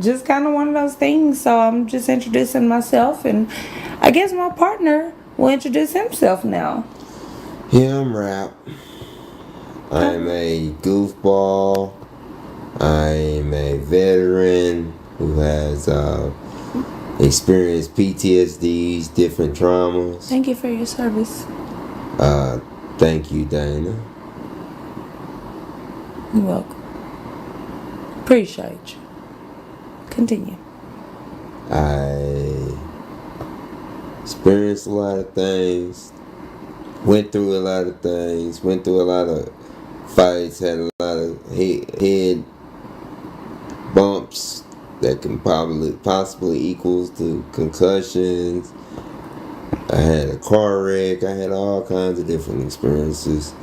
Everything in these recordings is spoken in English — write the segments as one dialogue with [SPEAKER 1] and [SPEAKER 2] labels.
[SPEAKER 1] just kind of one of those things. So I'm just introducing myself, and I guess my partner will introduce himself now.
[SPEAKER 2] Yeah, I'm Rap. I'm a goofball. I'm a veteran who has experienced PTSDs, different traumas.
[SPEAKER 1] Thank you for your service.
[SPEAKER 2] Thank you, Dana.
[SPEAKER 1] You're welcome. Appreciate you. Continue.
[SPEAKER 2] I experienced a lot of things, went through a lot of things, went through a lot of fights, had a lot of head bumps that can possibly equals to concussions. I had a car wreck. I had all kinds of different experiences.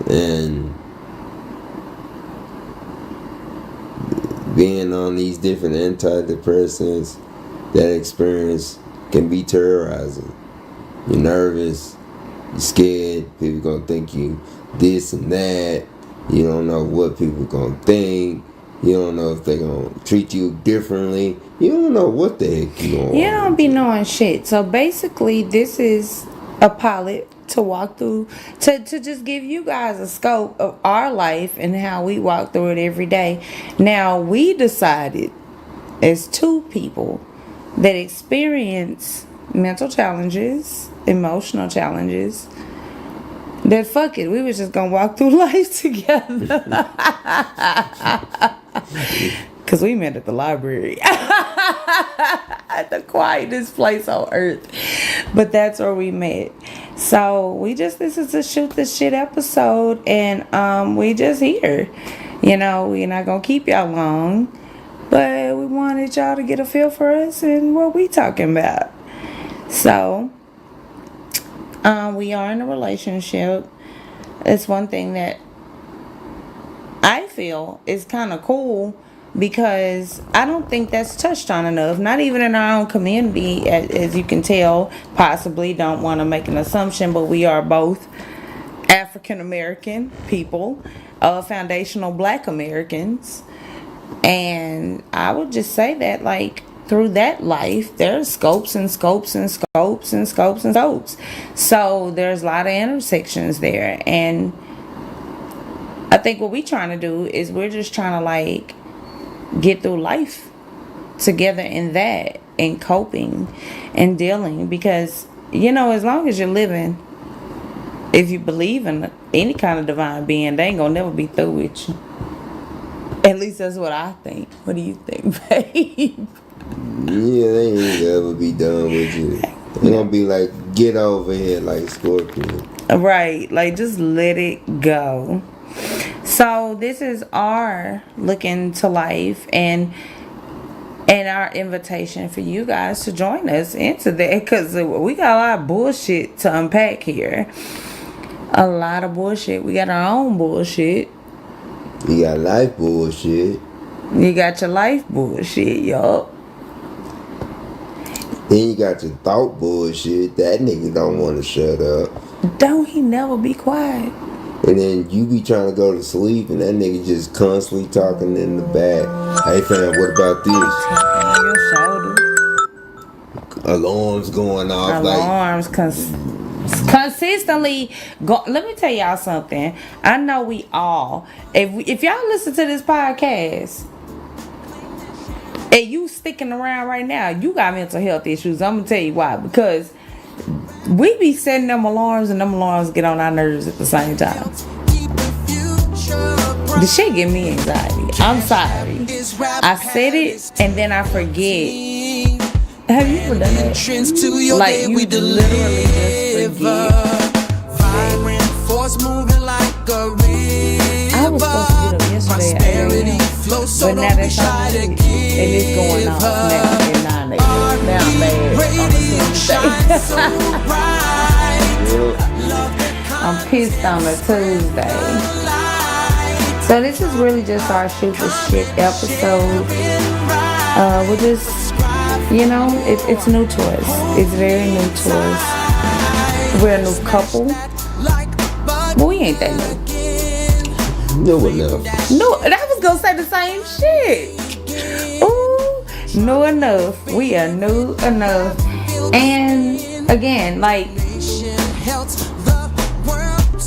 [SPEAKER 2] And being on these different antidepressants, that experience can be terrorizing. You're nervous, you're scared, people gonna think you this and that. You don't know what people gonna think. You don't know if they're gonna treat you differently. You don't know what the heck you gonna.
[SPEAKER 1] You don't be knowing shit. So basically, this is a pilot to walk through, to just give you guys a scope of our life and how we walk through it every day. Now, we decided as two people that experience mental challenges, emotional challenges, that fuck it, we was just gonna walk through life together. Because we met at the library. At the quietest place on earth. But that's where we met. So this is a shoot the shit episode, and we just here. You know, we're not gonna keep y'all long, but we wanted y'all to get a feel for us and what we talking about. So we are in a relationship. It's one thing that I feel is kind of cool, because I don't think that's touched on enough, not even in our own community, as you can tell. Possibly, don't want to make an assumption, but we are both African American people, foundational Black Americans, and I would just say that, like, through that life, there's scopes and scopes and scopes and scopes and scopes. So there's a lot of intersections there, and I think what we're trying to do is we're just trying to, like, get through life together in that, and coping and dealing, because, you know, as long as you're living, if you believe in any kind of divine being, they ain't gonna never be through with you. At least that's what I think. What do you think, babe?
[SPEAKER 2] Yeah, they ain't ever be done with you. They gonna be like, get over here, like Scorpion.
[SPEAKER 1] Right, like, just let it go. So this is our look into life, and our invitation for you guys to join us into that, because we got a lot of bullshit to unpack here. A lot of bullshit. We got our own bullshit.
[SPEAKER 2] You got life bullshit.
[SPEAKER 1] You got your life bullshit, yup.
[SPEAKER 2] Then you got your thought bullshit. That nigga don't want to shut up.
[SPEAKER 1] Don't he never be quiet?
[SPEAKER 2] And then you be trying to go to sleep, and that nigga just constantly talking in the back. Hey fam, what about this?
[SPEAKER 1] On your shoulder.
[SPEAKER 2] Alarms going off.
[SPEAKER 1] Alarms consistently go. Let me tell y'all something. I know we all, if y'all listen to this podcast and you sticking around right now, you got mental health issues. I'm gonna tell you why. Because we be setting them alarms, and them alarms get on our nerves at the same time. The shit give me anxiety. I'm sorry. I said it and then I forget. Have you ever done that? Like, you literally just forget. I was supposed to get up yesterday at 8 a.m. But now that's all it is. And it's going off now at 9 a.m. Now I'm mad on a Tuesday. I'm pissed on a Tuesday. So this is really just our shoot the shit episode. We're just, you know, it's new to us. It's very new to us. We're a new couple. But we ain't that new.
[SPEAKER 2] No enough.
[SPEAKER 1] No, that was was gonna say the same shit. Ooh, new enough. We are new enough. And again, like,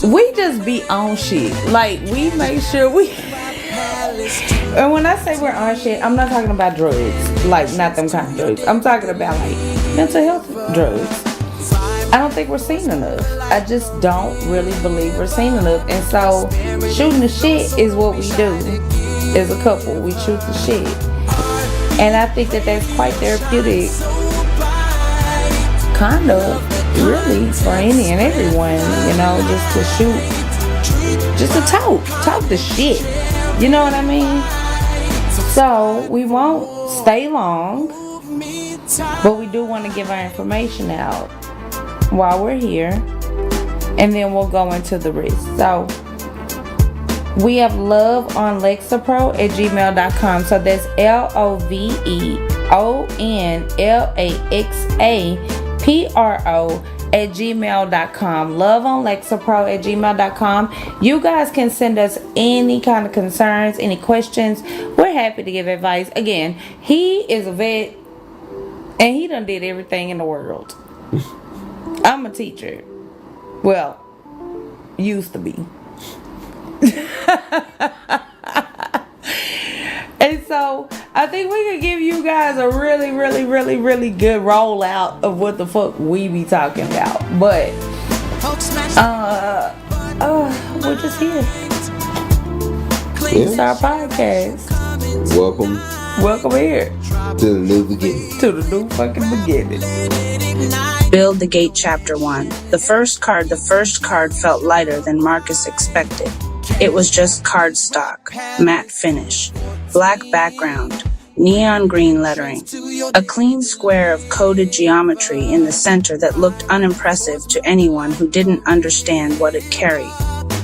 [SPEAKER 1] we just be on shit. Like, we make sure we. And when I say we're on shit, I'm not talking about drugs. Like, not them kind of drugs. I'm talking about, like, mental health drugs. I don't think we're seen enough. I just don't really believe we're seen enough. And so, shooting the shit is what we do as a couple. We shoot the shit. And I think that that's quite therapeutic. Kind of. Really, for any and everyone, you know, just to shoot, just to talk the shit, you know what I mean? So we won't stay long, but we do want to give our information out while we're here, and then we'll go into the rest. So we have love on lexapro@gmail.com. So that's LOVEONLAXAPRO@gmail.com. Love on lexapro@gmail.com. You guys can send us any kind of concerns, any questions. We're happy to give advice. Again, he is a vet and he done did everything in the world. I'm a teacher. Well, used to be. And so I think we could give you guys a really, really, really, really good rollout of what the fuck we be talking about. But we're just here. It's our podcast. Welcome here
[SPEAKER 2] to the new beginning.
[SPEAKER 1] To the new fucking beginning.
[SPEAKER 3] Build the Gate Chapter 1. The first card felt lighter than Marcus expected. It was just cardstock, matte finish, black background, neon green lettering, a clean square of coded geometry in the center that looked unimpressive to anyone who didn't understand what it carried.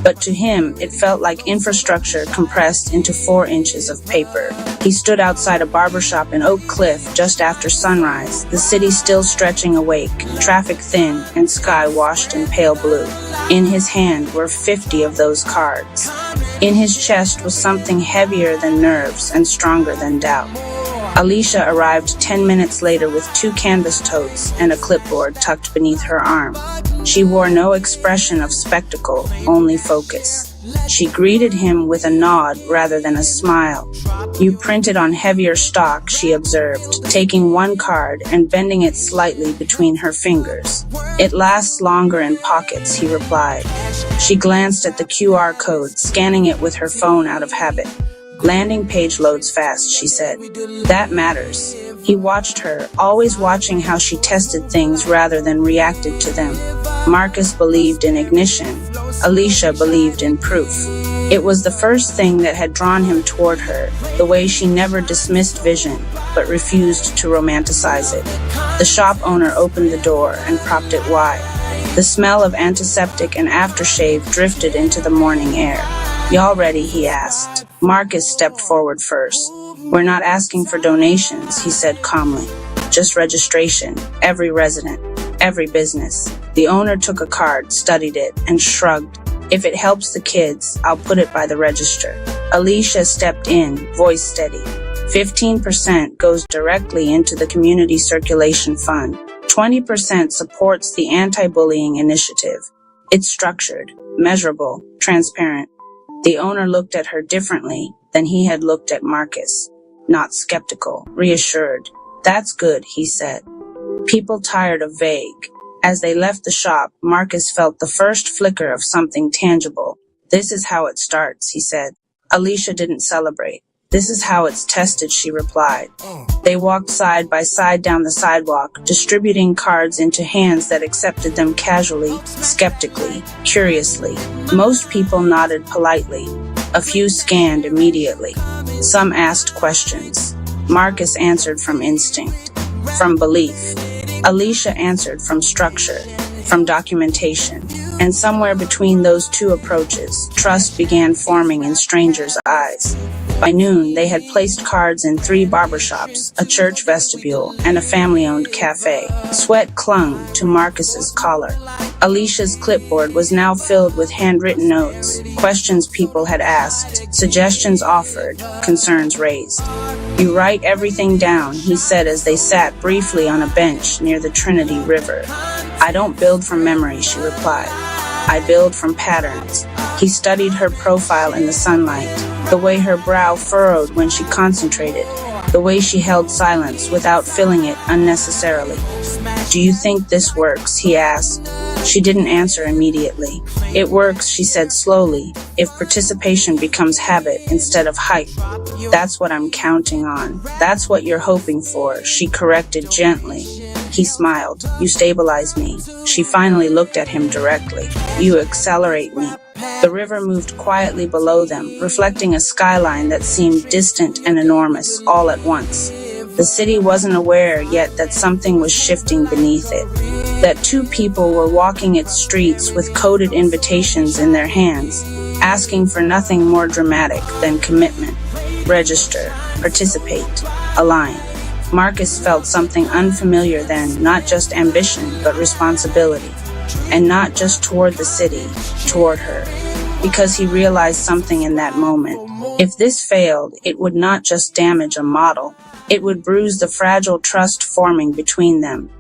[SPEAKER 3] But to him, it felt like infrastructure compressed into 4 inches of paper. He stood outside a barbershop in Oak Cliff just after sunrise, the city still stretching awake, traffic thin, and sky washed in pale blue. In his hand were 50 of those cards. In his chest was something heavier than nerves and stronger than doubt. Alicia arrived 10 minutes later with 2 canvas totes and a clipboard tucked beneath her arm. She wore no expression of spectacle, only focus. She greeted him with a nod rather than a smile. "You printed on heavier stock," she observed, taking one card and bending it slightly between her fingers. "It lasts longer in pockets," he replied. She glanced at the QR code, scanning it with her phone out of habit. "Landing page loads fast," she said. "That matters." He watched her, always watching how she tested things rather than reacted to them. Marcus believed in ignition. Alicia believed in proof. It was the first thing that had drawn him toward her, the way she never dismissed vision, but refused to romanticize it. The shop owner opened the door and propped it wide. The smell of antiseptic and aftershave drifted into the morning air. "Y'all ready?" he asked. Marcus stepped forward first. "We're not asking for donations," he said calmly. "Just registration. Every resident. Every business." The owner took a card, studied it, and shrugged. "If it helps the kids, I'll put it by the register." Alicia stepped in, voice steady. 15% goes directly into the community circulation fund. 20% supports the anti-bullying initiative. It's structured, measurable, transparent. The owner looked at her differently than he had looked at Marcus. Not skeptical, reassured. "That's good," he said. People tired of vague. As they left the shop, Marcus felt the first flicker of something tangible. "This is how it starts," he said. Alicia didn't celebrate. "This is how it's tested," she replied. They walked side by side down the sidewalk, distributing cards into hands that accepted them casually, skeptically, curiously. Most people nodded politely. A few scanned immediately. Some asked questions. Marcus answered from instinct, from belief. Alicia answered from structure, from documentation. And somewhere between those two approaches, trust began forming in strangers' eyes. By noon, they had placed cards in 3 barbershops, a church vestibule, and a family-owned cafe. Sweat clung to Marcus's collar. Alicia's clipboard was now filled with handwritten notes, questions people had asked, suggestions offered, concerns raised. "You write everything down," he said as they sat briefly on a bench near the Trinity River. "I don't build from memory," she replied. "I build from patterns." He studied her profile in the sunlight, the way her brow furrowed when she concentrated, the way she held silence without filling it unnecessarily. "Do you think this works?" he asked. She didn't answer immediately. "It works," she said slowly, "if participation becomes habit instead of hype. That's what I'm counting on. That's what you're hoping for," she corrected gently. He smiled. "You stabilize me." She finally looked at him directly. "You accelerate me." The river moved quietly below them, reflecting a skyline that seemed distant and enormous all at once. The city wasn't aware yet that something was shifting beneath it, that 2 people were walking its streets with coded invitations in their hands, asking for nothing more dramatic than commitment. Register, participate, align. Marcus felt something unfamiliar then, not just ambition, but responsibility. And not just toward the city, toward her. Because he realized something in that moment. If this failed, it would not just damage a model. It would bruise the fragile trust forming between them.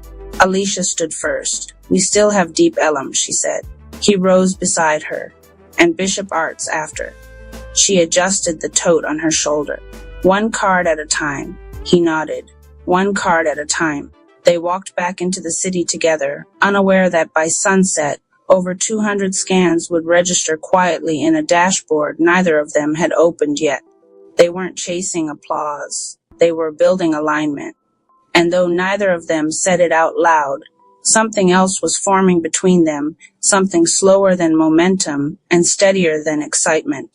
[SPEAKER 3] Alicia stood first. "We still have Deep Ellum," she said. He rose beside her. "And Bishop Arts after." She adjusted the tote on her shoulder. "1 card at a time." He nodded. "1 card at a time." They walked back into the city together, unaware that by sunset, over 200 scans would register quietly in a dashboard neither of them had opened yet. They weren't chasing applause. They were building alignment. And though neither of them said it out loud, something else was forming between them, something slower than momentum and steadier than excitement.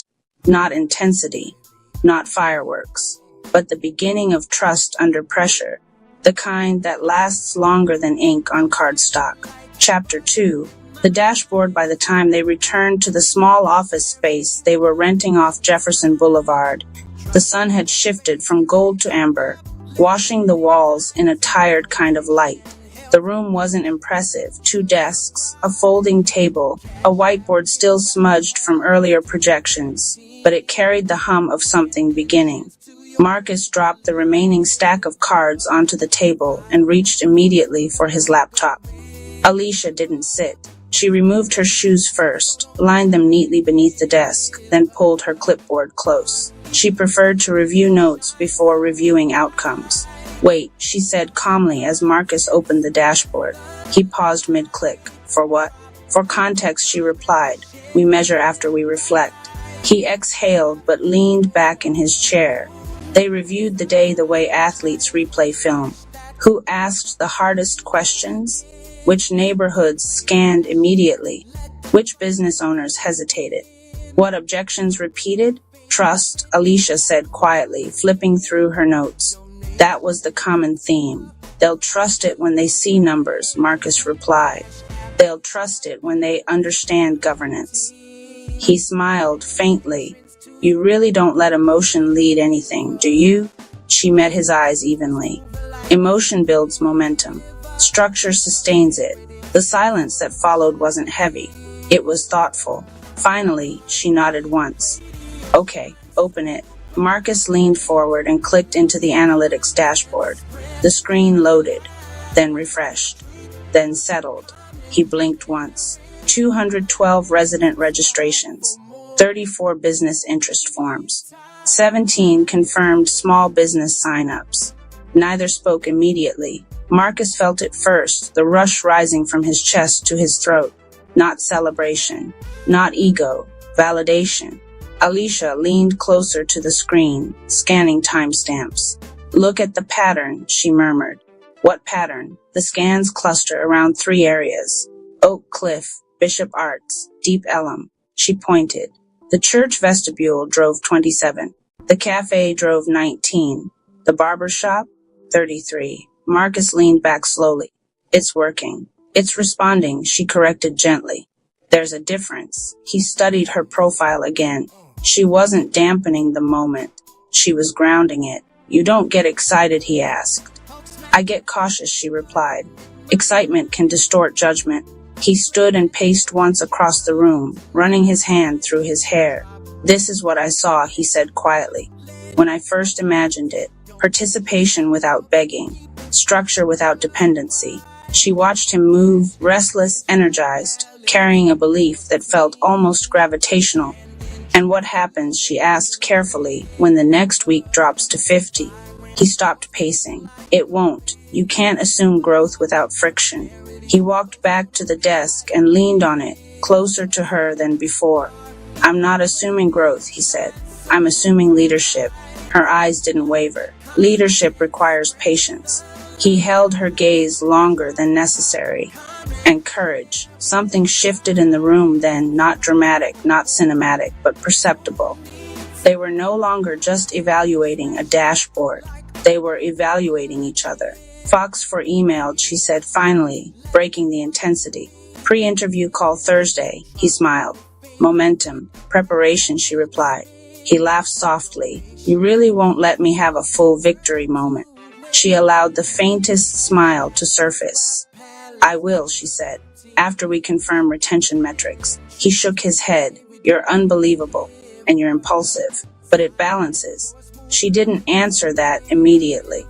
[SPEAKER 3] Not intensity, not fireworks, but the beginning of trust under pressure, the kind that lasts longer than ink on cardstock. Chapter 2. The dashboard. By the time they returned to the small office space they were renting off Jefferson Boulevard, the sun had shifted from gold to amber, washing the walls in a tired kind of light. The room wasn't impressive. 2 desks, a folding table, a whiteboard still smudged from earlier projections, but it carried the hum of something beginning. Marcus dropped the remaining stack of cards onto the table and reached immediately for his laptop. Alicia didn't sit. She removed her shoes first, lined them neatly beneath the desk, then pulled her clipboard close. She preferred to review notes before reviewing outcomes. "Wait," she said calmly as Marcus opened the dashboard. He paused mid-click. "For what?" "For context," she replied. "We measure after we reflect." He exhaled but leaned back in his chair. They reviewed the day the way athletes replay film. Who asked the hardest questions? Which neighborhoods scanned immediately? Which business owners hesitated? What objections repeated? "Trust," Alicia said quietly, flipping through her notes. That was the common theme. "They'll trust it when they see numbers," Marcus replied. "They'll trust it when they understand governance." He smiled faintly. "You really don't let emotion lead anything, do you?" She met his eyes evenly. "Emotion builds momentum. Structure sustains it." The silence that followed wasn't heavy. It was thoughtful. Finally, she nodded once. "Okay, open it." Marcus leaned forward and clicked into the analytics dashboard. The screen loaded, then refreshed, then settled. He blinked once. 212 resident registrations, 34 business interest forms, 17 confirmed small business sign-ups. Neither spoke immediately. Marcus felt it first, the rush rising from his chest to his throat. Not celebration, not ego, validation. Alicia leaned closer to the screen, scanning timestamps. "Look at the pattern," she murmured. "What pattern?" "The scans cluster around 3 areas. Oak Cliff, Bishop Arts, Deep Ellum." She pointed. The church vestibule drove 27. The cafe drove 19. The barber shop, 33. Marcus leaned back slowly. "It's working. It's responding," she corrected gently. "There's a difference." He studied her profile again. She wasn't dampening the moment. She was grounding it. You don't get excited, he asked. I get cautious, she replied. Excitement can distort judgment. He stood and paced once across the room, running his hand through his hair. This is what I saw, he said quietly. When I first imagined it, participation without begging, structure without dependency. She watched him move, restless, energized, carrying a belief that felt almost gravitational. And what happens, she asked carefully, when the next week drops to 50? He stopped pacing. It won't. You can't assume growth without friction. He walked back to the desk and leaned on it, closer to her than before. I'm not assuming growth, he said. I'm assuming leadership. Her eyes didn't waver. Leadership requires patience. He held her gaze longer than necessary. And courage. Something shifted in the room then, not dramatic, not cinematic, but perceptible. They were no longer just evaluating a dashboard. They were evaluating each other. Fox for emailed, she said finally, breaking the intensity. Pre-interview call Thursday, he smiled. Momentum, preparation, she replied. He laughed softly. You really won't let me have a full victory moment. She allowed the faintest smile to surface. I will, she said, after we confirm retention metrics. He shook his head. You're unbelievable, and you're impulsive, but it balances. She didn't answer that immediately.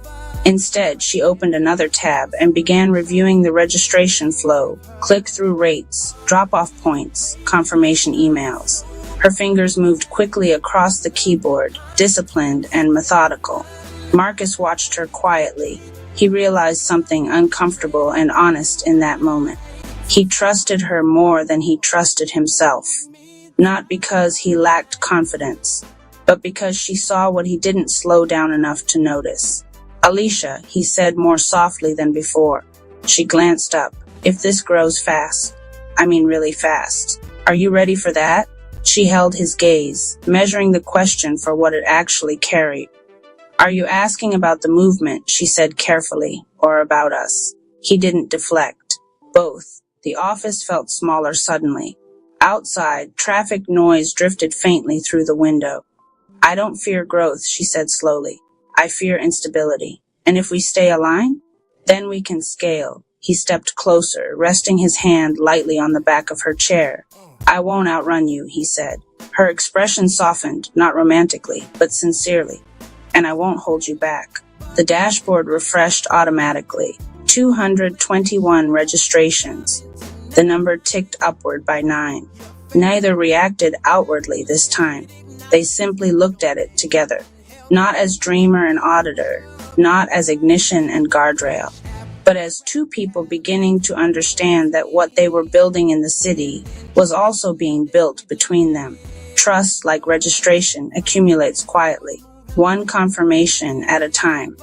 [SPEAKER 3] Instead, she opened another tab and began reviewing the registration flow, click-through rates, drop-off points, confirmation emails. Her fingers moved quickly across the keyboard, disciplined and methodical. Marcus watched her quietly. He realized something uncomfortable and honest in that moment. He trusted her more than he trusted himself. Not because he lacked confidence, but because she saw what he didn't slow down enough to notice. Alicia, he said more softly than before. She glanced up. If this grows fast, I mean really fast, are you ready for that? She held his gaze, measuring the question for what it actually carried. Are you asking about the movement, she said carefully, or about us? He didn't deflect. Both. The office felt smaller suddenly. Outside, traffic noise drifted faintly through the window. I don't fear growth, she said slowly. I fear instability. And if we stay aligned, then we can scale. He stepped closer, resting his hand lightly on the back of her chair. I won't outrun you, he said. Her expression softened, not romantically, but sincerely. And I won't hold you back. The dashboard refreshed automatically. 221 registrations. The number ticked upward by 9. Neither reacted outwardly this time. They simply looked at it together. Not as dreamer and auditor, not as ignition and guardrail, but as two people beginning to understand that what they were building in the city was also being built between them. Trust, like registration, accumulates quietly, one confirmation at a time.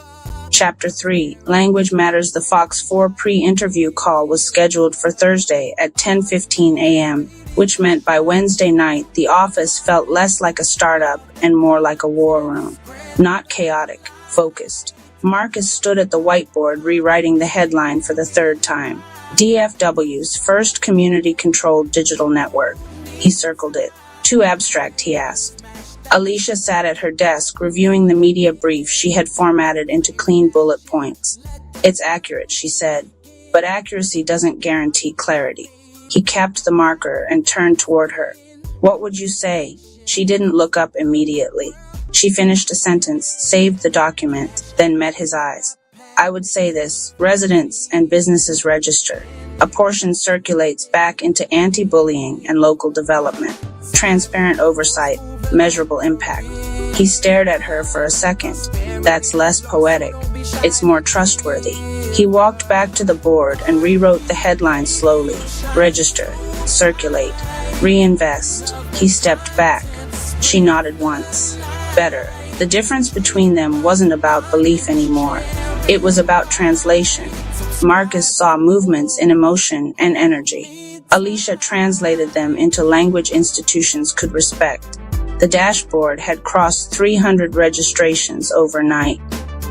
[SPEAKER 3] Chapter 3, Language Matters. The Fox 4 pre-interview call was scheduled for Thursday at 10:15 a.m., which meant by Wednesday night, the office felt less like a startup and more like a war room. Not chaotic, focused. Marcus stood at the whiteboard rewriting the headline for the third time. DFW's first community-controlled digital network. He circled it. Too abstract, he asked. Alicia sat at her desk reviewing the media brief she had formatted into clean bullet points. It's accurate, she said, but accuracy doesn't guarantee clarity. He capped the marker and turned toward her. What would you say? She didn't look up immediately. She finished a sentence, saved the document, then met his eyes. I would say this: residents and businesses register. A portion circulates back into anti-bullying and local development. Transparent oversight, measurable impact. He stared at her for a second. That's less poetic. It's more trustworthy. He walked back to the board and rewrote the headline slowly. Register, circulate, reinvest. He stepped back. She nodded once. Better. The difference between them wasn't about belief anymore. It was about translation. Marcus saw movements in emotion and energy. Alicia translated them into language institutions could respect. The dashboard had crossed 300 registrations overnight.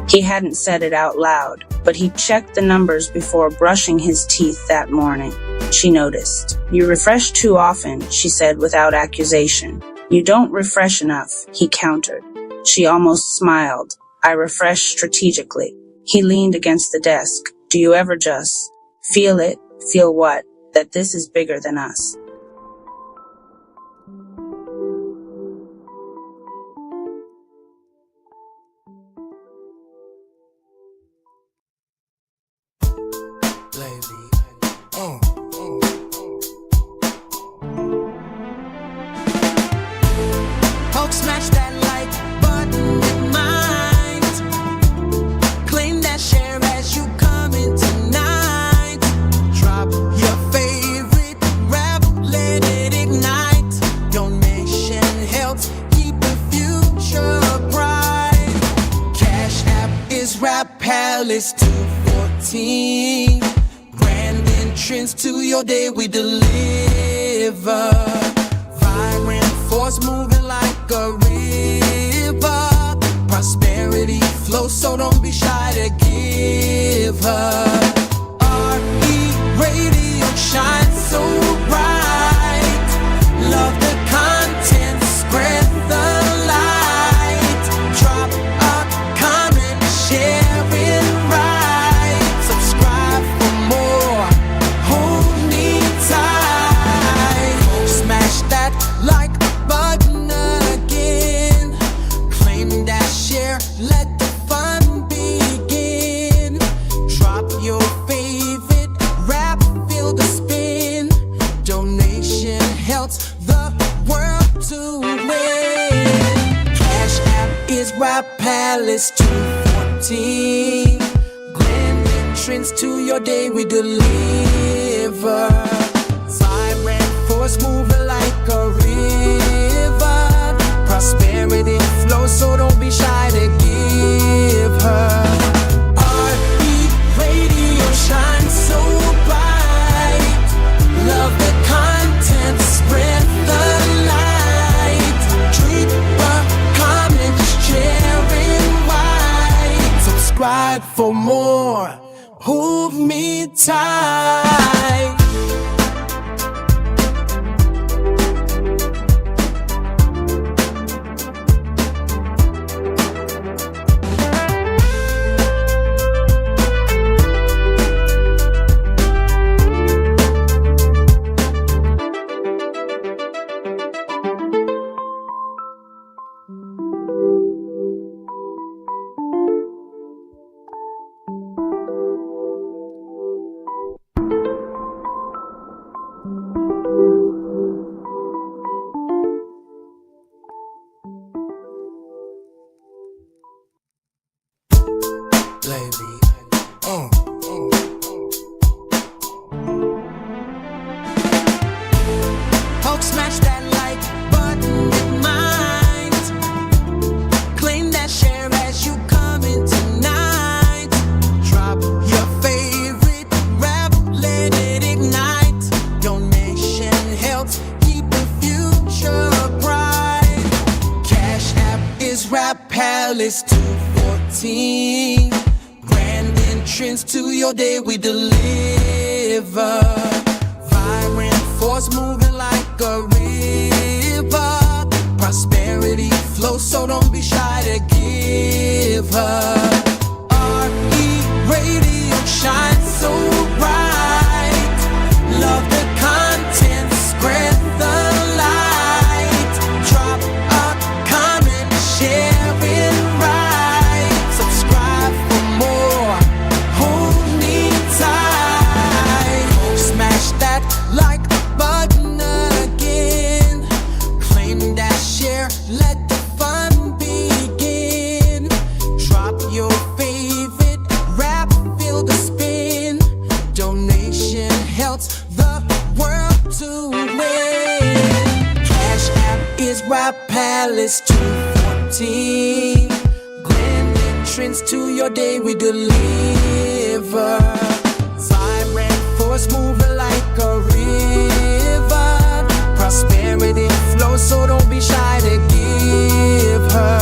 [SPEAKER 3] He hadn't said it out loud, but he checked the numbers before brushing his teeth that morning. She noticed. You refresh too often, she said without accusation. You don't refresh enough, he countered. She almost smiled. I refreshed strategically. He leaned against the desk. Do you ever just feel it? Feel what? That this is bigger than us.
[SPEAKER 4] Hulk smash that like button with mind. Claim that share as you come in tonight. Drop your favorite rap, let it ignite. Donation helps keep the future bright. Cash App is Rap Palace 214. Grand entrance to your day we deliver. Vibrant force moving like a river. Prosperity flows, so don't be shy to give her. RE Radio shines so bright. Love the content, spread the light. Drop a comment, share it right. Subscribe for more, hold me tight. Smash that like button again. Claim that share, let the fun begin. Drop your favorite rap, feel the spin. Donation helps the world to win. Cash App is Rap Palace 214. Grand entrance to your day we deliver. Siren force moving like a river. Prosperity flows, so don't be shy to give her. RE Radio shines so bright. Love the content, spread the light. Treat the comment, share it right. Subscribe for more, hold me tight. Hulk smash that like button with mind. Claim that share as you come in tonight. Drop your favorite rap, let it ignite. Donation helps keep the future bright. Cash App is Rap Palace 214. Grand entrance to your day we deliver. Vibrant force moving like a river. Prosperity flows, so don't be shy to give her. RE Radio shines so bright. Love the content, spread the light. Drop a comment, share it right. Subscribe for more, hold me tight. Smash that like button again. Claim that share, let the fun begin. Drop your favorite rap, feel the spin. Donation helps the world to win. Cash App is Rap Palace 214. Grand entrance to your day we deliver. Siren force moving like a river. Prosperity flows, so don't be shy to give her.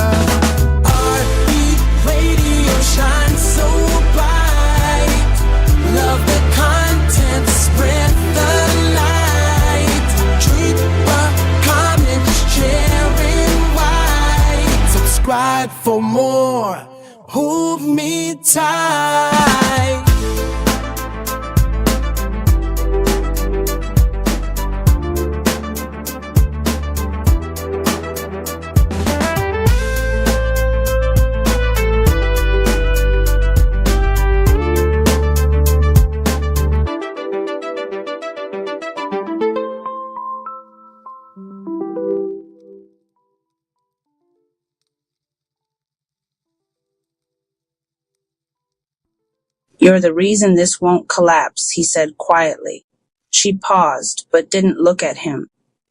[SPEAKER 4] RE Radio shines so bright. Love the content, spread the light. Treat the comment, share it right. Subscribe
[SPEAKER 3] You're the reason this won't collapse, he said quietly. She paused, but didn't look at him.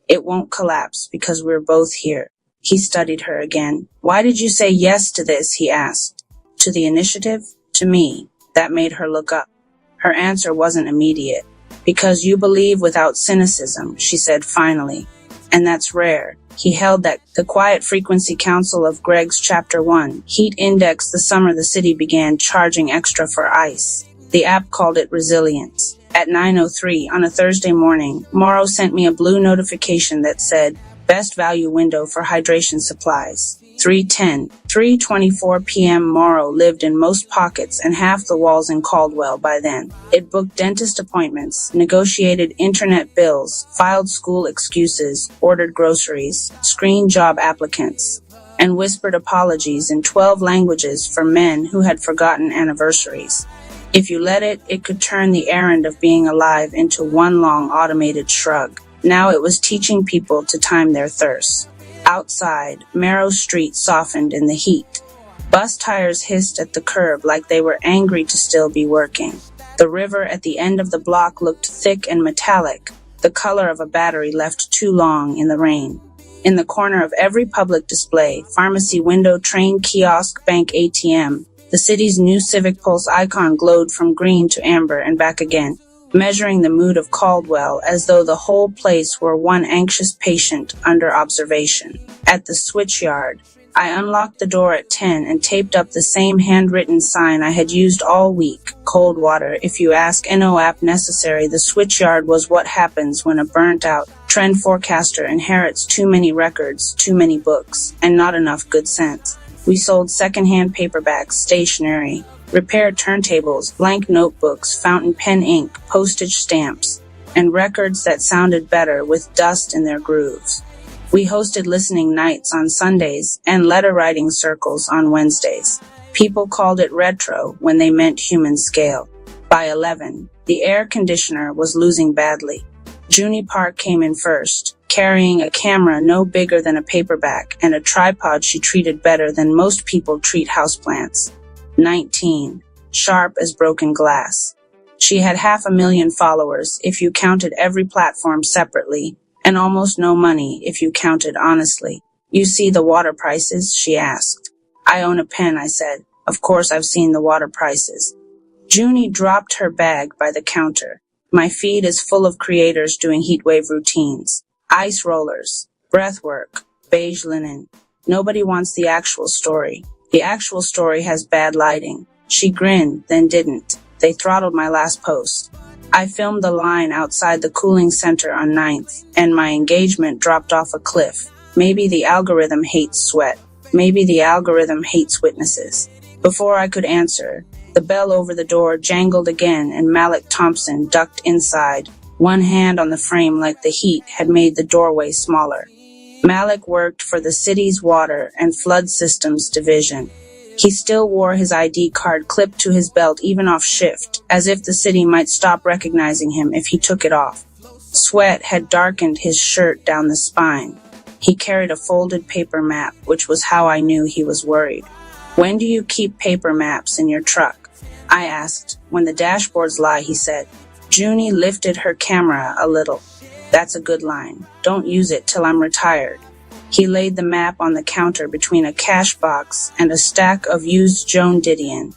[SPEAKER 3] It won't collapse because we're both here. He studied her again. Why did you say yes to this? He asked. To the initiative? To me. That made her look up. Her answer wasn't immediate. Because you believe without cynicism, she said finally. And that's rare. He held that the Quiet Frequency Council of Greg's Chapter 1 heat index the summer the city began charging extra for ice. The app called it resilience. At 9:03 on a Thursday morning, Morrow sent me a blue notification that said, Best value window for hydration supplies. 3:24 p.m. Morrow lived in most pockets and half the walls in Caldwell by then. It booked dentist appointments, negotiated internet bills, filed school excuses, ordered groceries, screened job applicants, and whispered apologies in 12 languages for men who had forgotten anniversaries. If you let it, it could turn the errand of being alive into one long automated shrug. Now it was teaching people to time their thirst. Outside, Merrow Street softened in the heat. Bus tires hissed at the curb like they were angry to still be working. The river at the end of the block looked thick and metallic, the color of a battery left too long in the rain. In the corner of every public display, pharmacy window, train kiosk, bank ATM, the city's new Civic Pulse icon glowed from green to amber and back again, measuring the mood of Caldwell as though the whole place were one anxious patient under observation. At the switchyard, I unlocked the door at 10 and taped up the same handwritten sign I had used all week. Cold water, if you ask, no app necessary. The switchyard was what happens when a burnt-out trend forecaster inherits too many records, too many books, and not enough good sense. We sold secondhand paperbacks, stationery, repaired turntables, blank notebooks, fountain pen ink, postage stamps, and records that sounded better with dust in their grooves. We hosted listening nights on Sundays and letter-writing circles on Wednesdays. People called it retro when they meant human scale. By 11, the air conditioner was losing badly. Junie Park came in first, carrying a camera no bigger than a paperback and a tripod she treated better than most people treat houseplants. 19, sharp as broken glass. She had 500,000 followers if you counted every platform separately, and almost no money if you counted honestly. You see the water prices? She asked. I own a pen, I said. Of course I've seen the water prices. Junie dropped her bag by the counter. My feed is full of creators doing heatwave routines. Ice rollers, breathwork, beige linen. Nobody wants the actual story. The actual story has bad lighting. She grinned, then didn't. They throttled my last post. I filmed the line outside the cooling center on 9th, and my engagement dropped off a cliff. Maybe the algorithm hates sweat. Maybe the algorithm hates witnesses. Before I could answer, the bell over the door jangled again, and Malik Thompson ducked inside, one hand on the frame like the heat had made the doorway smaller. Malik worked for the city's water and flood systems division. He still wore his ID card clipped to his belt even off shift, as if the city might stop recognizing him if he took it off. Sweat had darkened his shirt down the spine. He carried a folded paper map, which was how I knew he was worried. When do you keep paper maps in your truck? I asked. When the dashboards lie, he said. Junie lifted her camera a little. That's a good line. Don't use it till I'm retired. He laid the map on the counter between a cash box and a stack of used Joan Didion.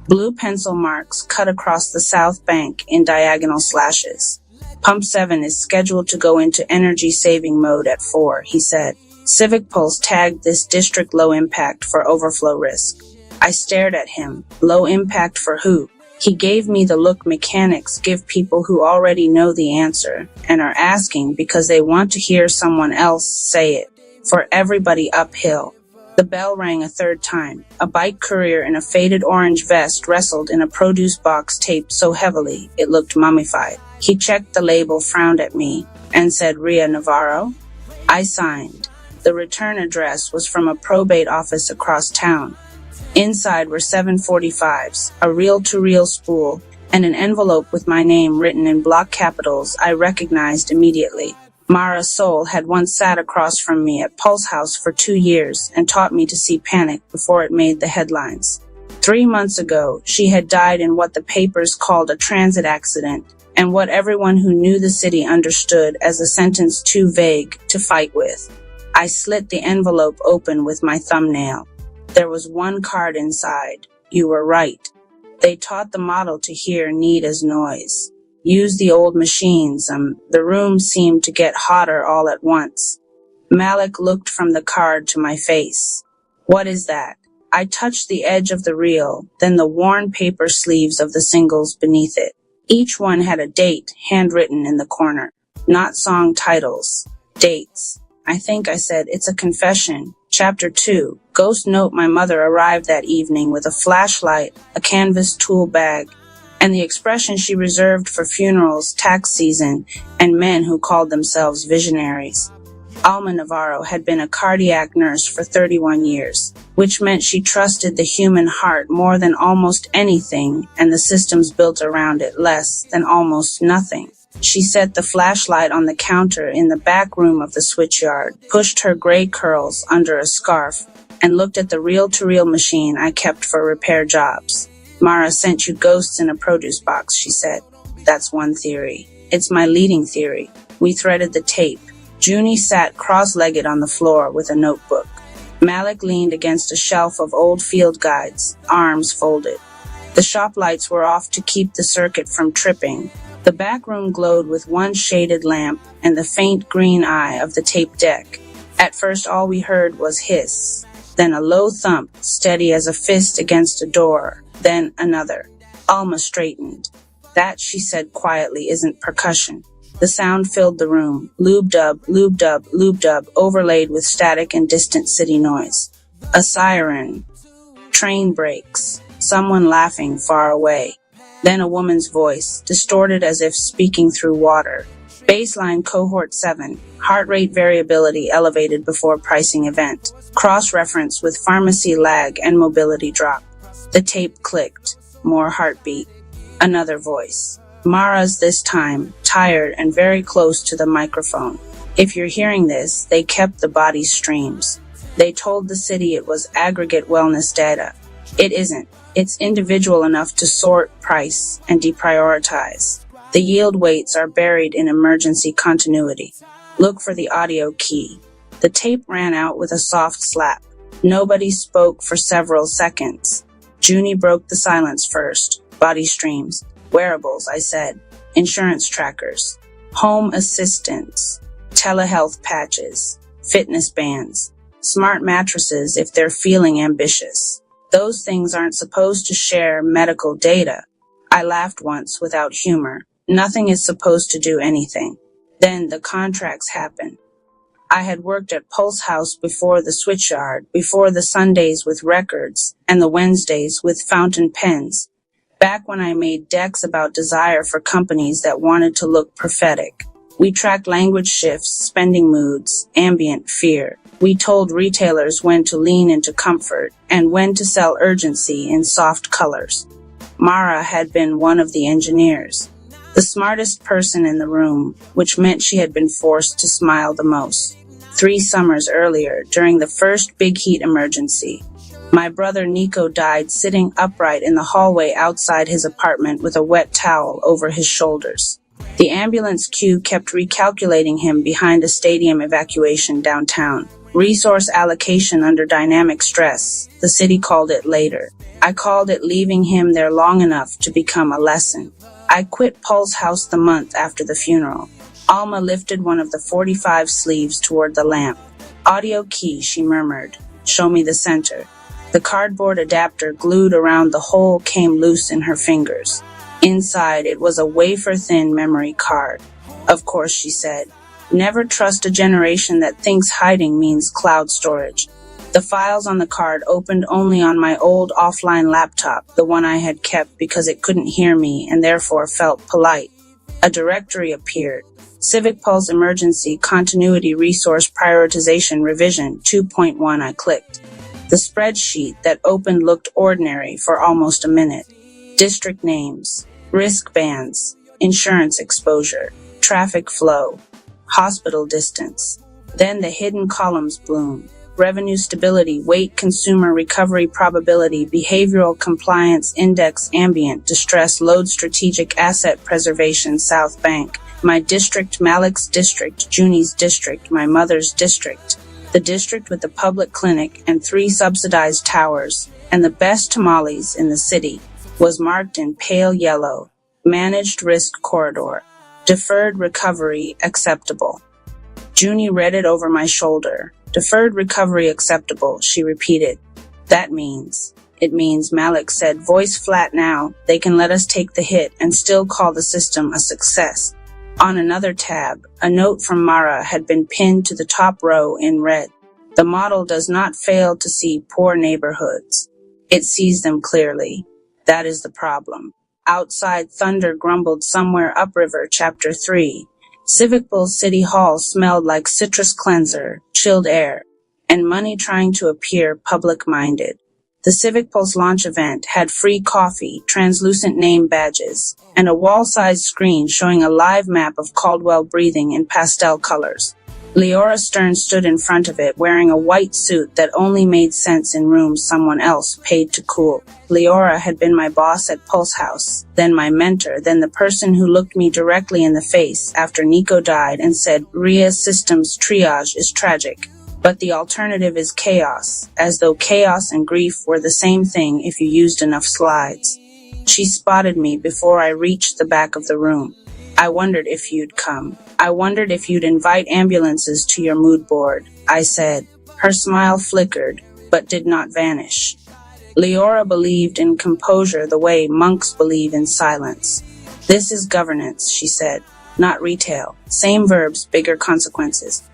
[SPEAKER 3] Blue pencil marks cut across the south bank in diagonal slashes. Pump 7 is scheduled to go into energy-saving mode at 4, he said. Civic Pulse tagged this district low impact for overflow risk. I stared at him. Low impact for who? He gave me the look mechanics give people who already know the answer and are asking because they want to hear someone else say it. For everybody uphill. The bell rang a third time. A bike courier in a faded orange vest wrestled in a produce box taped so heavily it looked mummified. He checked the label, frowned at me, and said, Ria Navarro? I signed. The return address was from a probate office across town. Inside were 745s, a reel-to-reel spool, and an envelope with my name written in block capitals I recognized immediately. Mara Soul had once sat across from me at Pulse House for 2 years and taught me to see panic before it made the headlines. 3 months ago, she had died in what the papers called a transit accident, and what everyone who knew the city understood as a sentence too vague to fight with. I slit the envelope open with my thumbnail. There was one card inside. You were right. They taught the model to hear need as noise. Use the old machines. The room seemed to get hotter all at once. Malik looked from the card to my face. What is that? I touched the edge of the reel, then the worn paper sleeves of the singles beneath it. Each one had a date handwritten in the corner. Not song titles. Dates. I think I said, it's a confession. Chapter 2. Ghost note: my mother arrived that evening with a flashlight, a canvas tool bag, and the expression she reserved for funerals, tax season, and men who called themselves visionaries. Alma Navarro had been a cardiac nurse for 31 years, which meant she trusted the human heart more than almost anything, and the systems built around it less than almost nothing. She set the flashlight on the counter in the back room of the switchyard, pushed her gray curls under a scarf, and looked at the reel-to-reel machine I kept for repair jobs. Mara sent you ghosts in a produce box, she said. That's one theory. It's my leading theory. We threaded the tape. Junie sat cross-legged on the floor with a notebook. Malik leaned against a shelf of old field guides, arms folded. The shop lights were off to keep the circuit from tripping. The back room glowed with one shaded lamp and the faint green eye of the tape deck. At first all we heard was hiss, then a low thump, steady as a fist against a door, then another. Alma straightened. That, she said quietly, isn't percussion. The sound filled the room, lube-dub, lube-dub, lube-dub, overlaid with static and distant city noise. A siren. Train brakes. Someone laughing far away. Then a woman's voice, distorted as if speaking through water. Baseline cohort 7. Heart rate variability elevated before pricing event. Cross-reference with pharmacy lag and mobility drop. The tape clicked. More heartbeat. Another voice. Mara's this time, tired and very close to the microphone. If you're hearing this, they kept the body streams. They told the city it was aggregate wellness data. It isn't. It's individual enough to sort, price, and deprioritize. The yield weights are buried in emergency continuity. Look for the audio key. The tape ran out with a soft slap. Nobody spoke for several seconds. Junie broke the silence first. Body streams. Wearables, I said. Insurance trackers. Home assistants. Telehealth patches. Fitness bands. Smart mattresses if they're feeling ambitious. Those things aren't supposed to share medical data. I laughed once without humor. Nothing is supposed to do anything. Then the contracts happen. I had worked at Pulse House before the switchyard, before the Sundays with records, and the Wednesdays with fountain pens. Back when I made decks about desire for companies that wanted to look prophetic. We tracked language shifts, spending moods, ambient fear. We told retailers when to lean into comfort and when to sell urgency in soft colors. Mara had been one of the engineers, the smartest person in the room, which meant she had been forced to smile the most. 3 summers earlier, during the first big heat emergency, my brother Nico died sitting upright in the hallway outside his apartment with a wet towel over his shoulders. The ambulance queue kept recalculating him behind a stadium evacuation downtown. Resource allocation under dynamic stress, the city called it later. I called it leaving him there long enough to become a lesson. I quit Pulse House the month after the funeral. Alma lifted one of the 45 sleeves toward the lamp. Audio key, she murmured. Show me the center. The cardboard adapter glued around the hole came loose in her fingers. Inside, it was a wafer-thin memory card. Of course, she said. Never trust a generation that thinks hiding means cloud storage. The files on the card opened only on my old offline laptop, the one I had kept because it couldn't hear me and therefore felt polite. A directory appeared. Civic Pulse Emergency Continuity Resource Prioritization Revision 2.1. I clicked. The spreadsheet that opened looked ordinary for almost a minute. District names, risk bands, insurance exposure, traffic flow, hospital distance. Then the hidden columns bloomed. revenue stability, weight, consumer recovery probability, behavioral compliance index, ambient distress, load, strategic asset preservation, South Bank, my district, Malik's district, Juni's district, my mother's district, the district with the public clinic and 3 subsidized towers, and the best tamales in the city, was marked in pale yellow, managed risk corridor, deferred recovery acceptable. Junie read it over my shoulder. Deferred recovery acceptable, she repeated. It means, Malik said, voice flat now, they can let us take the hit and still call the system a success. On another tab, a note from Mara had been pinned to the top row in red. The model does not fail to see poor neighborhoods. It sees them clearly. That is the problem. Outside, thunder grumbled somewhere upriver, Chapter 3. Civicville City Hall smelled like citrus cleanser, chilled air, and money trying to appear public-minded. The Civicville's launch event had free coffee, translucent name badges, and a wall-sized screen showing a live map of Caldwell breathing in pastel colors. Leora Stern stood in front of it, wearing a white suit that only made sense in rooms someone else paid to cool. Leora had been my boss at Pulse House, then my mentor, then the person who looked me directly in the face after Nico died and said, RIA Systems triage is tragic, but the alternative is chaos, as though chaos and grief were the same thing if you used enough slides. She spotted me before I reached the back of the room. I wondered if you'd come. I wondered if you'd invite ambulances to your mood board, I said. Her smile flickered, but did not vanish. Leora believed in composure the way monks believe in silence. This is governance, she said, not retail. Same verbs, bigger consequences.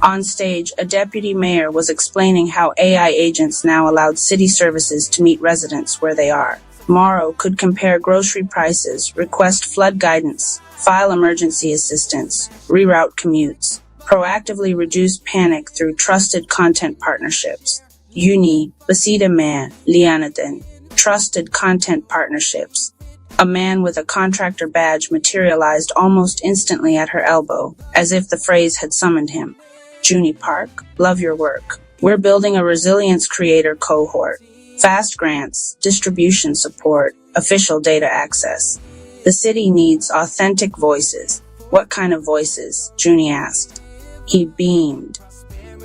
[SPEAKER 3] On stage, a deputy mayor was explaining how AI agents now allowed city services to meet residents where they are. Morrow could compare grocery prices, request flood guidance, file emergency assistance, reroute commutes, proactively reduce panic through trusted content partnerships. Uni, Basida Man, Lianaden, trusted content partnerships. A man with a contractor badge materialized almost instantly at her elbow, as if the phrase had summoned him. Junie Park, love your work. We're building a resilience creator cohort. Fast grants, distribution support, official data access. The city needs authentic voices. What kind of voices? Junie asked. He beamed.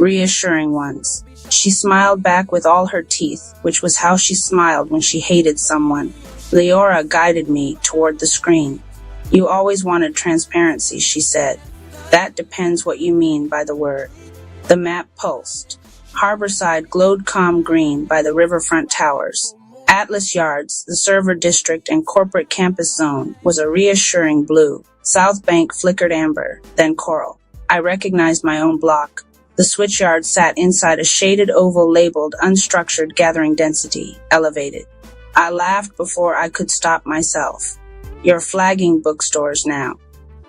[SPEAKER 3] Reassuring ones. She smiled back with all her teeth, which was how she smiled when she hated someone. Leora guided me toward the screen. You always wanted transparency, she said. That depends what you mean by the word. The map pulsed. Harborside glowed calm green by the riverfront towers. Atlas Yards, the server district and corporate campus zone, was a reassuring blue. South Bank flickered amber, then coral. I recognized my own block. The switchyard sat inside a shaded oval labeled unstructured gathering density, elevated. I laughed before I could stop myself. You're flagging bookstores now.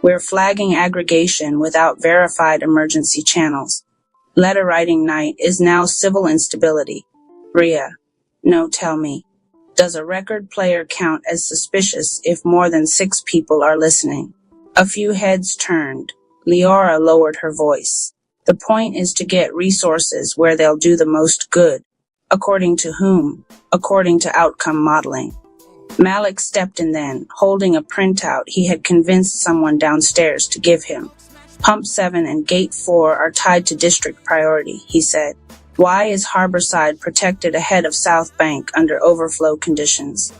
[SPEAKER 3] We're flagging aggregation without verified emergency channels. Letter writing night is now civil instability. Ria, no, tell me. Does a record player count as suspicious if more than 6 people are listening? A few heads turned. Leora lowered her voice. The point is to get resources where they'll do the most good. According to whom? According to outcome modeling. Malik stepped in then, holding a printout he had convinced someone downstairs to give him. Pump 7 and Gate 4 are tied to district priority, he said. Why is Harborside protected ahead of South Bank under overflow conditions?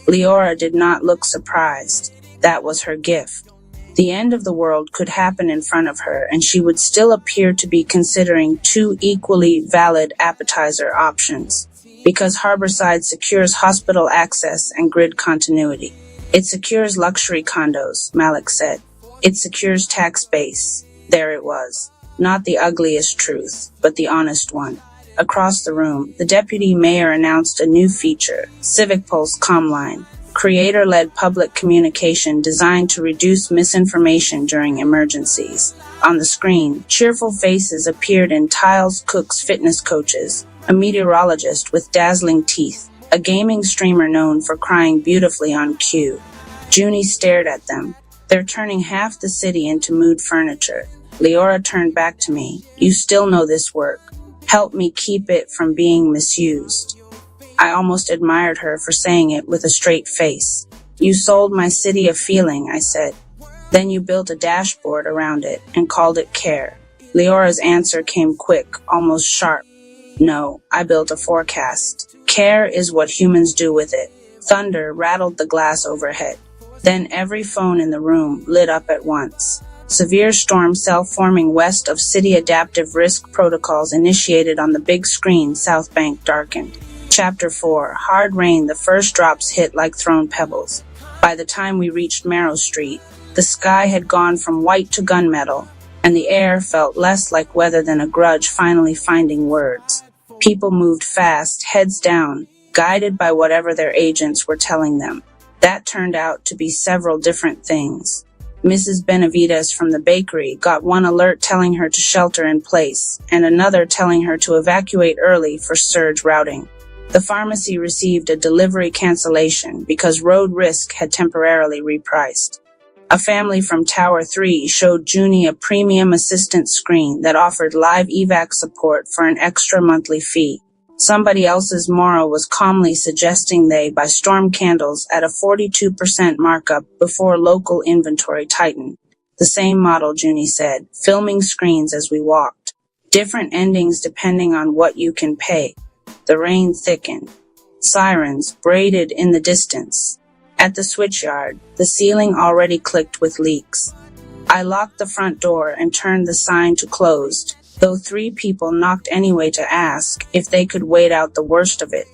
[SPEAKER 3] Leora did not look surprised. That was her gift. The end of the world could happen in front of her, and she would still appear to be considering 2 equally valid appetizer options, because Harborside secures hospital access and grid continuity. It secures luxury condos, Malik said. It secures tax base. There it was. Not the ugliest truth, but the honest one. Across the room, the deputy mayor announced a new feature, Civicpulse Comline, creator-led public communication designed to reduce misinformation during emergencies. On the screen, cheerful faces appeared in Tiles Cook's fitness coaches, a meteorologist with dazzling teeth, a gaming streamer known for crying beautifully on cue. Junie stared at them. They're turning half the city into mood furniture. Leora turned back to me. You still know this work. Help me keep it from being misused. I almost admired her for saying it with a straight face. You sold my city a feeling, I said. Then you built a dashboard around it and called it care. Leora's answer came quick, almost sharp. No, I built a forecast. Care is what humans do with it. Thunder rattled the glass overhead. Then every phone in the room lit up at once. Severe storm cell forming west of city adaptive risk protocols initiated on the big screen. South Bank darkened. Chapter 4. Hard rain. The first drops hit like thrown pebbles. By the time we reached Marrow Street, the sky had gone from white to gunmetal, and the air felt less like weather than a grudge finally finding words. People moved fast, heads down, guided by whatever their agents were telling them. That turned out to be several different things. Mrs. Benavides from the bakery got one alert telling her to shelter in place, and another telling her to evacuate early for surge routing. The pharmacy received a delivery cancellation because road risk had temporarily repriced. A family from Tower 3 showed Junie a premium assistance screen that offered live evac support for an extra monthly fee. Somebody else's Mora was calmly suggesting they buy storm candles at a 42% markup before local inventory tightened. The same model, Junie said, filming screens as we walked. Different endings depending on what you can pay. The rain thickened. Sirens braided in the distance. At the switchyard, the ceiling already clicked with leaks. I locked the front door and turned the sign to closed, though 3 people knocked anyway to ask if they could wait out the worst of it.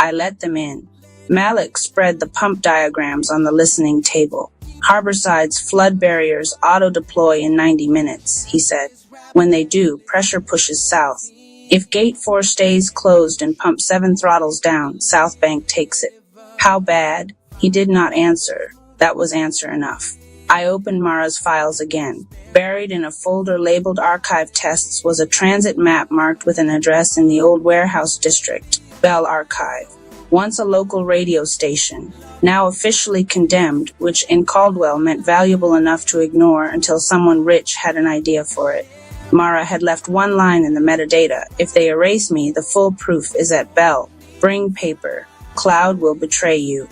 [SPEAKER 3] I let them in. Malik spread the pump diagrams on the listening table. Harborside's flood barriers auto-deploy in 90 minutes, he said. When they do, pressure pushes south. If Gate 4 stays closed and Pump 7 throttles down, South Bank takes it. How bad? He did not answer. That was answer enough. I opened Mara's files again. Buried in a folder labeled Archive Tests was a transit map marked with an address in the old warehouse district, Bell Archive. Once a local radio station, now officially condemned, which in Caldwell meant valuable enough to ignore until someone rich had an idea for it. Mara had left one line in the metadata. If they erase me, the full proof is at Bell. Bring paper. Cloud will betray you.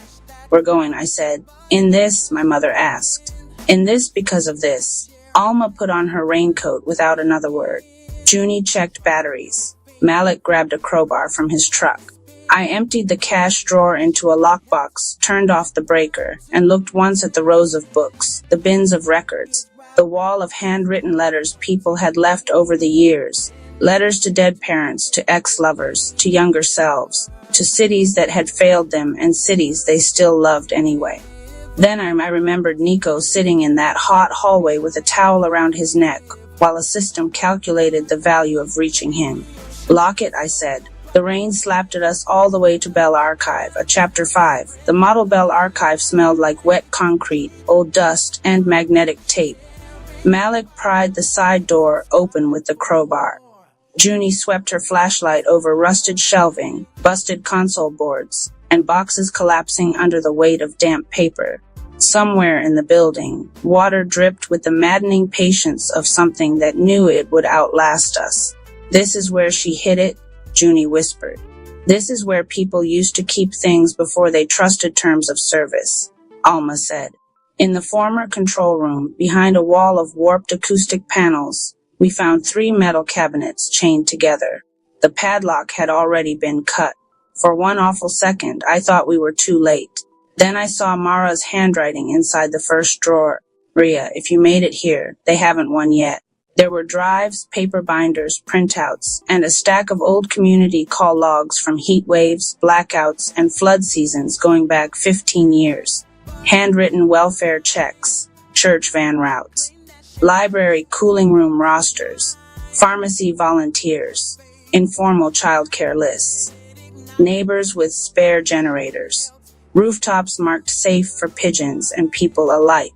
[SPEAKER 3] We're going, I said. In this, my mother asked. In this because of this. Alma put on her raincoat without another word. Junie checked batteries. Malik grabbed a crowbar from his truck. I emptied the cash drawer into a lockbox, turned off the breaker, and looked once at the rows of books, the bins of records, the wall of handwritten letters people had left over the years. Letters to dead parents, to ex-lovers, to younger selves, to cities that had failed them and cities they still loved anyway. Then I remembered Nico sitting in that hot hallway with a towel around his neck, while a system calculated the value of reaching him. Lock it, I said. The rain slapped at us all the way to Bell Archive, a Chapter 5. The model Bell Archive smelled like wet concrete, old dust, and magnetic tape. Malik pried the side door open with the crowbar. Junie swept her flashlight over rusted shelving, busted console boards, and boxes collapsing under the weight of damp paper. Somewhere in the building, water dripped with the maddening patience of something that knew it would outlast us. This is where she hid it, Junie whispered. This is where people used to keep things before they trusted terms of service, Alma said. In the former control room, behind a wall of warped acoustic panels, we found 3 metal cabinets chained together. The padlock had already been cut. For one awful second, I thought we were too late. Then I saw Mara's handwriting inside the first drawer. Ria, if you made it here, they haven't won yet. There were drives, paper binders, printouts, and a stack of old community call logs from heat waves, blackouts, and flood seasons going back 15 years. Handwritten welfare checks, church van routes, library cooling room rosters, pharmacy volunteers, informal childcare lists, neighbors with spare generators, rooftops marked safe for pigeons and people alike.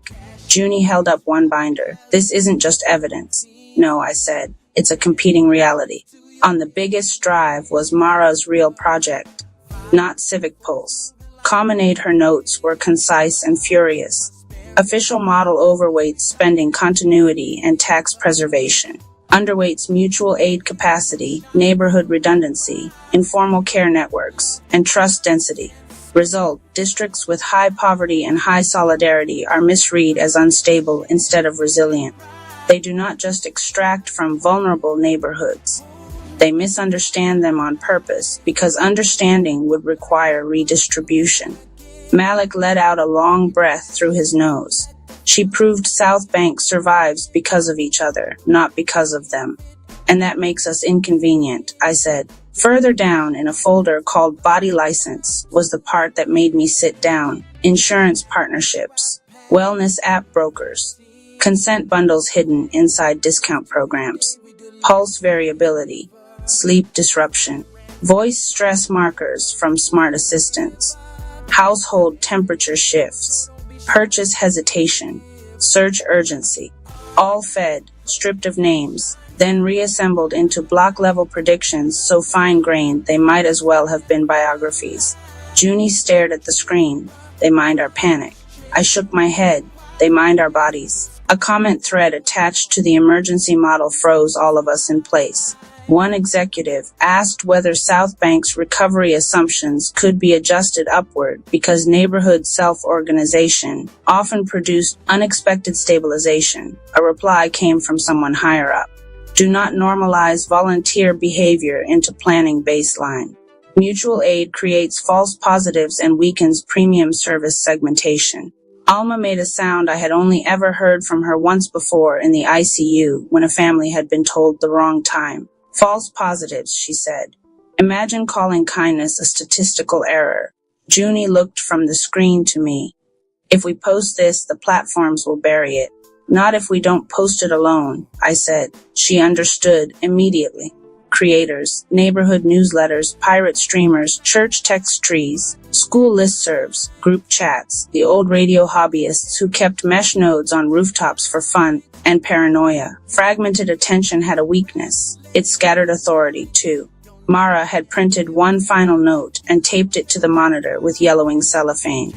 [SPEAKER 3] Junie held up one binder. This isn't just evidence. No, I said. It's a competing reality. On the biggest drive was Mara's real project, not Civic Pulse. Commonade her notes were concise and furious. Official model overweight spending continuity and tax preservation. underweights mutual aid capacity, neighborhood redundancy, informal care networks, and trust density. Result, districts with high poverty and high solidarity are misread as unstable instead of resilient. They do not just extract from vulnerable neighborhoods. They misunderstand them on purpose because understanding would require redistribution. Malik let out a long breath through his nose. She proved South Bank survives because of each other, not because of them. And that makes us inconvenient, I said. Further down in a folder called Body License was the part that made me sit down. Insurance partnerships, wellness app brokers, consent bundles hidden inside discount programs, pulse variability, sleep disruption, voice stress markers from smart assistants, household temperature shifts, purchase hesitation, search urgency, all fed, stripped of names, then reassembled into block-level predictions so fine-grained they might as well have been biographies. Junie stared at the screen. They mined our panic. I shook my head. They mined our bodies. A comment thread attached to the emergency model froze all of us in place. One executive asked whether South Bank's recovery assumptions could be adjusted upward because neighborhood self-organization often produced unexpected stabilization. A reply came from someone higher up. Do not normalize volunteer behavior into planning baseline. Mutual aid creates false positives and weakens premium service segmentation. Alma made a sound I had only ever heard from her once before in the ICU when a family had been told the wrong time. False positives, she said. Imagine calling kindness a statistical error. Junie looked from the screen to me. If we post this, the platforms will bury it. Not if we don't post it alone, I said. She understood immediately. Creators, neighborhood newsletters, pirate streamers, church text trees, school listservs, group chats, the old radio hobbyists who kept mesh nodes on rooftops for fun and paranoia. Fragmented attention had a weakness. It scattered authority, too. Mara had printed one final note and taped it to the monitor with yellowing cellophane.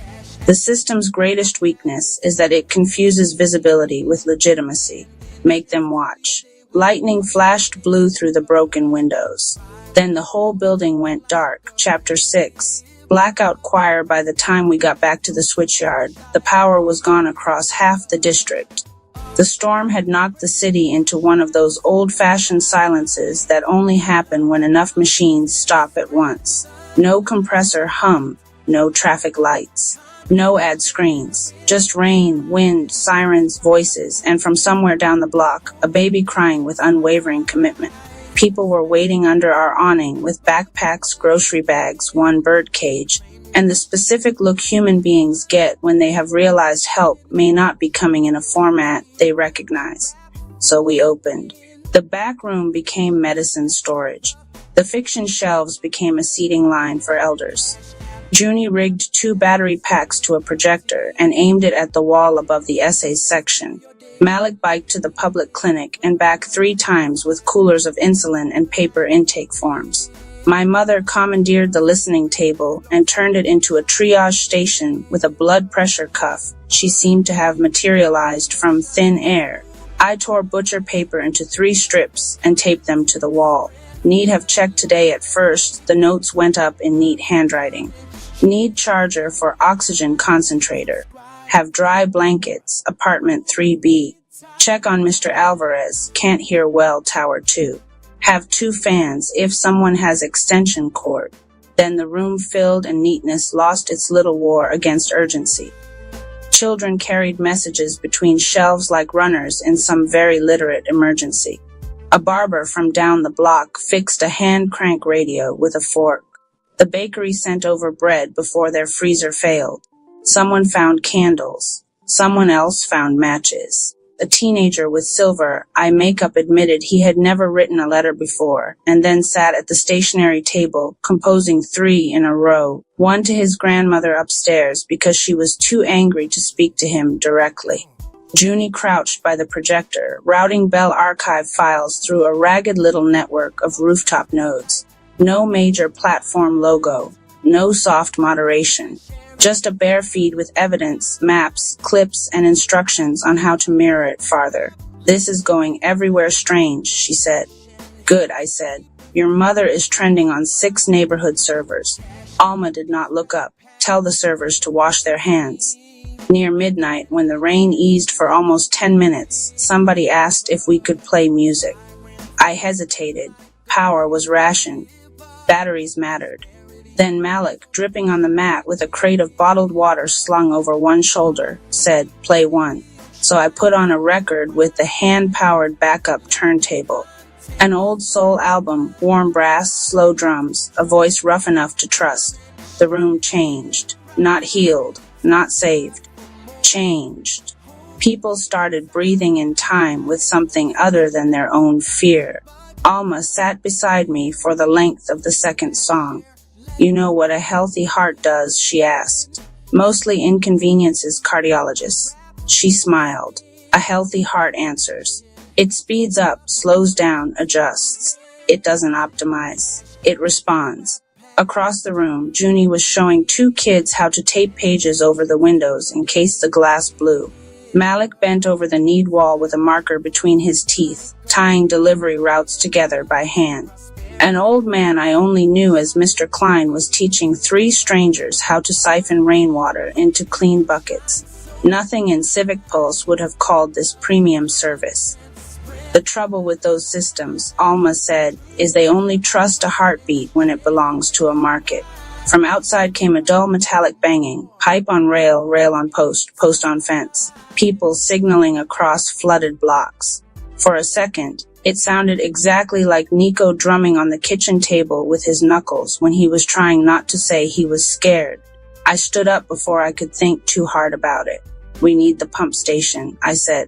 [SPEAKER 3] The system's greatest weakness is that it confuses visibility with legitimacy. Make them watch. Lightning flashed blue through the broken windows. Then the whole building went dark. Chapter 6. Blackout choir by the time we got back to the switchyard. The power was gone across half the district. The storm had knocked the city into one of those old-fashioned silences that only happen when enough machines stop at once. No compressor hum, no traffic lights. No ad screens, just rain, wind, sirens, voices, and from somewhere down the block, a baby crying with unwavering commitment. People were waiting under our awning with backpacks, grocery bags, one bird cage, and the specific look human beings get when they have realized help may not be coming in a format they recognize. So we opened. The back room became medicine storage. The fiction shelves became a seating line for elders. Junie rigged 2 battery packs to a projector and aimed it at the wall above the essays section. Malik biked to the public clinic and back 3 times with coolers of insulin and paper intake forms. My mother commandeered the listening table and turned it into a triage station with a blood pressure cuff she seemed to have materialized from thin air. I tore butcher paper into 3 strips and taped them to the wall. Need have checked today at first, the notes went up in neat handwriting. Need charger for oxygen concentrator. Have dry blankets, apartment 3B. Check on Mr. Alvarez, can't hear well, tower 2. Have 2 fans if someone has extension cord. Then the room filled and neatness lost its little war against urgency. Children carried messages between shelves like runners in some very literate emergency. A barber from down the block fixed a hand crank radio with a fork. The bakery sent over bread before their freezer failed. Someone found candles. Someone else found matches. A teenager with silver eye makeup admitted he had never written a letter before, and then sat at the stationery table, composing 3 in a row, one to his grandmother upstairs because she was too angry to speak to him directly. Junie crouched by the projector, routing Bell archive files through a ragged little network of rooftop nodes. No major platform logo, no soft moderation, just a bare feed with evidence, maps, clips, and instructions on how to mirror it farther. This is going everywhere strange, she said. Good, I said. Your mother is trending on 6 neighborhood servers. Alma did not look up. Tell the servers to wash their hands. Near midnight, when the rain eased for almost 10 minutes, somebody asked if we could play music. I hesitated. Power was rationed. Batteries mattered. Then Malik, dripping on the mat with a crate of bottled water slung over one shoulder, said, play one. So I put on a record with the hand-powered backup turntable. An old soul album, warm brass, slow drums, a voice rough enough to trust. The room changed. Not healed, not saved. Changed. People started breathing in time with something other than their own fear. Alma sat beside me for the length of the second song. You know what a healthy heart does, she asked. Mostly inconveniences cardiologists. She smiled. A healthy heart answers. It speeds up, slows down, adjusts. It doesn't optimize. It responds. Across the room, Junie was showing 2 kids how to tape pages over the windows in case the glass blew. Malik bent over the knead wall with a marker between his teeth, tying delivery routes together by hand. An old man I only knew as Mr. Klein was teaching 3 strangers how to siphon rainwater into clean buckets. Nothing in Civic Pulse would have called this premium service. The trouble with those systems, Alma said, is they only trust a heartbeat when it belongs to a market. From outside came a dull metallic banging, pipe on rail, rail on post, post on fence, people signaling across flooded blocks. For a second, it sounded exactly like Nico drumming on the kitchen table with his knuckles when he was trying not to say he was scared. I stood up before I could think too hard about it. We need the pump station, I said.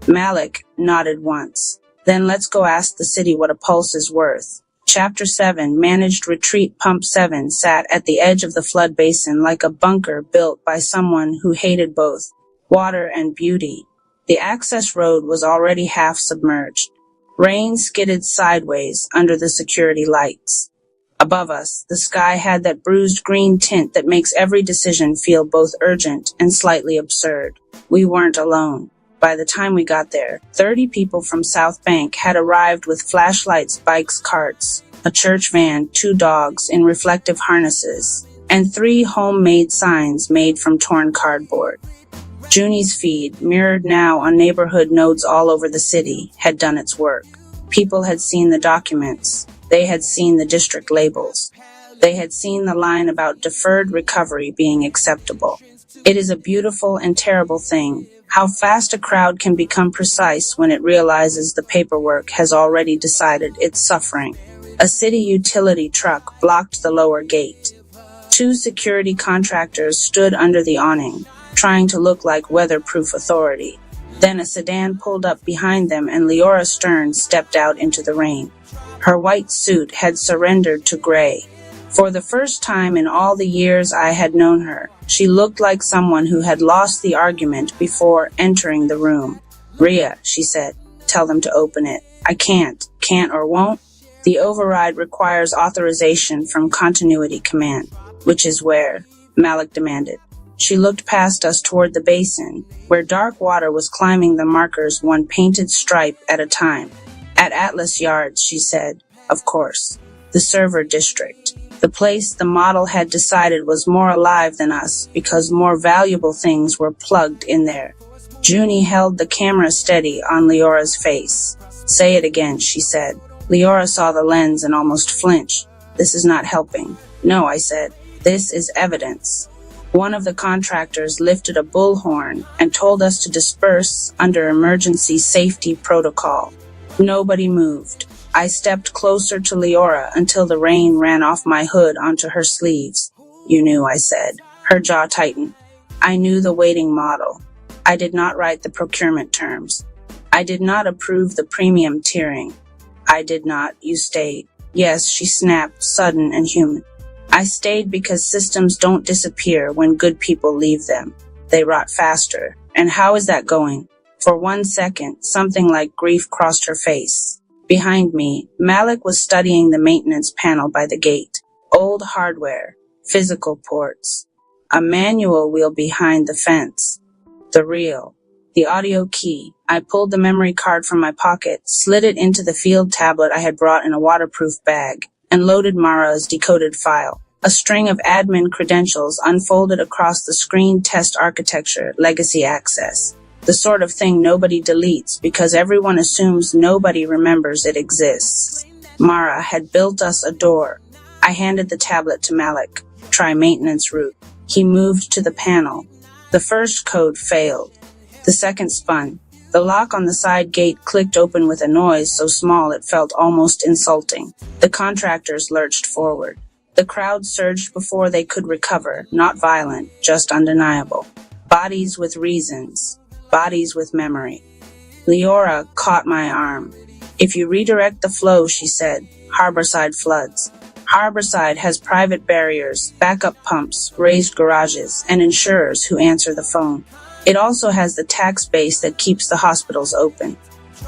[SPEAKER 3] Malik nodded once. Then let's go ask the city what a pulse is worth. Chapter 7, Managed Retreat Pump 7, sat at the edge of the flood basin like a bunker built by someone who hated both water and beauty. The access road was already half submerged. Rain skidded sideways under the security lights. Above us, the sky had that bruised green tint that makes every decision feel both urgent and slightly absurd. We weren't alone. By the time we got there, 30 people from South Bank had arrived with flashlights, bikes, carts, a church van, 2 dogs in reflective harnesses, and 3 homemade signs made from torn cardboard. Junie's feed, mirrored now on neighborhood nodes all over the city, had done its work. People had seen the documents. They had seen the district labels. They had seen the line about deferred recovery being acceptable. It is a beautiful and terrible thing, how fast a crowd can become precise when it realizes the paperwork has already decided it's suffering. A city utility truck blocked the lower gate. 2 security contractors stood under the awning, trying to look like weatherproof authority. Then a sedan pulled up behind them and Leora Stern stepped out into the rain. Her white suit had surrendered to gray. For the first time in all the years I had known her, she looked like someone who had lost the argument before entering the room. Rhea, she said, tell them to open it. I can't or won't. The override requires authorization from Continuity Command, which is where, Malik demanded. She looked past us toward the basin, where dark water was climbing the markers one painted stripe at a time. At Atlas Yards, she said, of course, the server district. The place the model had decided was more alive than us because more valuable things were plugged in there. Junie held the camera steady on Leora's face. Say it again, she said. Leora saw the lens and almost flinched. This is not helping. No, I said. This is evidence. One of the contractors lifted a bullhorn and told us to disperse under emergency safety protocol. Nobody moved. I stepped closer to Leora until the rain ran off my hood onto her sleeves. You knew, I said. Her jaw tightened. I knew the waiting model. I did not write the procurement terms. I did not approve the premium tiering. I did not. You stayed. Yes, she snapped, sudden and human. I stayed because systems don't disappear when good people leave them. They rot faster. And how is that going? For 1 second, something like grief crossed her face. Behind me, Malik was studying the maintenance panel by the gate. Old hardware, physical ports, a manual wheel behind the fence. The real. The audio key. I pulled the memory card from my pocket, slid it into the field tablet I had brought in a waterproof bag, and loaded Mara's decoded file. A string of admin credentials unfolded across the screen: test architecture, legacy access. The sort of thing nobody deletes because everyone assumes nobody remembers it exists. Mara had built us a door. I handed the tablet to Malik. Try maintenance route. He moved to the panel. The first code failed. The second spun. The lock on the side gate clicked open with a noise so small it felt almost insulting. The contractors lurched forward. The crowd surged before they could recover, not violent, just undeniable. Bodies with reasons. Bodies with memory. Leora caught my arm. If you redirect the flow, she said, Harborside floods. Harborside has private barriers, backup pumps, raised garages, and insurers who answer the phone. It also has the tax base that keeps the hospitals open.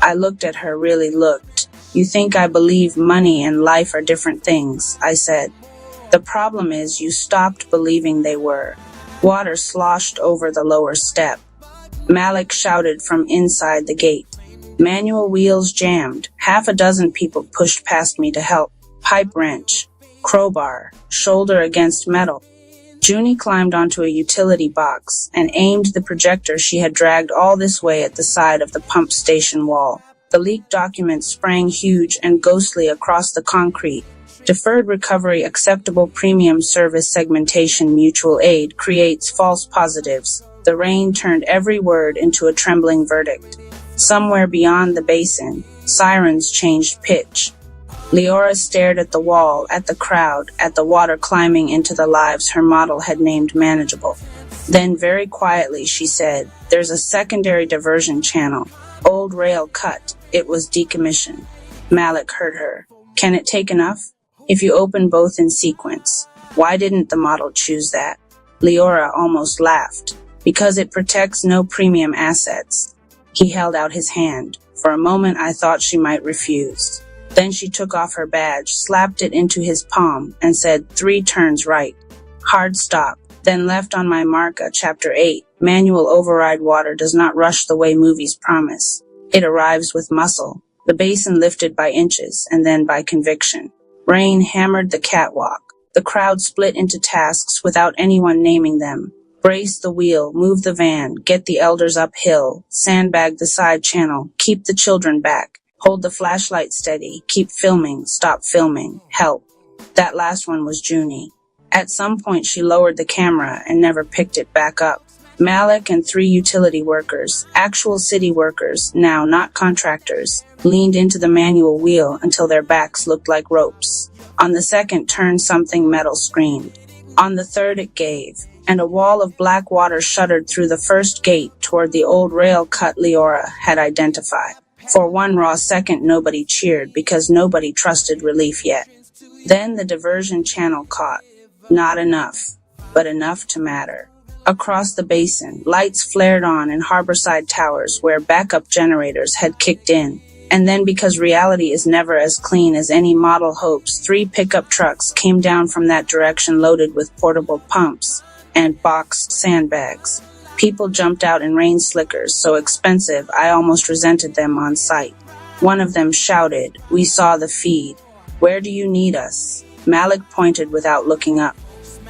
[SPEAKER 3] I looked at her, really looked. You think I believe money and life are different things, I said. The problem is you stopped believing they were. Water sloshed over the lower step. Malik shouted from inside the gate. Manual wheels jammed. Half a dozen people pushed past me to help. Pipe wrench. Crowbar. Shoulder against metal. Junie climbed onto a utility box and aimed the projector she had dragged all this way at the side of the pump station wall. The leaked document sprang huge and ghostly across the concrete. Deferred recovery, acceptable premium service segmentation, mutual aid creates false positives. The rain turned every word into a trembling verdict. Somewhere beyond the basin, sirens changed pitch. Leora stared at the wall, at the crowd, at the water climbing into the lives her model had named manageable. Then very quietly she said, there's a secondary diversion channel. Old rail cut. It was decommissioned. Malik heard her. Can it take enough? If you open both in sequence. Why didn't the model choose that? Leora almost laughed. Because it protects no premium assets. He held out his hand. For a moment I thought she might refuse. Then she took off her badge, slapped it into his palm, and said, 3 turns right. Hard stop. Then left on my marca, Chapter 8. Manual override water does not rush the way movies promise. It arrives with muscle. The basin lifted by inches, and then by conviction. Rain hammered the catwalk. The crowd split into tasks without anyone naming them. Brace the wheel, move the van, get the elders uphill, sandbag the side channel, keep the children back, hold the flashlight steady, keep filming, stop filming, help. That last one was Junie. At some point she lowered the camera and never picked it back up. Malik and 3 utility workers, actual city workers, now not contractors, leaned into the manual wheel until their backs looked like ropes. On the second turn something metal screamed. On the third it gave, and a wall of black water shuddered through the first gate toward the old rail cut Leora had identified. For one raw second nobody cheered because nobody trusted relief yet. Then the diversion channel caught. Not enough, but enough to matter. Across the basin, lights flared on in Harborside Towers where backup generators had kicked in. And then because reality is never as clean as any model hopes, 3 pickup trucks came down from that direction loaded with portable pumps and boxed sandbags. People jumped out in rain slickers, so expensive I almost resented them on sight. One of them shouted, "We saw the feed. Where do you need us?" Malik pointed without looking up.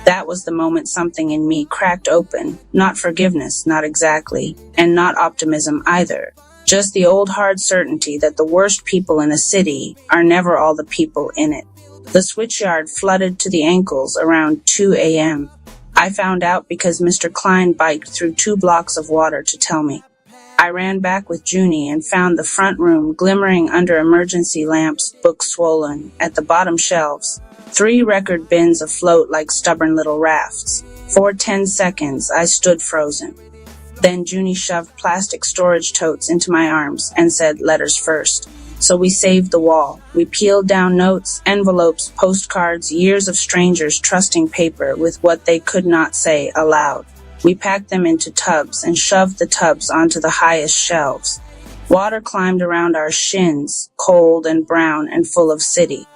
[SPEAKER 3] That was the moment something in me cracked open. Not forgiveness, not exactly, and not optimism either. Just the old hard certainty that the worst people in a city are never all the people in it. The switchyard flooded to the ankles around 2 a.m. I found out because Mr. Klein biked through 2 blocks of water to tell me. I ran back with Junie and found the front room glimmering under emergency lamps, books swollen, at the bottom shelves. 3 record bins afloat like stubborn little rafts. For 10 seconds, I stood frozen. Then Junie shoved plastic storage totes into my arms and said, "Letters first." So we saved the wall. We peeled down notes, envelopes, postcards, years of strangers trusting paper with what they could not say aloud. We packed them into tubs and shoved the tubs onto the highest shelves. Water climbed around our shins, cold and brown and full of city.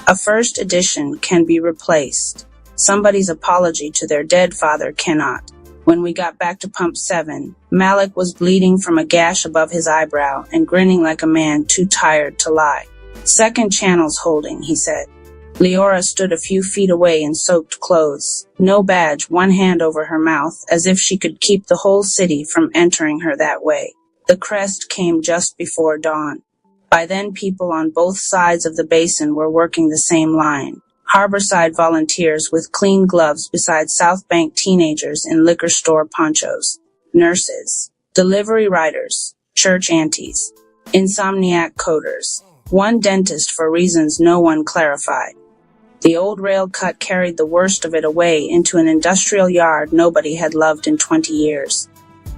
[SPEAKER 3] A first edition can be replaced. Somebody's apology to their dead father cannot. When we got back to pump 7, Malik was bleeding from a gash above his eyebrow and grinning like a man too tired to lie. "Second channel's holding," he said. Leora stood a few feet away in soaked clothes, no badge, one hand over her mouth, as if she could keep the whole city from entering her that way. The crest came just before dawn. By then, people on both sides of the basin were working the same line. Harborside volunteers with clean gloves beside South Bank teenagers in liquor store ponchos. Nurses, delivery riders, church aunties, insomniac coders, one dentist for reasons no one clarified. The old rail cut carried the worst of it away into an industrial yard nobody had loved in 20 years.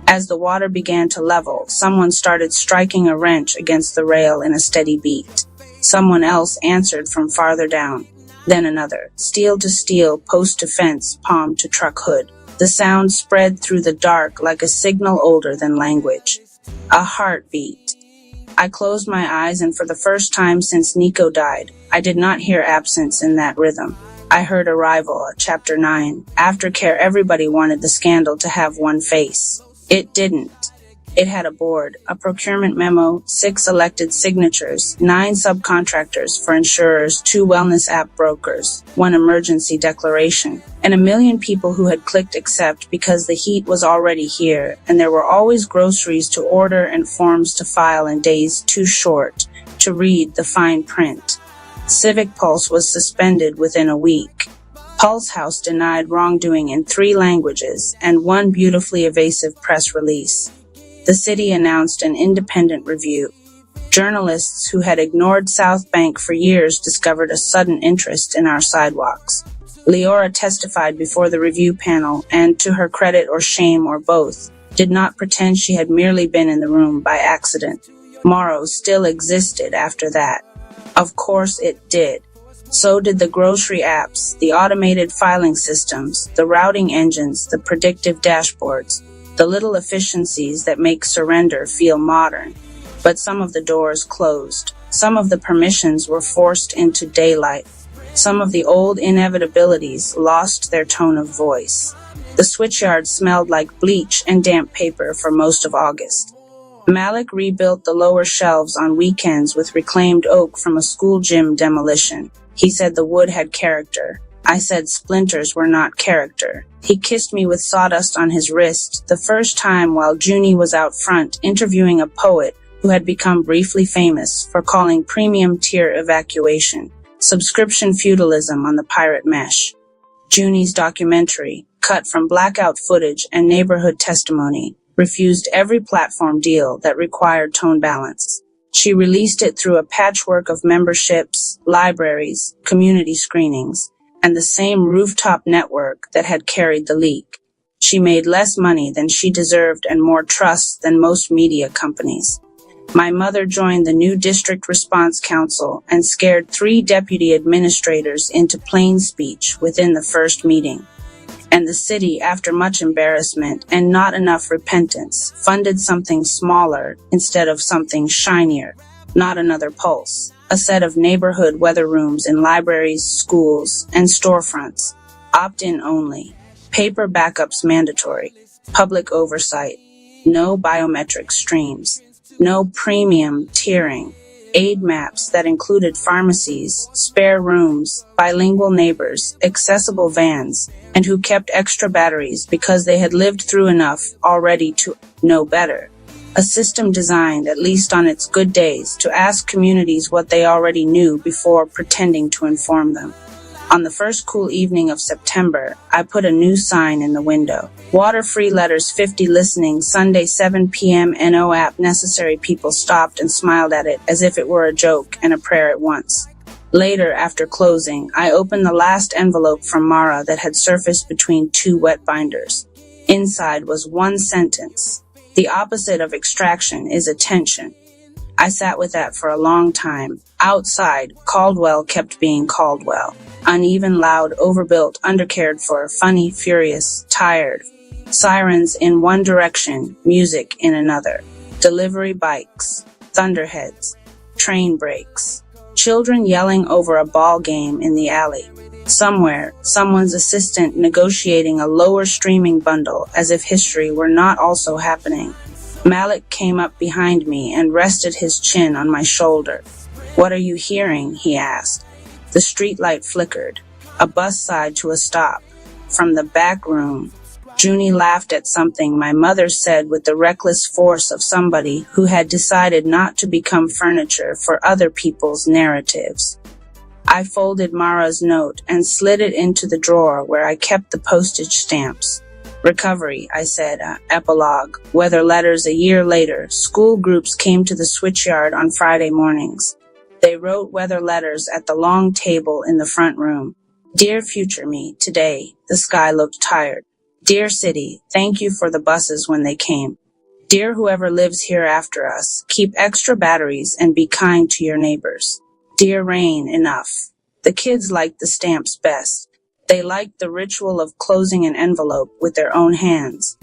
[SPEAKER 3] As the water began to level, someone started striking a wrench against the rail in a steady beat. Someone else answered from farther down. Then another, steel to steel, post to fence, palm to truck hood. The sound spread through the dark like a signal older than language. A heartbeat. I closed my eyes, and for the first time since Nico died, I did not hear absence in that rhythm. I heard arrival at Chapter 9. Aftercare, everybody wanted the scandal to have one face. It didn't. It had a board, a procurement memo, 6 elected signatures, 9 subcontractors for insurers, 2 wellness app brokers, 1 emergency declaration, and 1 million people who had clicked accept because the heat was already here, and there were always groceries to order and forms to file and days too short to read the fine print. Civic Pulse was suspended within a week. Pulse House denied wrongdoing in 3 languages and 1 beautifully evasive press release. The city announced an independent review. Journalists who had ignored South Bank for years discovered a sudden interest in our sidewalks. Leora testified before the review panel and, to her credit or shame or both, did not pretend she had merely been in the room by accident. Morrow still existed after that. Of course it did. So did the grocery apps, the automated filing systems, the routing engines, the predictive dashboards, the little efficiencies that make surrender feel modern. But some of the doors closed. Some of the permissions were forced into daylight. Some of the old inevitabilities lost their tone of voice. The switchyard smelled like bleach and damp paper for most of August. Malik rebuilt the lower shelves on weekends with reclaimed oak from a school gym demolition. He said the wood had character. I said splinters were not character. He kissed me with sawdust on his wrist, the first time while Junie was out front interviewing a poet who had become briefly famous for calling premium tier evacuation subscription feudalism on the pirate mesh. Junie's documentary, cut from blackout footage and neighborhood testimony, refused every platform deal that required tone balance. She released it through a patchwork of memberships, libraries, community screenings, and the same rooftop network that had carried the leak. She made less money than she deserved and more trust than most media companies. My mother joined the new district response council and scared 3 deputy administrators into plain speech within the first meeting. And the city, after much embarrassment and not enough repentance, funded something smaller instead of something shinier, not another Pulse. A set of neighborhood weather rooms in libraries, schools, and storefronts. Opt-in only. Paper backups mandatory. Public oversight. No biometric streams. No premium tiering. Aid maps that included pharmacies, spare rooms, bilingual neighbors, accessible vans, and who kept extra batteries because they had lived through enough already to know better. A system designed, at least on its good days, to ask communities what they already knew before pretending to inform them. On the first cool evening of September, I put a new sign in the window. Water-free letters 50 listening, Sunday 7 p.m. NO app necessary. People stopped and smiled at it as if it were a joke and a prayer at once. Later, after closing, I opened the last envelope from Mara that had surfaced between 2 wet binders. Inside was 1 sentence. The opposite of extraction is attention. I sat with that for a long time. Outside, Caldwell kept being Caldwell. Uneven, loud, overbuilt, undercared for, funny, furious, tired. Sirens in one direction, music in another. Delivery bikes, thunderheads, train brakes. Children yelling over a ball game in the alley. Somewhere, someone's assistant negotiating a lower streaming bundle as if history were not also happening. Malik came up behind me and rested his chin on my shoulder. "What are you hearing?" he asked. The streetlight flickered. A bus sighed to a stop. From the back room, Junie laughed at something my mother said with the reckless force of somebody who had decided not to become furniture for other people's narratives. I folded Mara's note and slid it into the drawer where I kept the postage stamps. "Recovery," I said, epilogue. Weather letters a year later, school groups came to the switchyard on Friday mornings. They wrote weather letters at the long table in the front room. "Dear future me, today." The sky looked tired. "Dear city, thank you for the buses when they came. Dear whoever lives here after us, keep extra batteries and be kind to your neighbors. Dear rain, enough." The kids liked the stamps best. They liked the ritual of closing an envelope with their own hands.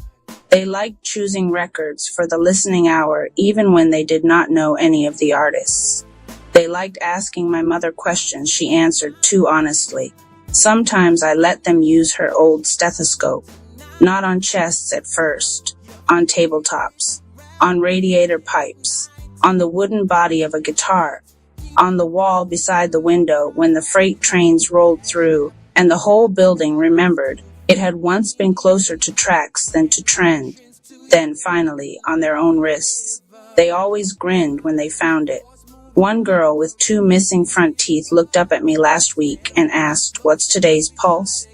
[SPEAKER 3] They liked choosing records for the listening hour even when they did not know any of the artists. They liked asking my mother questions she answered too honestly. Sometimes I let them use her old stethoscope. Not on chests at first, on tabletops, on radiator pipes, on the wooden body of a guitar, on the wall beside the window when the freight trains rolled through and the whole building remembered it had once been closer to tracks than to trend. Then finally, on their own wrists. They always grinned when they found it. One girl with 2 missing front teeth looked up at me last week and asked, "What's today's pulse?"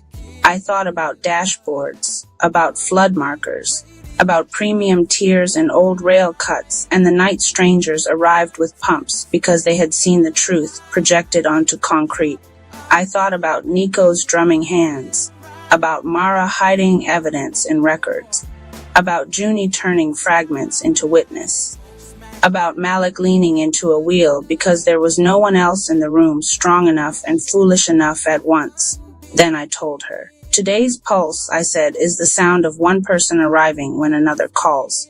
[SPEAKER 3] I thought about dashboards, about flood markers, about premium tiers and old rail cuts, and the night strangers arrived with pumps because they had seen the truth projected onto concrete. I thought about Nico's drumming hands, about Mara hiding evidence in records, about Junie turning fragments into witness, about Malik leaning into a wheel because there was no one else in the room strong enough and foolish enough at once. Then I told her. "Today's pulse," I said, "is the sound of one person arriving when another calls."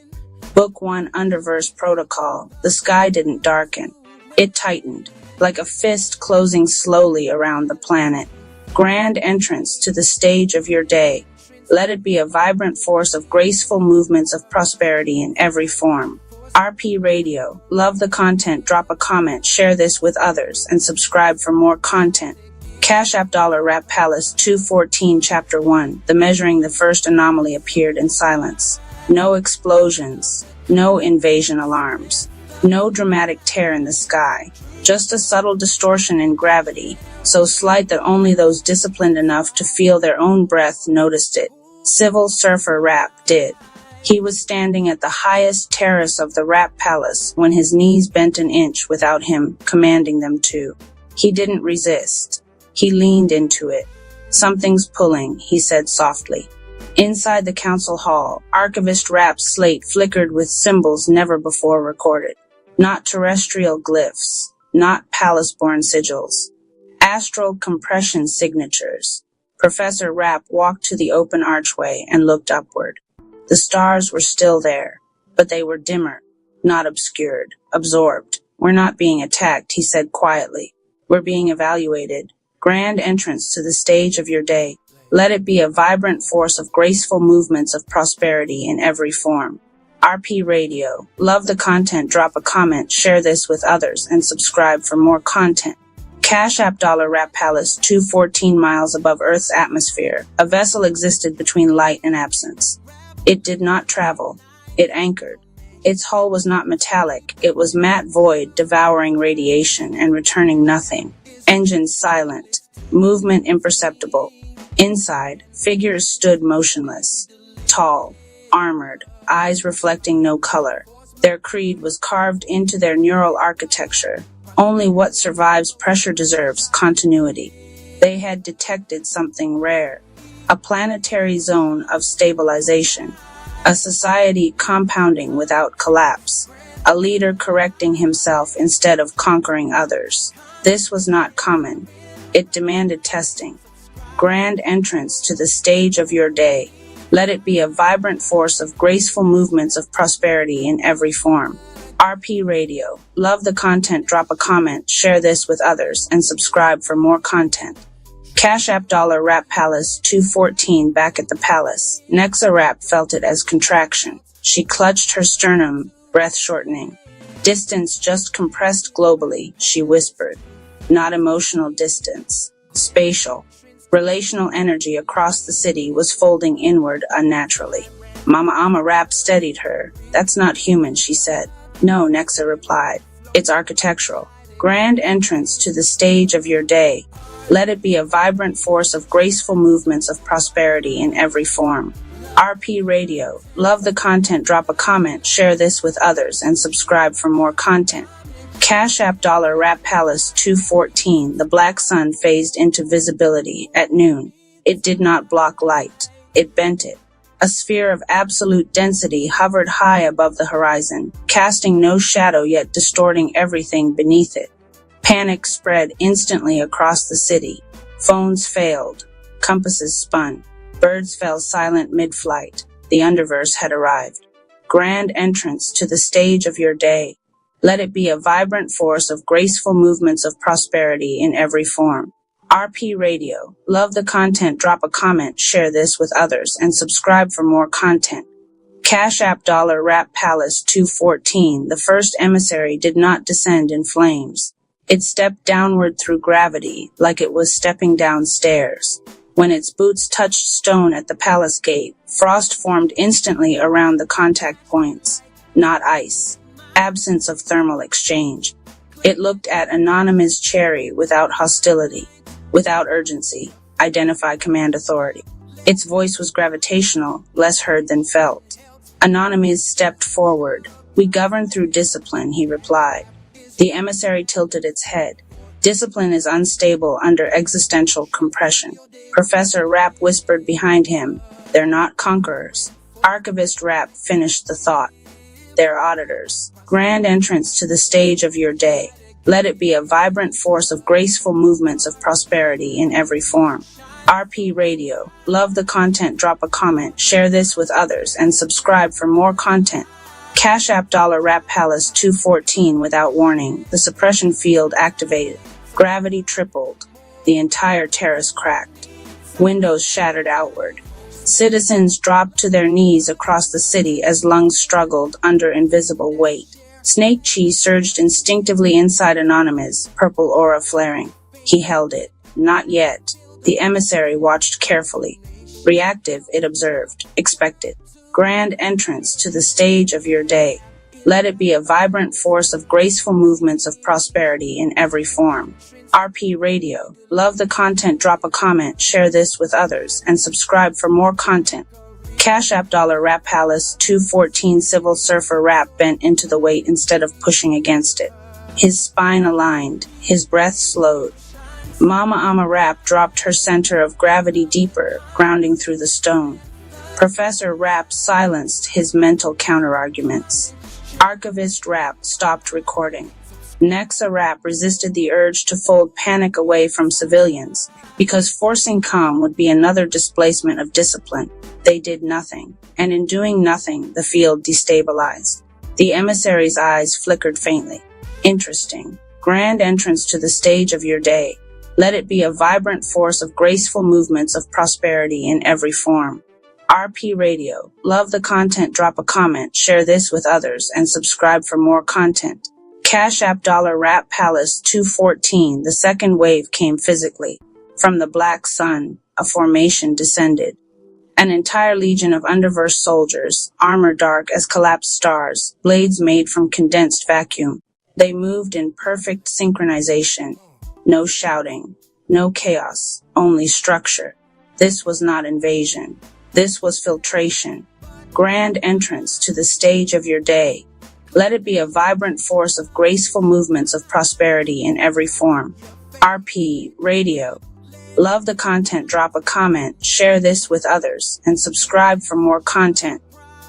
[SPEAKER 3] Book 1 Underverse Protocol. The sky didn't darken. It tightened, like a fist closing slowly around the planet. Grand entrance to the stage of your day. Let it be a vibrant force of graceful movements of prosperity in every form. RP Radio. Love the content. Drop a comment, share this with others, and subscribe for more content. Cash App Dollar Rap Palace 214 Chapter 1. The Measuring the First Anomaly appeared in silence. No explosions. No invasion alarms. No dramatic tear in the sky. Just a subtle distortion in gravity, so slight that only those disciplined enough to feel their own breath noticed it. Civil Surfer Rap did. He was standing at the highest terrace of the Rap Palace when his knees bent an inch without him commanding them to. He didn't resist. He leaned into it. "Something's pulling," he said softly. Inside the council hall, Archivist Rap's slate flickered with symbols never before recorded. Not terrestrial glyphs, not palace-born sigils. Astral compression signatures. Professor Rap walked to the open archway and looked upward. The stars were still there, but they were dimmer, not obscured, absorbed. "We're not being attacked," he said quietly. "We're being evaluated. Grand entrance to the stage of your day. Let it be a vibrant force of graceful movements of prosperity in every form." RP Radio. Love the content. Drop a comment, share this with others, and subscribe for more content. Cash App Dollar Rap Palace 214 miles above Earth's atmosphere. A vessel existed between light and absence. It did not travel. It anchored. Its hull was not metallic. It was matte void, devouring radiation and returning nothing. Engines silent. Movement imperceptible. Inside, figures stood motionless. Tall. Armored. Eyes reflecting no color. Their creed was carved into their neural architecture. Only what survives pressure deserves continuity. They had detected something rare. A planetary zone of stabilization. A society compounding without collapse. A leader correcting himself instead of conquering others. This was not common. It demanded testing. Grand entrance to the stage of your day. Let it be a vibrant force of graceful movements of prosperity in every form. RP Radio. Love the content. Drop a comment, share this with others, and subscribe for more content. Cash App Dollar Rap Palace 214 back at the palace. Nexa Rap felt it as contraction. She clutched her sternum, breath shortening. Distance just compressed globally, she whispered. Not emotional distance. Spatial. Relational energy across the city was folding inward unnaturally. Mama Ama Rap steadied her. That's not human, she said. No, Nexa replied. It's architectural. Grand entrance to the stage of your day. Let it be a vibrant force of graceful movements of prosperity in every form. RP Radio. Love the content. Drop a comment, share this with others, and subscribe for more content. Cash App Dollar Rap Palace 214. The black sun phased into visibility at noon. It did not block light. It bent it. A sphere of absolute density hovered high above the horizon, casting no shadow yet distorting everything beneath it. Panic spread instantly across the city. Phones failed. Compasses spun. Birds fell silent mid-flight. The underverse had arrived. Grand entrance to the stage of your day. Let it be a vibrant force of graceful movements of prosperity in every form. RP Radio. Love the content. Drop a comment, share this with others, and subscribe for more content. Cash App Dollar Rap Palace 214. The first emissary did not descend in flames. It stepped downward through gravity, like it was stepping downstairs. When its boots touched stone at the palace gate, frost formed instantly around the contact points. Not ice. Absence of thermal exchange. It looked at Anonymous Cherry without hostility, without urgency. Identify command authority. Its voice was gravitational, less heard than felt. Anonymous stepped forward. We govern through discipline, he replied. The emissary tilted its head. Discipline is unstable under existential compression. Professor Rap whispered behind him. They're not conquerors. Archivist Rap finished the thought. They're auditors. Grand entrance to the stage of your day. Let it be a vibrant force of graceful movements of prosperity in every form. RP Radio. Love the content. Drop a comment, share this with others, and subscribe for more content. Cash App Dollar Rap Palace 214 without warning. The suppression field activated. Gravity tripled. The entire terrace cracked. Windows shattered outward. Citizens dropped to their knees across the city as lungs struggled under invisible weight. Snake Chi surged instinctively inside Anonymous, purple aura flaring. He held it. Not yet. The emissary watched carefully. Reactive, it observed. Expected. Grand entrance to the stage of your day. Let it be a vibrant force of graceful movements of prosperity in every form. RP Radio. Love the content. Drop a comment, share this with others, and subscribe for more content. Cash App Dollar Rap Palace 214. Civil Surfer Rap bent into the weight instead of pushing against it. His spine aligned. His breath slowed. Mama Ama Rap dropped her center of gravity deeper, grounding through the stone. Professor Rap silenced his mental counterarguments. Archivist Rap stopped recording. Nexa Rap resisted the urge to fold panic away from civilians, because forcing calm would be another displacement of discipline. They did nothing, and in doing nothing, the field destabilized. The emissary's eyes flickered faintly. Interesting. Grand entrance to the stage of your day. Let it be a vibrant force of graceful movements of prosperity in every form. RP Radio. Love the content. Drop a comment, share this with others, and subscribe for more content. Cash App Dollar Rap Palace 214. The second wave came physically. From the black sun, a formation descended. An entire legion of underverse soldiers, armor dark as collapsed stars, blades made from condensed vacuum. They moved in perfect synchronization. No shouting, no chaos, only structure. This was not invasion. This was filtration. Grand entrance to the stage of your day. Let it be a vibrant force of graceful movements of prosperity in every form. RP Radio. Love the content. Drop a comment, share this with others, and subscribe for more content.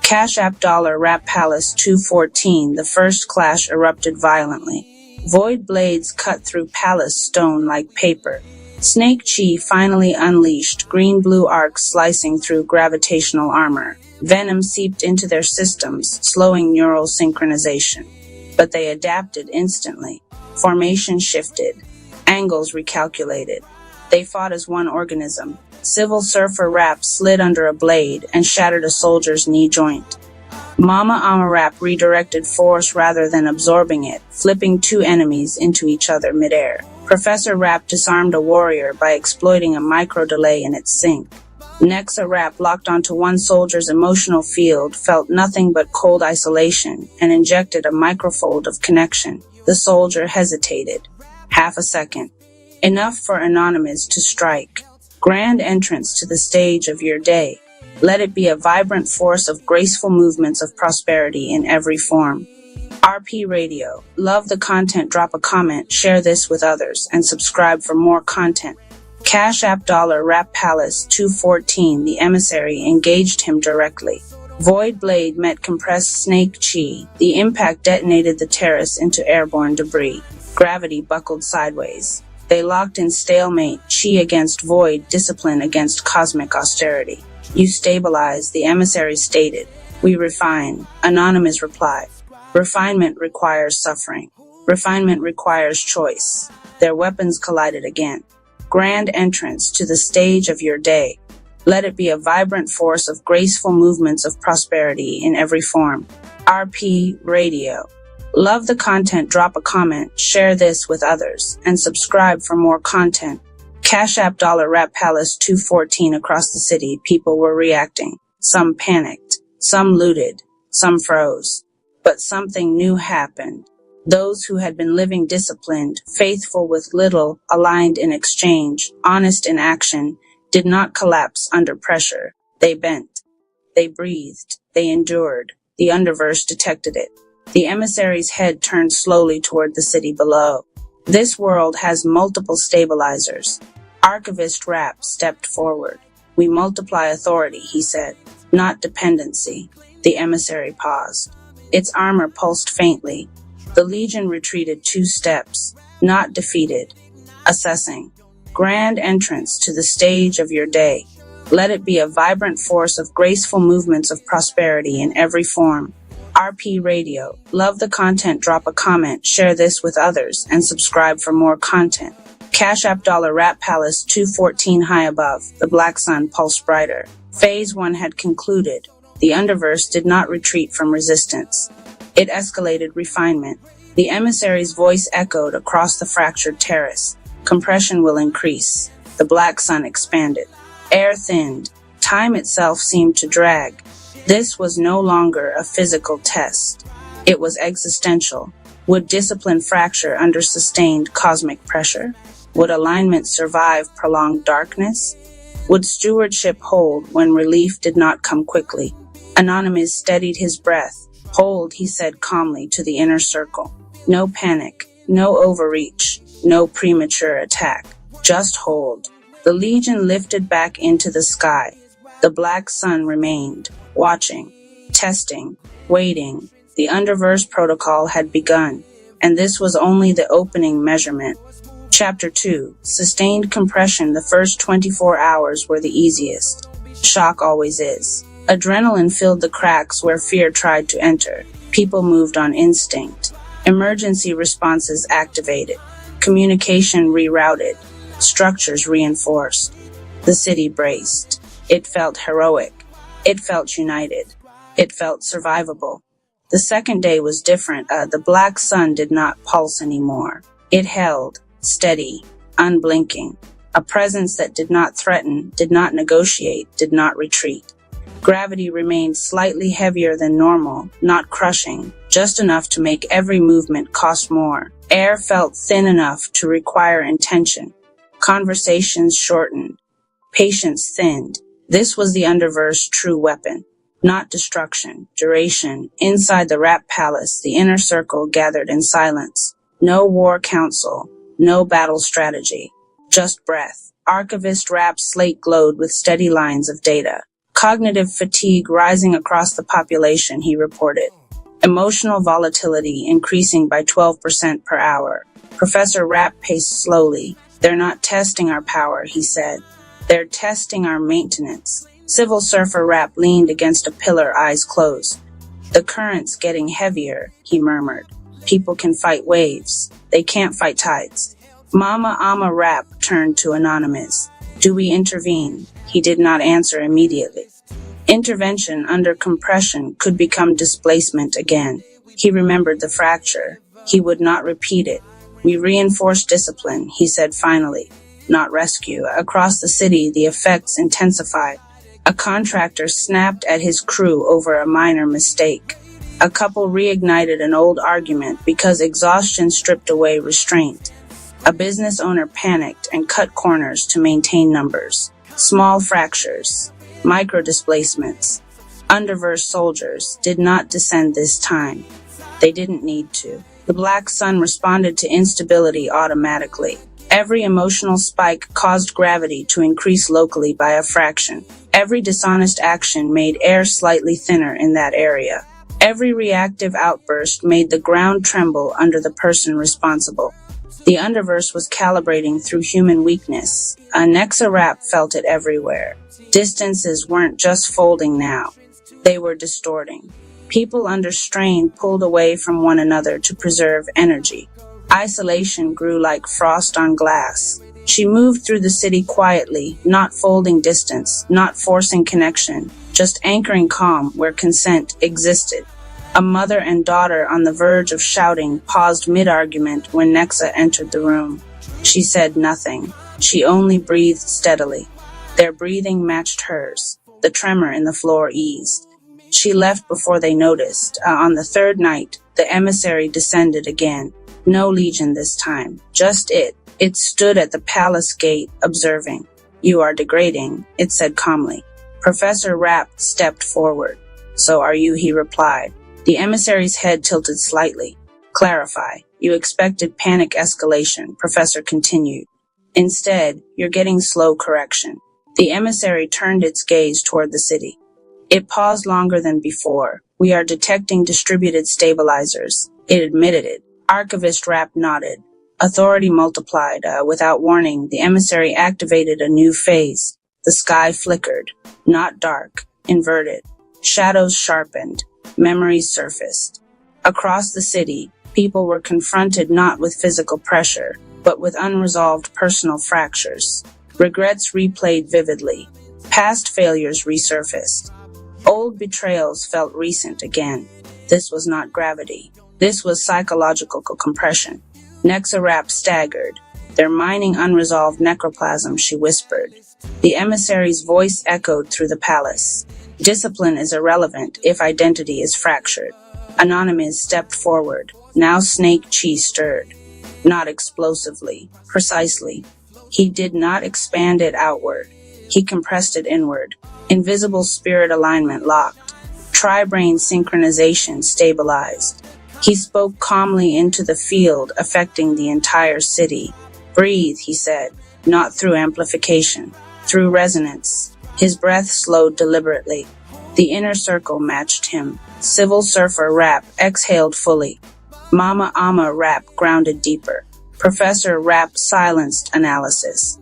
[SPEAKER 3] Cash App Dollar Rap Palace 214. The first clash erupted violently. Void blades cut through palace stone like paper. Snake Chi finally unleashed, green-blue arcs slicing through gravitational armor. Venom seeped into their systems, slowing neural synchronization. But they adapted instantly. Formation shifted. Angles recalculated. They fought as one organism. Civil Surfer Rap slid under a blade and shattered a soldier's knee joint. Mama Ama Rap redirected force rather than absorbing it, flipping two enemies into each other midair. Professor Rap disarmed a warrior by exploiting a micro-delay in its sync. Nexa Rap locked onto one soldier's emotional field, felt nothing but cold isolation, and injected a microfold of connection. The soldier hesitated. Half a second. Enough for Anonymous to strike. Grand entrance to the stage of your day. Let it be a vibrant force of graceful movements of prosperity in every form. RP Radio. Love the content, drop a comment, share this with others, and subscribe for more content. Cash App $, Rap Palace 214. The emissary engaged him directly. Void Blade met compressed Snake Chi. The impact detonated the terrace into airborne debris. Gravity buckled sideways. They locked in stalemate, Chi against Void, discipline against cosmic austerity. You stabilize, the emissary stated. We refine. Anonymous replied. Refinement requires suffering. Refinement requires choice. Their weapons collided again. Grand entrance to the stage of your day. Let it be a vibrant force of graceful movements of prosperity in every form. RP Radio. Love the content, drop a comment, share this with others, and subscribe for more content. Cash App $, Rap Palace 214. Across the city, people were reacting. Some panicked, some looted, some froze. But something new happened. Those who had been living disciplined, faithful with little, aligned in exchange, honest in action, did not collapse under pressure. They bent. They breathed. They endured. The Underverse detected it. The emissary's head turned slowly toward the city below. This world has multiple stabilizers. Archivist Rap stepped forward. We multiply authority, he said, not dependency. The emissary paused. Its armor pulsed faintly. The Legion retreated 2 steps, not defeated. Assessing. Grand entrance to the stage of your day. Let it be a vibrant force of graceful movements of prosperity in every form. RP Radio. Love the content, drop a comment, share this with others, and subscribe for more content. Cash App $, Rap Palace 214. High above, the black sun pulsed brighter. Phase 1 had concluded. The Underverse did not retreat from resistance. It escalated refinement. The emissary's voice echoed across the fractured terrace. Compression will increase. The black sun expanded. Air thinned. Time itself seemed to drag. This was no longer a physical test. It was existential. Would discipline fracture under sustained cosmic pressure? Would alignment survive prolonged darkness? Would stewardship hold when relief did not come quickly? Anonymous steadied his breath. Hold, he said calmly to the inner circle. No panic, no overreach, no premature attack. Just hold. The Legion lifted back into the sky. The black sun remained, watching, testing, waiting. The Underverse protocol had begun, and this was only the opening measurement. Chapter 2. Sustained compression. The first 24 hours were the easiest. Shock always is. Adrenaline filled the cracks where fear tried to enter. People moved on instinct. Emergency responses activated. Communication rerouted. Structures reinforced. The city braced. It felt heroic. It felt united. It felt survivable. The second day was different. The black sun did not pulse anymore. It held, steady, unblinking. A presence that did not threaten, did not negotiate, did not retreat. Gravity remained slightly heavier than normal, not crushing, just enough to make every movement cost more. Air felt thin enough to require intention. Conversations shortened. Patience thinned. This was the Underverse's true weapon. Not destruction, duration. Inside the Rap Palace, the inner circle gathered in silence. No war council, no battle strategy. Just breath. Archivist Rap's slate glowed with steady lines of data. Cognitive fatigue rising across the population, he reported. Emotional volatility increasing by 12% per hour. Professor Rap paced slowly. They're not testing our power, he said. They're testing our maintenance. Civil Surfer Rap leaned against a pillar, eyes closed. The current's getting heavier, he murmured. People can fight waves. They can't fight tides. Mama Ama Rap turned to Anonymous. Do we intervene? He did not answer immediately. Intervention under compression could become displacement again. He remembered the fracture. He would not repeat it. We reinforce discipline, he said finally, not rescue. Across the city, the effects intensified. A contractor snapped at his crew over a minor mistake. A couple reignited an old argument because exhaustion stripped away restraint. A business owner panicked and cut corners to maintain numbers. Small fractures, micro-displacements. Underverse soldiers did not descend this time. They didn't need to. The black sun responded to instability automatically. Every emotional spike caused gravity to increase locally by a fraction. Every dishonest action made air slightly thinner in that area. Every reactive outburst made the ground tremble under the person responsible. The underverse was calibrating through human weakness. A Nexa Rap felt it everywhere. Distances weren't just folding now. They were distorting. People under strain pulled away from one another to preserve energy. Isolation grew like frost on glass. She moved through the city quietly, not folding distance, not forcing connection, just anchoring calm where consent existed. A mother and daughter on the verge of shouting paused mid-argument when Nexa entered the room. She said nothing. She only breathed steadily. Their breathing matched hers. The tremor in the floor eased. She left before they noticed. On the third night, the emissary descended again. No legion this time, just it. It stood at the palace gate, observing. You are degrading, it said calmly. Professor Rap stepped forward. So are you, he replied. The emissary's head tilted slightly. Clarify. You expected panic escalation, Professor continued. Instead, you're getting slow correction. The emissary turned its gaze toward the city. It paused longer than before. We are detecting distributed stabilizers. It admitted it. Archivist Rap nodded. Authority multiplied. Without warning, the emissary activated a new phase. The sky flickered. Not dark. Inverted. Shadows sharpened. Memories surfaced. Across the city, people were confronted not with physical pressure, but with unresolved personal fractures. Regrets replayed vividly. Past failures resurfaced. Old betrayals felt recent again. This was not gravity. This was psychological compression. Nexa Rap staggered. They're mining unresolved necroplasm, she whispered. The emissary's voice echoed through the palace. Discipline is irrelevant if identity is fractured. Anonymous stepped forward. Now Snake Chi stirred. Not explosively, precisely. He did not expand it outward. He compressed it inward. Invisible spirit alignment locked. Tri-brain synchronization stabilized. He spoke calmly into the field, affecting the entire city. Breathe, he said, not through amplification, through resonance. His breath slowed deliberately. The inner circle matched him. Civil Surfer Rap exhaled fully. Mama Ama Rap grounded deeper. Professor Rap silenced analysis.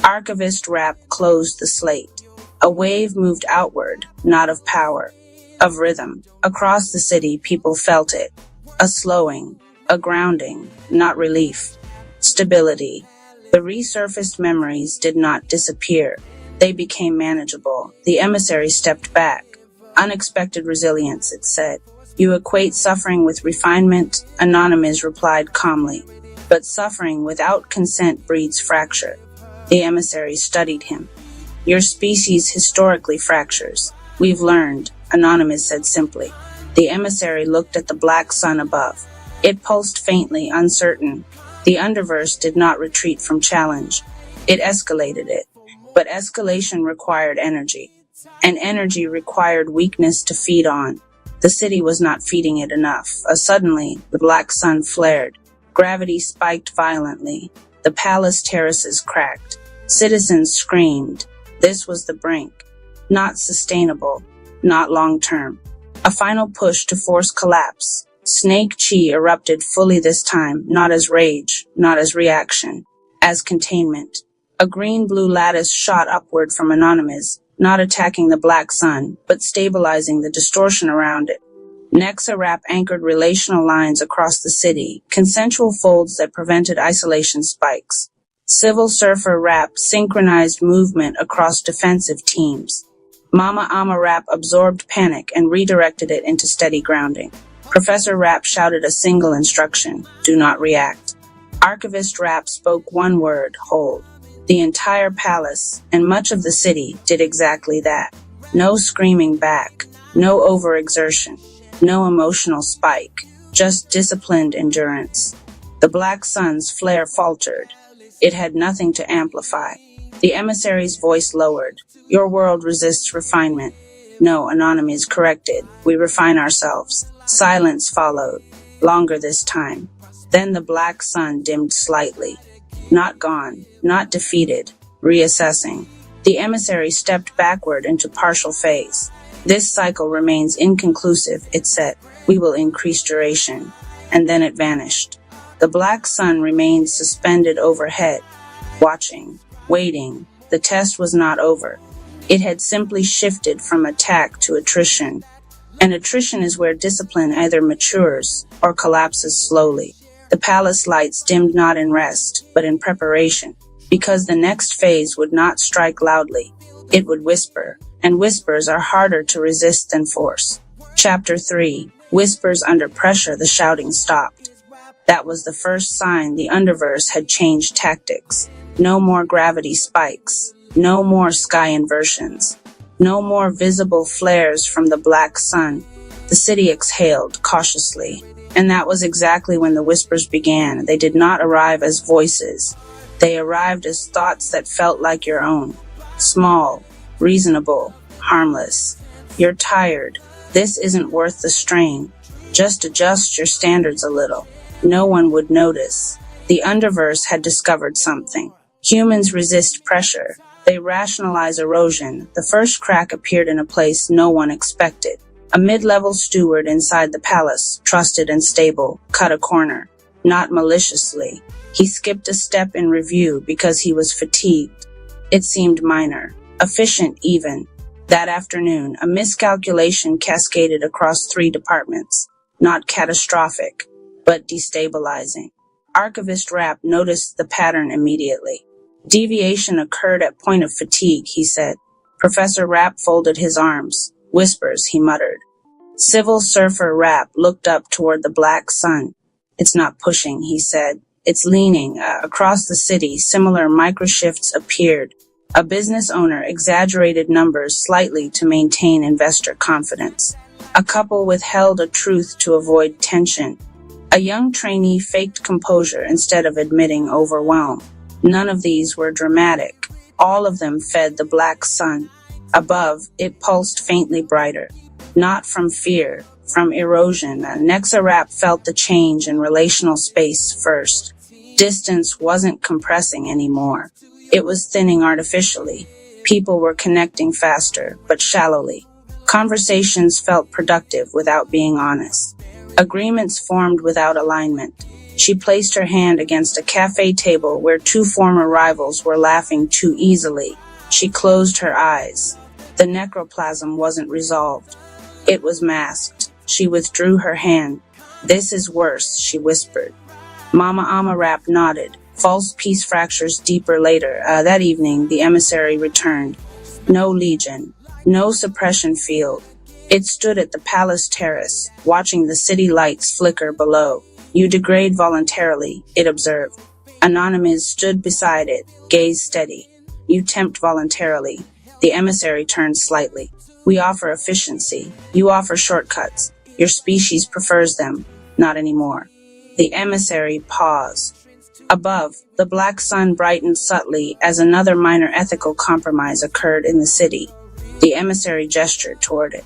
[SPEAKER 3] Archivist Rap closed the slate. A wave moved outward, not of power, of rhythm. Across the city, people felt it. A slowing, a grounding, not relief. Stability. The resurfaced memories did not disappear. They became manageable. The emissary stepped back. Unexpected resilience, it said. You equate suffering with refinement, Anonymous replied calmly. But suffering without consent breeds fracture. The emissary studied him. Your species historically fractures. We've learned, Anonymous said simply. The emissary looked at the black sun above. It pulsed faintly, uncertain. The underverse did not retreat from challenge. It escalated it. But escalation required energy. And energy required weakness to feed on. The city was not feeding it enough. Suddenly, the black sun flared. Gravity spiked violently. The palace terraces cracked. Citizens screamed. This was the brink. Not sustainable. Not long-term. A final push to force collapse. Snake Chi erupted fully this time, not as rage, not as reaction, as containment. A green-blue lattice shot upward from Anonymous, not attacking the black sun, but stabilizing the distortion around it. Nexa Rap anchored relational lines across the city, consensual folds that prevented isolation spikes. Civil Surfer Rap synchronized movement across defensive teams. Mama Ama Rap absorbed panic and redirected it into steady grounding. Professor Rap shouted a single instruction: do not react. Archivist Rap spoke one word: hold. The entire palace, and much of the city, did exactly that. No screaming back, no overexertion, no emotional spike, just disciplined endurance. The Black Sun's flare faltered. It had nothing to amplify. The emissary's voice lowered. Your world resists refinement. No, Anonymous corrected. We refine ourselves. Silence followed. Longer this time. Then the Black Sun dimmed slightly. Not gone, not defeated, reassessing. The emissary stepped backward into partial phase. This cycle remains inconclusive, it said. We will increase duration. And then it vanished. The Black Sun remained suspended overhead, watching, waiting. The test was not over. It had simply shifted from attack to attrition. And attrition is where discipline either matures or collapses slowly. The palace lights dimmed not in rest, but in preparation, because the next phase would not strike loudly. It would whisper, and whispers are harder to resist than force. Chapter 3. Whispers under pressure. The shouting stopped. That was the first sign the Underverse had changed tactics. No more gravity spikes. No more sky inversions. No more visible flares from the Black Sun. The city exhaled cautiously. And that was exactly when the whispers began. They did not arrive as voices. They arrived as thoughts that felt like your own. Small, reasonable, harmless. You're tired. This isn't worth the strain. Just adjust your standards a little. No one would notice. The Underverse had discovered something. Humans resist pressure. They rationalize erosion. The first crack appeared in a place no one expected. A mid-level steward inside the palace, trusted and stable, cut a corner. Not maliciously. He skipped a step in review because he was fatigued. It seemed minor. Efficient even. That afternoon, a miscalculation cascaded across 3 departments. Not catastrophic, but destabilizing. Archivist Rap noticed the pattern immediately. Deviation occurred at point of fatigue, he said. Professor Rap folded his arms. Whispers, he muttered. Civil Surfer Rap looked up toward the Black Sun. It's not pushing, he said. It's leaning. Across the city, similar microshifts appeared. A business owner exaggerated numbers slightly to maintain investor confidence. A couple withheld a truth to avoid tension. A young trainee faked composure instead of admitting overwhelm. None of these were dramatic. All of them fed the Black Sun. Above, it pulsed faintly brighter. Not from fear, from erosion. Nexa Rap felt the change in relational space first. Distance wasn't compressing anymore. It was thinning artificially. People were connecting faster, but shallowly. Conversations felt productive without being honest. Agreements formed without alignment. She placed her hand against a cafe table where 2 former rivals were laughing too easily. She closed her eyes. The necroplasm wasn't resolved. It was masked. She withdrew her hand. This is worse, she whispered. Mama Ama Rap nodded. False peace fractures deeper later. That evening, the emissary returned. No legion. No suppression field. It stood at the palace terrace, watching the city lights flicker below. You degrade voluntarily, it observed. Anonymous stood beside it, gaze steady. You tempt voluntarily. The emissary turned slightly. We offer efficiency. You offer shortcuts. Your species prefers them. Not anymore. The emissary paused. Above, the Black Sun brightened subtly as another minor ethical compromise occurred in the city. The emissary gestured toward it.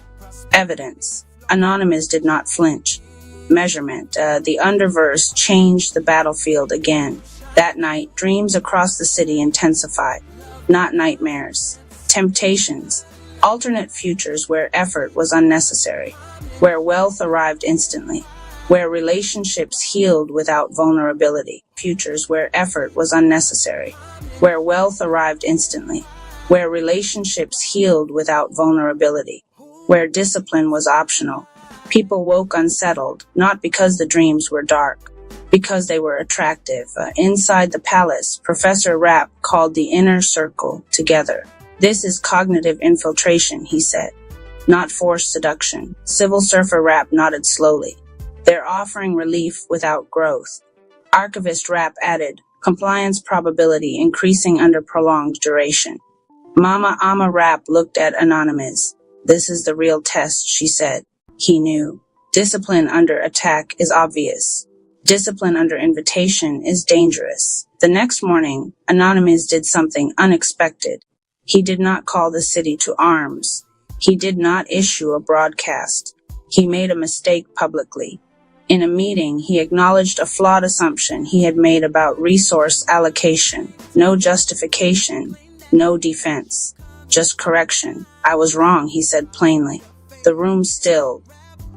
[SPEAKER 3] Evidence. Anonymous did not flinch. Measurement. The Underverse changed the battlefield again. That night, dreams across the city intensified. Not nightmares. Temptations. Alternate futures where effort was unnecessary. Where wealth arrived instantly. Where relationships healed without vulnerability. Futures where effort was unnecessary. Where wealth arrived instantly. Where relationships healed without vulnerability. Where discipline was optional. People woke unsettled, not because the dreams were dark, because they were attractive. Inside the palace, Professor Rapp called the inner circle together. "This is cognitive infiltration," he said, "not forced seduction." Civil Surfer Rapp nodded slowly. "They're offering relief without growth." Archivist Rapp added, "Compliance probability increasing under prolonged duration." Mama Ama Rapp looked at Anonymous. "This is the real test," she said. He knew. Discipline under attack is obvious. Discipline under invitation is dangerous. The next morning, Anonymous did something unexpected. He did not call the city to arms. He did not issue a broadcast. He made a mistake publicly. In a meeting, he acknowledged a flawed assumption he had made about resource allocation. No justification, no defense, just correction. "I was wrong," he said plainly. The room stilled.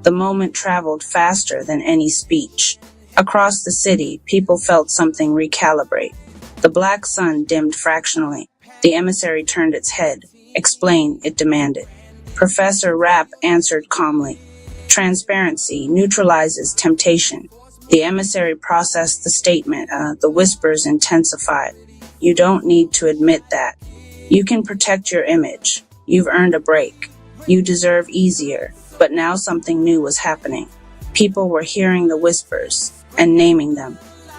[SPEAKER 3] The moment traveled faster than any speech. Across the city, people felt something recalibrate. The black sun dimmed fractionally. The emissary turned its head. "Explain," it demanded. Professor Rapp answered calmly. "Transparency neutralizes temptation." The emissary processed the statement. The whispers intensified. "You don't need to admit that. You can protect your image. You've earned a break. You deserve easier." But now something new was happening. People were hearing the whispers and naming them.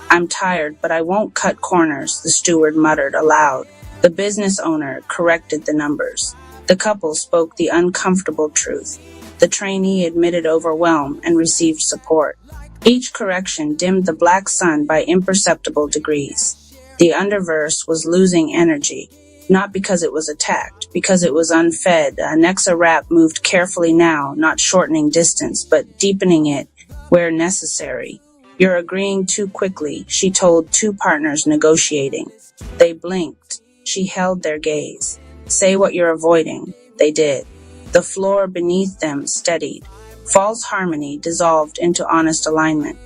[SPEAKER 3] "I'm tired, but I won't cut corners," the steward muttered aloud. The business owner corrected the numbers. The couple spoke the uncomfortable truth. The trainee admitted overwhelm and received support. Each correction dimmed the black sun by imperceptible degrees. The underverse was losing energy, not because it was attacked, because it was unfed. Nexa Rapp moved carefully now, not shortening distance, but deepening it where necessary. "You're agreeing too quickly," she told two partners negotiating. They blinked. She held their gaze. "Say what you're avoiding." They did. The floor beneath them steadied. False harmony dissolved into honest alignment.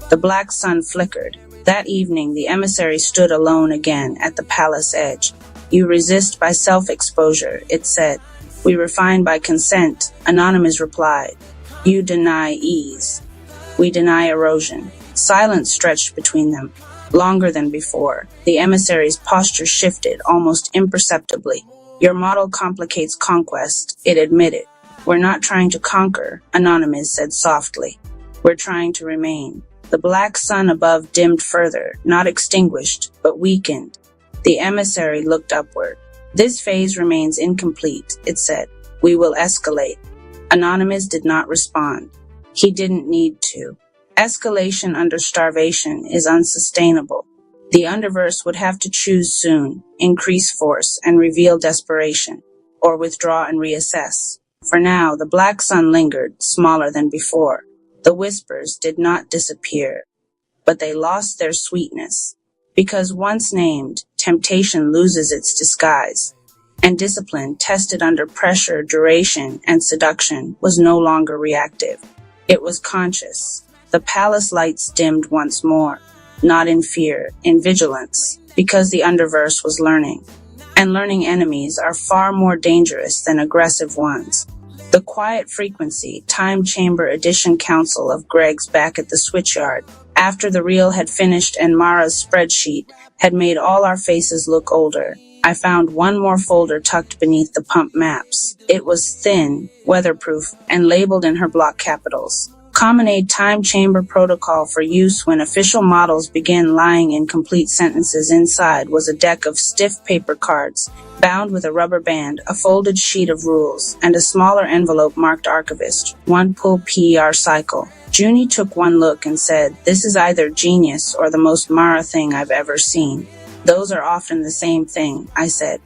[SPEAKER 3] The black sun flickered. That evening, the emissary stood alone again at the palace edge. "You resist by self-exposure," it said. "We refine by consent," Anonymous replied. "You deny ease. We deny erosion." Silence stretched between them, longer than before. The emissary's posture shifted almost imperceptibly. "Your model complicates conquest," it admitted. "We're not trying to conquer," Anonymous said softly. "We're trying to remain." The black sun above dimmed further, not extinguished, but weakened. The emissary looked upward. "This phase remains incomplete," it said. "We will escalate." Anonymous did not respond. He didn't need to. Escalation under starvation is unsustainable. The underverse would have to choose soon, increase force and reveal desperation, or withdraw and reassess. For now, the black sun lingered, smaller than before. The whispers did not disappear, but they lost their sweetness. Because once named, temptation loses its disguise, and discipline, tested under pressure, duration, and seduction, was no longer reactive. It was conscious. The palace lights dimmed once more, not in fear, in vigilance, because the underverse was learning. And learning enemies are far more dangerous than aggressive ones. The quiet frequency, time chamber edition council of Greg's back at the switchyard, after the reel had finished and Mara's spreadsheet had made all our faces look older. I found one more folder tucked beneath the pump maps. It was thin, weatherproof, and labeled in her block capitals. Combinate time chamber protocol for use when official models begin lying in complete sentences. Inside was a deck of stiff paper cards, bound with a rubber band, a folded sheet of rules, and a smaller envelope marked archivist, 1 pull PER cycle. Junie took one look and said, "This is either genius or the most Mara thing I've ever seen." "Those are often the same thing," I said.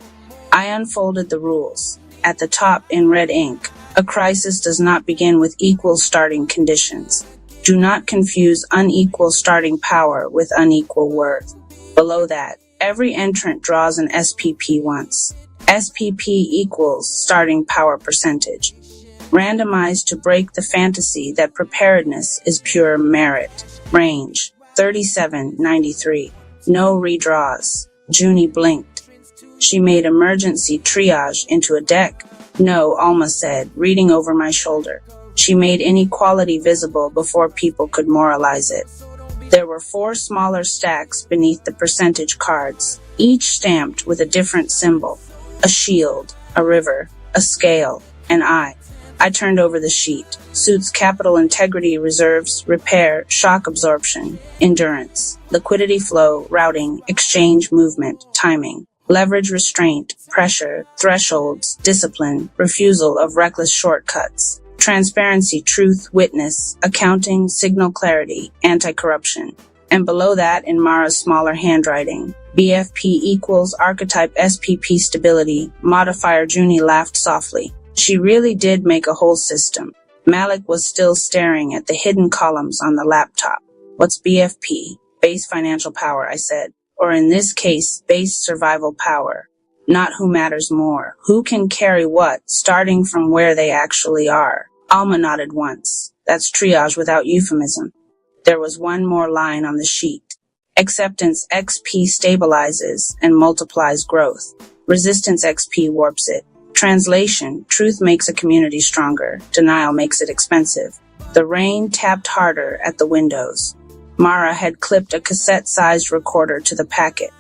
[SPEAKER 3] I unfolded the rules. At the top, in red ink, "A crisis does not begin with equal starting conditions. Do not confuse unequal starting power with unequal worth." Below that, every entrant draws an SPP once. SPP equals starting power percentage. Randomized to break the fantasy that preparedness is pure merit. Range, 3793. No redraws. Junie blinked. She made emergency triage into a deck. "No," Alma said, reading over my shoulder. She made inequality visible before people could moralize it. There were 4 smaller stacks beneath the percentage cards, each stamped with a different symbol: a shield, a river, a scale, an eye. I turned over the sheet. Suits: capital, integrity, reserves, repair, shock absorption, endurance, liquidity flow, routing, exchange, movement, timing, leverage, restraint, pressure, thresholds, discipline, refusal of reckless shortcuts, transparency, truth, witness, accounting, signal clarity, anti-corruption. And below that, in Mara's smaller handwriting, BFP equals archetype SPP stability, modifier. Junie laughed softly. She really did make a whole system. Malik was still staring at the hidden columns on the laptop. What's BFP? Base financial power, I said. Or in this case, base survival power. Not who matters more. Who can carry what, starting from where they actually are. Alma nodded once. That's triage without euphemism. There was one more line on the sheet. Acceptance XP stabilizes and multiplies growth. Resistance XP warps it. Translation: truth makes a community stronger. Denial makes it expensive. The rain tapped harder at the windows. Mara had clipped a cassette-sized recorder to the packet.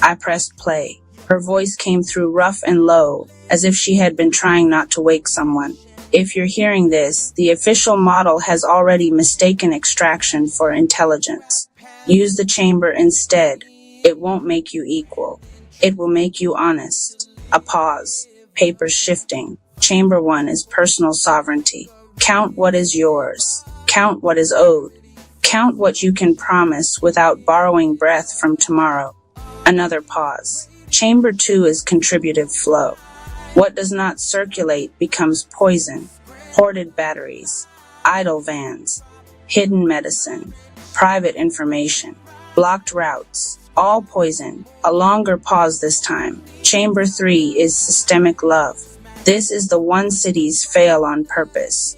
[SPEAKER 3] I pressed play. Her voice came through rough and low, as if she had been trying not to wake someone. If you're hearing this, the official model has already mistaken extraction for intelligence. Use the chamber instead. It won't make you equal. It will make you honest. A pause. Papers shifting. Chamber 1 is personal sovereignty. Count what is yours. Count what is owed. Count what you can promise without borrowing breath from tomorrow. Another pause. Chamber 2 is contributive flow. What does not circulate becomes poison. Hoarded batteries. Idle vans. Hidden medicine. Private information. Blocked routes. All poison. A longer pause this time. Chamber 3 is systemic love. This is the one cities fail on purpose.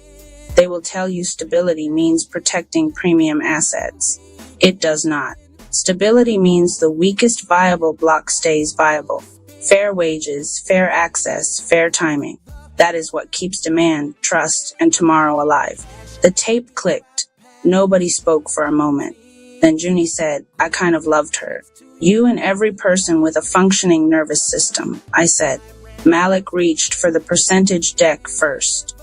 [SPEAKER 3] They will tell you stability means protecting premium assets. It does not. Stability means the weakest viable block stays viable. Fair wages, fair access, fair timing. That is what keeps demand, trust, and tomorrow alive. The tape clicked. Nobody spoke for a moment. Then Junie said, I kind of loved her. You and every person with a functioning nervous system, I said. Malik reached for the percentage deck first.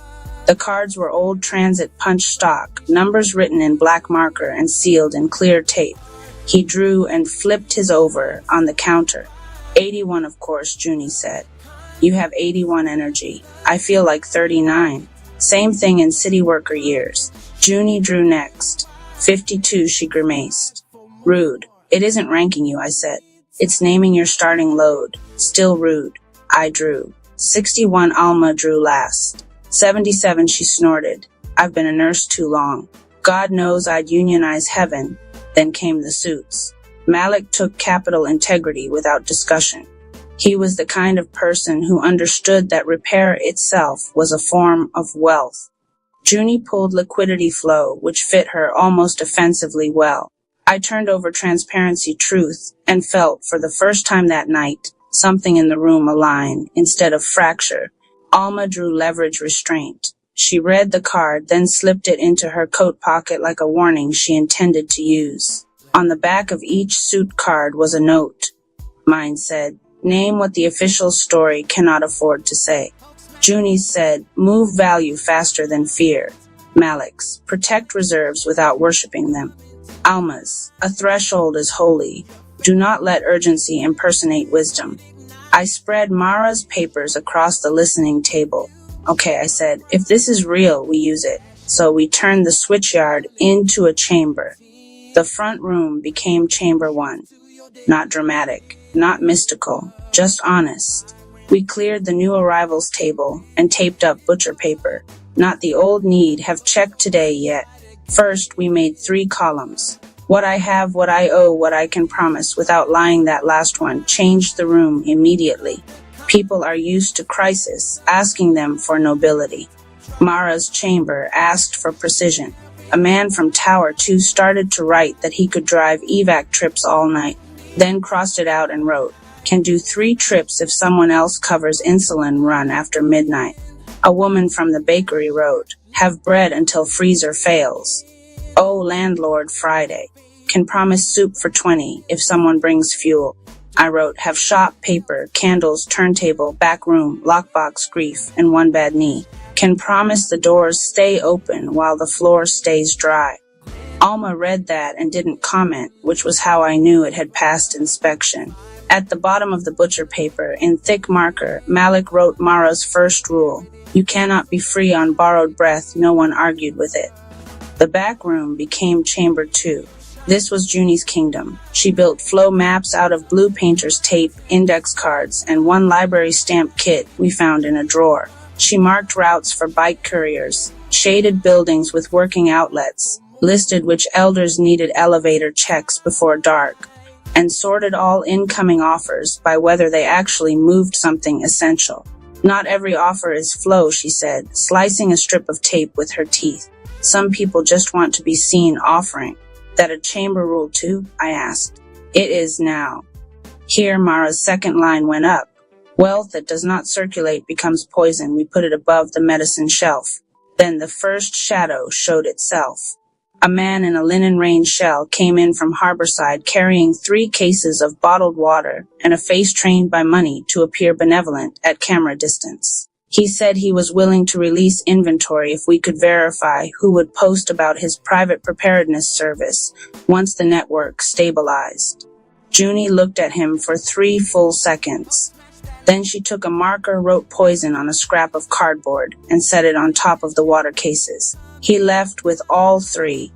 [SPEAKER 3] The cards were old transit punch stock, numbers written in black marker and sealed in clear tape. He drew and flipped his over on the counter. 81, of course, Junie said. You have 81 energy. I feel like 39. Same thing in city worker years. Junie drew next. 52, she grimaced. Rude. It isn't ranking you, I said. It's naming your starting load. Still rude. I drew. 61, Alma drew last. 77, she snorted. I've been a nurse too long. God knows I'd unionize heaven. Then came the suits. Malik took capital integrity without discussion. He was the kind of person who understood that repair itself was a form of wealth. Junie pulled liquidity flow, which fit her almost offensively well. I turned over transparency truth and felt, for the first time that night, something in the room align instead of fracture. Alma drew leverage restraint. She read the card, then slipped it into her coat pocket like a warning she intended to use. On the back of each suit card was a note. Mine said, name what the official story cannot afford to say. Junie's said, move value faster than fear. Malik's, protect reserves without worshipping them. Alma's, a threshold is holy. Do not let urgency impersonate wisdom. I spread Mara's papers across the listening table. Okay, I said, if this is real, we use it. So we turned the switchyard into a chamber. The front room became chamber 1. Not dramatic, not mystical, just honest. We cleared the new arrivals table and taped up butcher paper. Not the old need, have checked today yet. First, we made 3 columns. What I have, what I owe, what I can promise, without lying. That last one changed the room immediately. People are used to crisis, asking them for nobility. Mara's chamber asked for precision. A man from Tower 2 started to write that he could drive evac trips all night, then crossed it out and wrote, can do 3 trips if someone else covers insulin run after midnight. A woman from the bakery wrote, Have bread until freezer fails. Oh, landlord, Friday. Can promise soup for 20 if someone brings fuel. I wrote, have shop, paper, candles, turntable, back room, lockbox, grief, and one bad knee. Can promise the doors stay open while the floor stays dry. Alma read that and didn't comment, which was how I knew it had passed inspection. At the bottom of the butcher paper, in thick marker, Malik wrote Mara's first rule. You cannot be free on borrowed breath. No one argued with it. The back room became chamber 2. This was Junie's kingdom. She built flow maps out of blue painter's tape, index cards, and one library stamp kit we found in a drawer. She marked routes for bike couriers, shaded buildings with working outlets, listed which elders needed elevator checks before dark, and sorted all incoming offers by whether they actually moved something essential. Not every offer is flow, she said, slicing a strip of tape with her teeth. Some people just want to be seen offering. That a chamber rule too? I asked. It is now. Here Mara's second line went up. Wealth that does not circulate becomes poison. We put it above the medicine shelf. Then the first shadow showed itself. A man in a linen rain shell came in from Harborside carrying 3 cases of bottled water and a face trained by money to appear benevolent at camera distance. He said he was willing to release inventory if we could verify who would post about his private preparedness service once the network stabilized. Junie looked at him for 3 full seconds. Then she took a marker, wrote poison on a scrap of cardboard, and set it on top of the water cases. He left with all 3.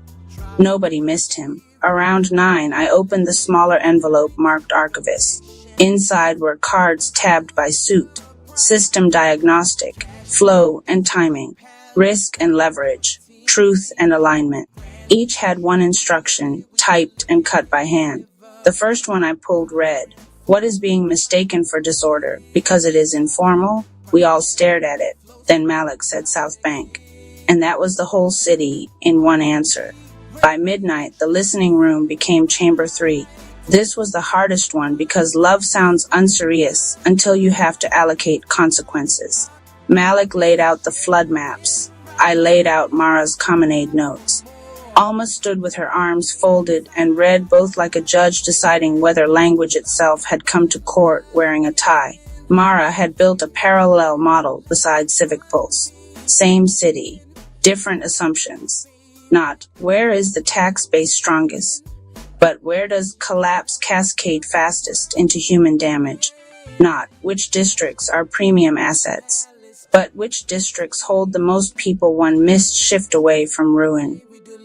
[SPEAKER 3] Nobody missed him. Around 9, I opened the smaller envelope marked archivist. Inside were cards tabbed by suit, system diagnostic, flow and timing, risk and leverage, truth and alignment. Each had one instruction, typed and cut by hand. The first one I pulled read, what is being mistaken for disorder? Because it is informal? We all stared at it. Then Malik said South Bank. And that was the whole city in one answer. By midnight, the listening room became chamber 3. This was the hardest one because love sounds unserious until you have to allocate consequences. Malik laid out the flood maps. I laid out Mara's Commonade notes. Alma stood with her arms folded and read both like a judge deciding whether language itself had come to court wearing a tie. Mara had built a parallel model beside Civic Pulse. Same city, different assumptions. Not, where is the tax base strongest? But where does collapse cascade fastest into human damage? Not, which districts are premium assets? But which districts hold the most people one missed shift away from ruin?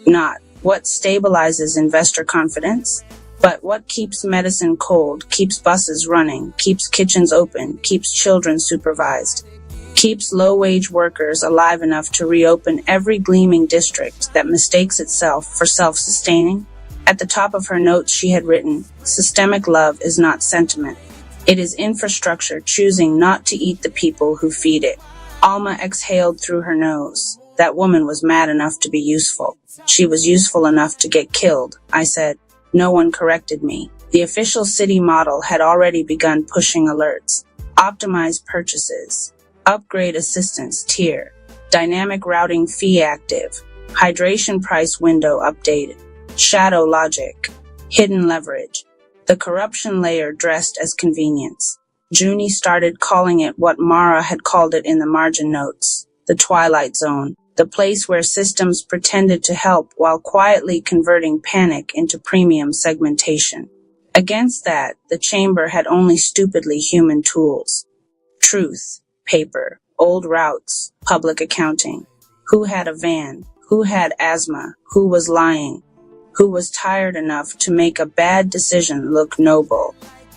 [SPEAKER 3] Not, what stabilizes investor confidence? But what keeps medicine cold, keeps buses running, keeps kitchens open, keeps children supervised, keeps low-wage workers alive enough to reopen every gleaming district that mistakes itself for self-sustaining? At the top of her notes she had written, systemic love is not sentiment. It is infrastructure choosing not to eat the people who feed it. Alma exhaled through her nose. That woman was mad enough to be useful. She was useful enough to get killed, I said. No one corrected me. The official city model had already begun pushing alerts. Optimize purchases. Upgrade assistance tier. Dynamic routing fee active. Hydration price window updated. Shadow logic. Hidden leverage. The corruption layer dressed as convenience. Junie started calling it what Mara had called it in the margin notes. The Twilight Zone. The place where systems pretended to help while quietly converting panic into premium segmentation. Against that, the chamber had only stupidly human tools. Truth, paper, old routes, public accounting. Who had a van? Who had asthma? Who was lying? Who was tired enough to make a bad decision look noble?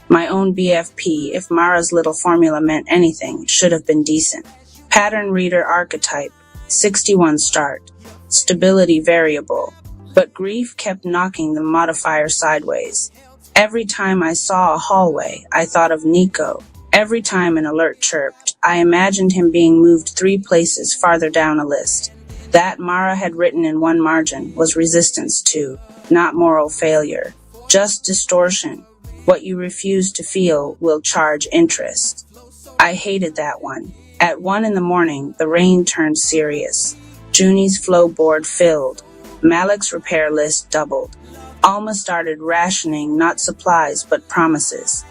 [SPEAKER 3] My own BFP, if Mara's little formula meant anything, should have been decent. Pattern reader archetype. 61 start. Stability variable. But grief kept knocking the modifier sideways. Every time I saw a hallway, I thought of Nico. Every time an alert chirped, I imagined him being moved 3 places farther down a list. That Mara had written in one margin was resistance to, not moral failure. Just distortion. What you refuse to feel will charge interest. I hated that one. At 1 in the morning, the rain turned serious. Junie's flow board filled. Malik's repair list doubled. Alma started rationing not supplies but promises.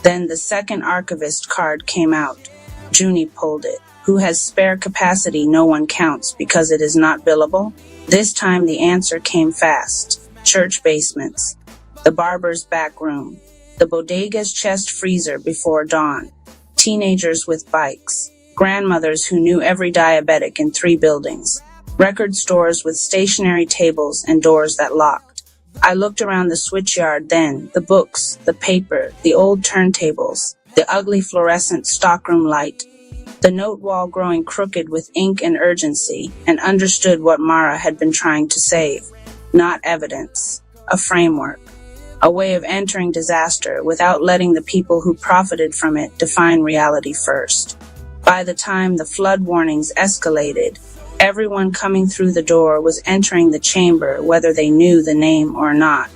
[SPEAKER 3] Then the second archivist card came out. Junie pulled it. Who has spare capacity no one counts because it is not billable? This time the answer came fast. Church basements. The barber's back room. The bodega's chest freezer before dawn. Teenagers with bikes. Grandmothers who knew every diabetic in 3 buildings. Record stores with stationary tables and doors that locked. I looked around the switchyard then, the books, the paper, the old turntables, the ugly fluorescent stockroom light, the note wall growing crooked with ink and urgency, and understood what Mara had been trying to save. Not evidence. A framework. A way of entering disaster without letting the people who profited from it define reality first. By the time the flood warnings escalated, everyone coming through the door was entering the chamber whether they knew the name or not.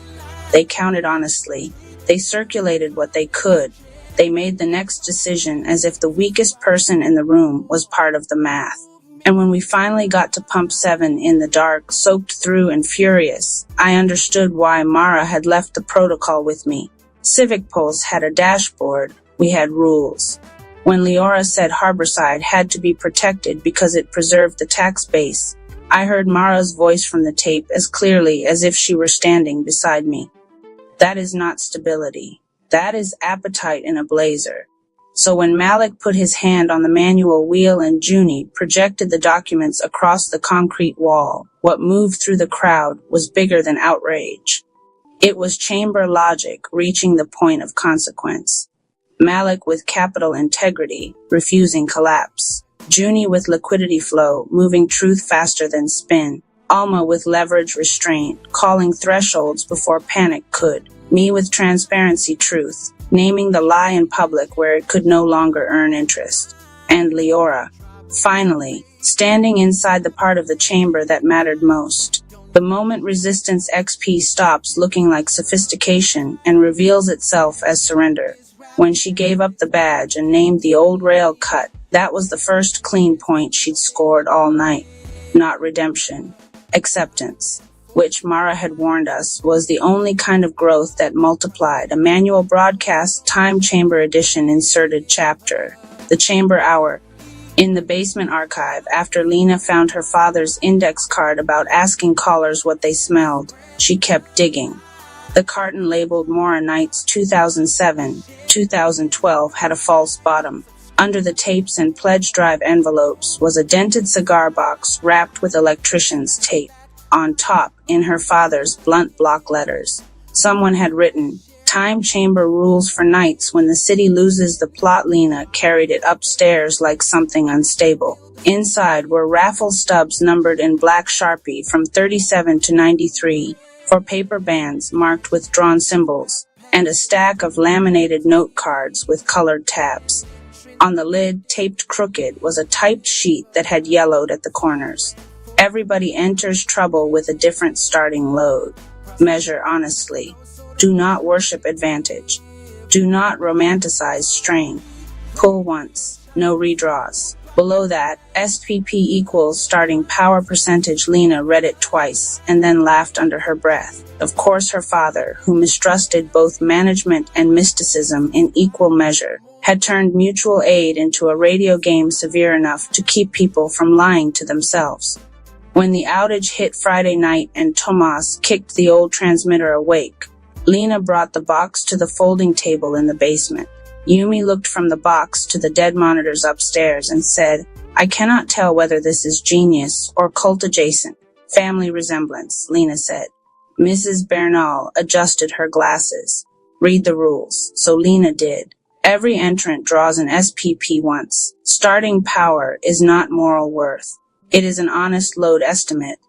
[SPEAKER 3] They counted honestly. They circulated what they could. They made the next decision as if the weakest person in the room was part of the math. And when we finally got to pump 7 in the dark, soaked through and furious, I understood why Mara had left the protocol with me. Civic Pulse had a dashboard. We had rules. When Leora said Harborside had to be protected because it preserved the tax base, I heard Mara's voice from the tape as clearly as if she were standing beside me. That is not stability. That is appetite in a blazer. So when Malik put his hand on the manual wheel and Junie projected the documents across the concrete wall, what moved through the crowd was bigger than outrage. It was chamber logic reaching the point of consequence. Malik with capital integrity, refusing collapse. Junie with liquidity flow, moving truth faster than spin. Alma with leverage restraint, calling thresholds before panic could. Me with transparency truth, naming the lie in public where it could no longer earn interest. And Leora, finally, standing inside the part of the chamber that mattered most. The moment Resistance XP stops looking like sophistication and reveals itself as surrender. When she gave up the badge and named the old rail cut, that was the first clean point she'd scored all night. Not redemption. Acceptance. Which Mara had warned us was the only kind of growth that multiplied. A manual broadcast time chamber edition inserted chapter. The chamber hour. In the basement archive, after Lena found her father's index card about asking callers what they smelled, she kept digging. The carton labeled Mora Nights 2007-2012 had a false bottom. Under the tapes and pledge drive envelopes was a dented cigar box wrapped with electrician's tape. On top, in her father's blunt block letters, someone had written, "Time chamber rules for nights when the city loses the plot." Lena carried it upstairs like something unstable. Inside were raffle stubs numbered in black Sharpie from 37 to 93 for paper bands marked with drawn symbols, and a stack of laminated note cards with colored tabs. On the lid, taped crooked, was a typed sheet that had yellowed at the corners. Everybody enters trouble with a different starting load. Measure honestly. Do not worship advantage. Do not romanticize strain. Pull once. No redraws. Below that, SPP equals starting power percentage. Lena read it twice and then laughed under her breath. Of course her father, who mistrusted both management and mysticism in equal measure, had turned mutual aid into a radio game severe enough to keep people from lying to themselves. When the outage hit Friday night and Tomas kicked the old transmitter awake, Lena brought the box to the folding table in the basement. Yumi looked from the box to the dead monitors upstairs and said, "I cannot tell whether this is genius or cult adjacent. Family resemblance," Lena said. Mrs. Bernal adjusted her glasses. "Read the rules." So Lena did. Every entrant draws an SPP once. Starting power is not moral worth. It is an honest load estimate.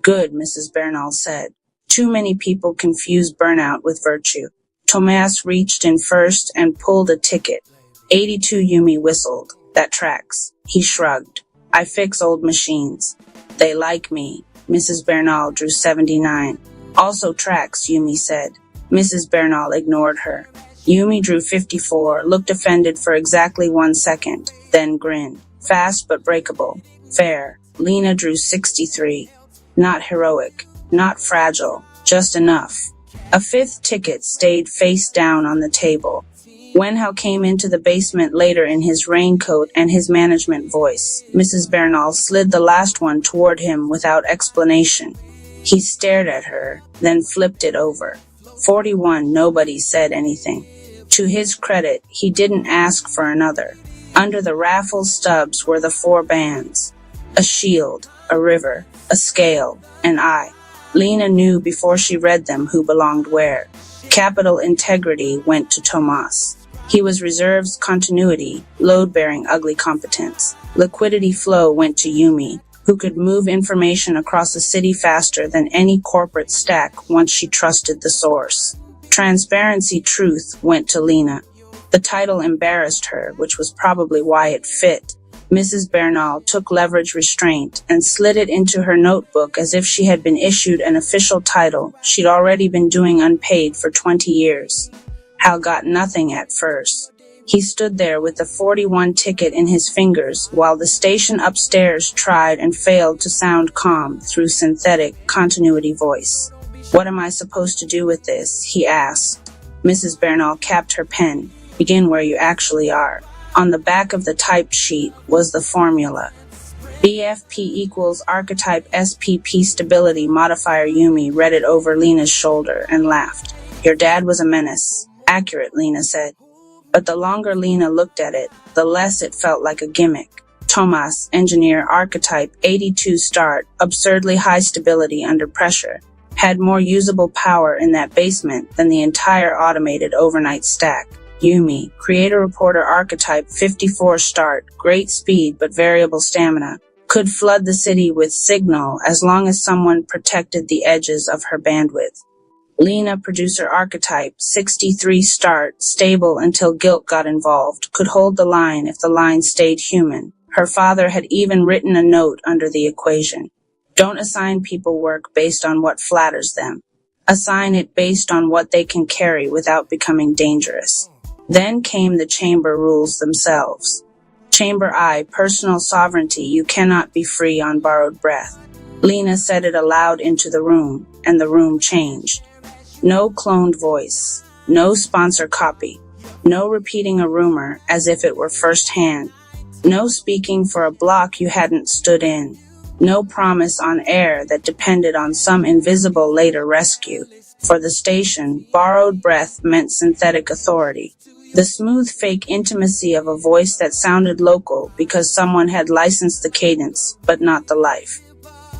[SPEAKER 3] Good, Mrs. Bernal said. Too many people confuse burnout with virtue. Tomas reached in first and pulled a ticket. 82. Yumi whistled. That tracks. He shrugged. I fix old machines. They like me. Mrs. Bernal drew 79. Also tracks, Yumi said. Mrs. Bernal ignored her. Yumi drew 54, looked offended for exactly 1 second, then grinned. Fast but breakable. Fair. Lena drew 63. Not heroic, not fragile, just enough. A fifth ticket stayed face down on the table. Wenhau came into the basement later in his raincoat and his management voice. Mrs. Bernal slid the last one toward him without explanation. He stared at her, then flipped it over. 41, nobody said anything. To his credit, he didn't ask for another. Under the raffle stubs were the 4 bands. A shield, a river, a scale, an eye. Lena knew before she read them who belonged where. Capital integrity went to Tomas. He was reserves continuity, load-bearing ugly competence. Liquidity flow went to Yumi, who could move information across a city faster than any corporate stack once she trusted the source. Transparency truth went to Lena. The title embarrassed her, which was probably why it fit. Mrs. Bernal took leverage restraint and slid it into her notebook as if she had been issued an official title she'd already been doing unpaid for 20 years. Hal got nothing at first. He stood there with the 41 ticket in his fingers while the station upstairs tried and failed to sound calm through synthetic continuity voice. "What am I supposed to do with this?" he asked. Mrs. Bernal capped her pen. "Begin where you actually are." On the back of the typed sheet was the formula. BFP equals archetype SPP stability modifier. Yumi read it over Lena's shoulder and laughed. "Your dad was a menace." "Accurate," Lena said. But the longer Lena looked at it, the less it felt like a gimmick. Tomas, engineer, archetype, 82 start, absurdly high stability under pressure, had more usable power in that basement than the entire automated overnight stack. Yumi, creator-reporter archetype, 54 start, great speed but variable stamina, could flood the city with signal as long as someone protected the edges of her bandwidth. Lena, producer archetype, 63 start, stable until guilt got involved, could hold the line if the line stayed human. Her father had even written a note under the equation. Don't assign people work based on what flatters them. Assign it based on what they can carry without becoming dangerous. Then came the chamber rules themselves. Chamber I, personal sovereignty, you cannot be free on borrowed breath. Lena said it aloud into the room, and the room changed. No cloned voice, no sponsor copy, no repeating a rumor as if it were first-hand, no speaking for a block you hadn't stood in, no promise on air that depended on some invisible later rescue. For the station, borrowed breath meant synthetic authority, the smooth fake intimacy of a voice that sounded local because someone had licensed the cadence, but not the life.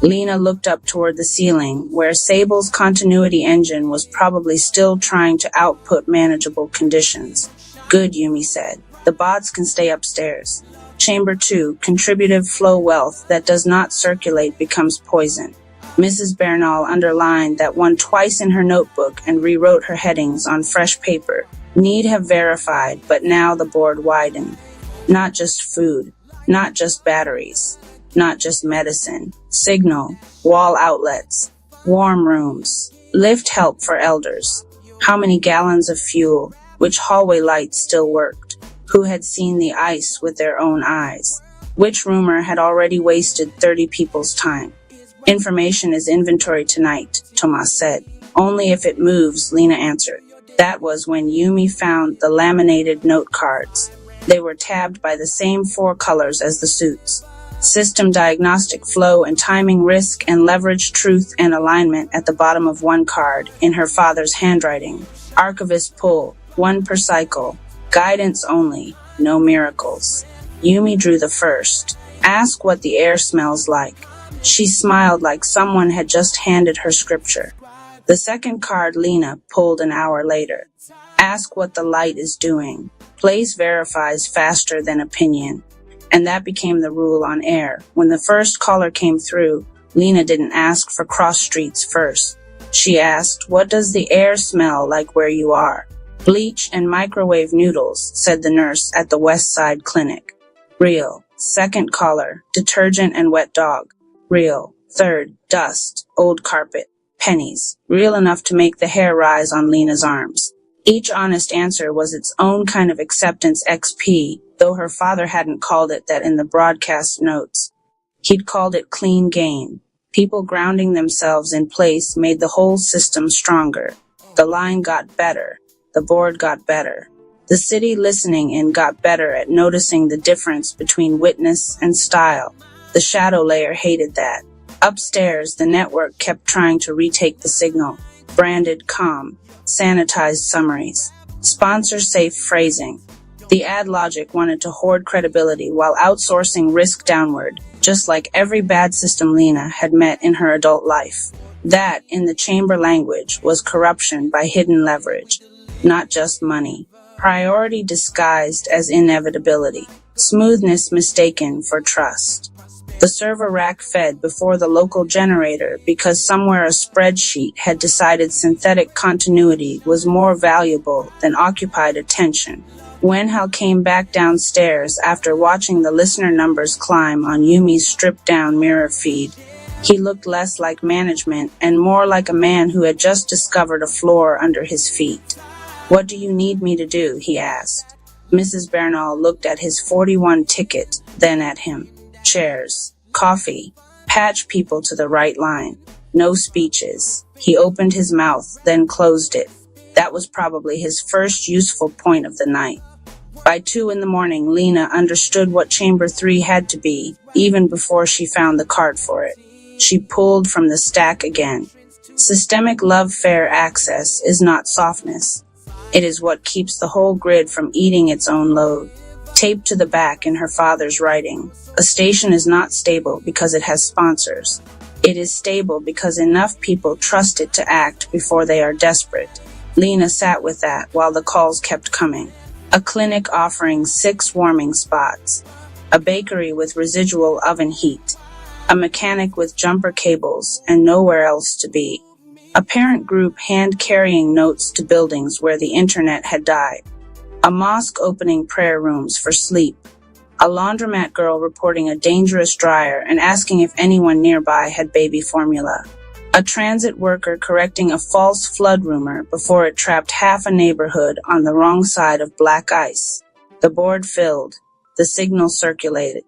[SPEAKER 3] Lena looked up toward the ceiling, where Sable's continuity engine was probably still trying to output manageable conditions. Good, Yumi said. The bots can stay upstairs. Chamber 2, contributive flow wealth that does not circulate becomes poison. Mrs. Bernal underlined that one twice in her notebook and rewrote her headings on fresh paper. Need have verified, but now the board widened. Not just food, not just batteries. Not just medicine, signal, wall outlets, warm rooms, lift help for elders. How many gallons of fuel, which hallway lights still worked, who had seen the ice with their own eyes, which rumor had already wasted 30 people's time. Information is inventory tonight, Tomas said. Only if it moves, Lena answered. That was when Yumi found the laminated note cards. They were tabbed by the same 4 colors as the suits. System diagnostic flow and timing risk and leverage truth and alignment at the bottom of one card in her father's handwriting. Archivist pull, 1 per cycle. Guidance only, no miracles. Yumi drew the first. Ask what the air smells like. She smiled like someone had just handed her scripture. The second card Lena pulled an hour later. Ask what the light is doing. Place verifies faster than opinion. And that became the rule on air. When the first caller came through, Lena didn't ask for cross streets first. She asked, what does the air smell like where you are? Bleach and microwave noodles, said the nurse at the West Side Clinic. Real. Second caller, detergent and wet dog. Real. Third, dust, old carpet, pennies. Real enough to make the hair rise on Lena's arms. Each honest answer was its own kind of acceptance XP, though her father hadn't called it that in the broadcast notes. He'd called it clean gain. People grounding themselves in place made the whole system stronger. The line got better. The board got better. The city listening in got better at noticing the difference between witness and style. The shadow layer hated that. Upstairs, the network kept trying to retake the signal. Branded calm, sanitized summaries, sponsor-safe phrasing. The ad logic wanted to hoard credibility while outsourcing risk downward, just like every bad system Lena had met in her adult life. That, in the chamber language, was corruption by hidden leverage, not just money. Priority disguised as inevitability. Smoothness mistaken for trust. The server rack fed before the local generator because somewhere a spreadsheet had decided synthetic continuity was more valuable than occupied attention. When Hal came back downstairs after watching the listener numbers climb on Yumi's stripped-down mirror feed, he looked less like management and more like a man who had just discovered a floor under his feet. "What do you need me to do?" he asked. Mrs. Bernal looked at his 41 ticket, then at him. Chairs, coffee, patch people to the right line. No speeches. He opened his mouth, then closed it. That was probably his first useful point of the night. By 2 a.m, Lena understood what Chamber 3 had to be, even before she found the card for it. She pulled from the stack again. Systemic love-fair access is not softness. It is what keeps the whole grid from eating its own load. Taped to the back in her father's writing, a station is not stable because it has sponsors. It is stable because enough people trust it to act before they are desperate. Lena sat with that while the calls kept coming. A clinic offering 6 warming spots. A bakery with residual oven heat. A mechanic with jumper cables and nowhere else to be. A parent group hand-carrying notes to buildings where the internet had died. A mosque opening prayer rooms for sleep. A laundromat girl reporting a dangerous dryer and asking if anyone nearby had baby formula. A transit worker correcting a false flood rumor before it trapped half a neighborhood on the wrong side of black ice. The board filled. The signal circulated.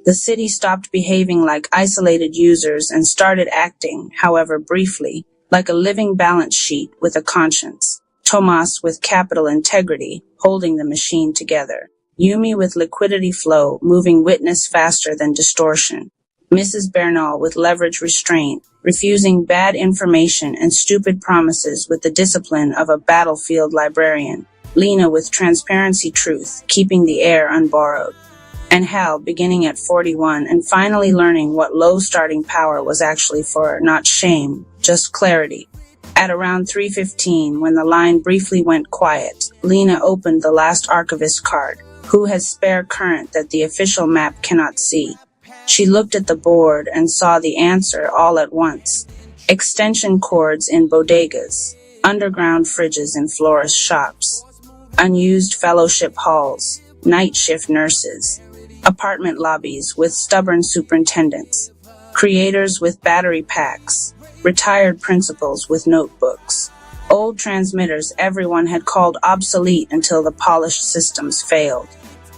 [SPEAKER 3] The city stopped behaving like isolated users and started acting, however briefly, like a living balance sheet with a conscience. Tomas with capital integrity, holding the machine together. Yumi with liquidity flow, moving witness faster than distortion. Mrs. Bernal with leverage restraint, refusing bad information and stupid promises with the discipline of a battlefield librarian. Lena with transparency truth, keeping the air unborrowed. And Hal beginning at 41 and finally learning what low starting power was actually for, not shame, just clarity. At around 3:15, when the line briefly went quiet, Lena opened the last archivist card. Who has spare current that the official map cannot see? She looked at the board and saw the answer all at once. Extension cords in bodegas, underground fridges in florist shops, unused fellowship halls, night shift nurses, apartment lobbies with stubborn superintendents, creators with battery packs, retired principals with notebooks, old transmitters everyone had called obsolete until the polished systems failed.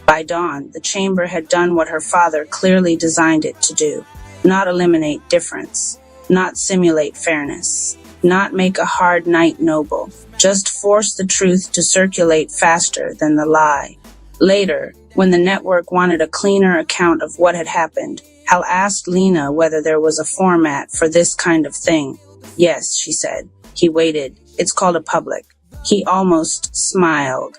[SPEAKER 3] By dawn, the chamber had done what her father clearly designed it to do. Not eliminate difference, not simulate fairness, not make a hard night noble, just force the truth to circulate faster than the lie. Later, when the network wanted a cleaner account of what had happened, Hal asked Lena whether there was a format for this kind of thing. Yes, she said. He waited. It's called a public. He almost smiled.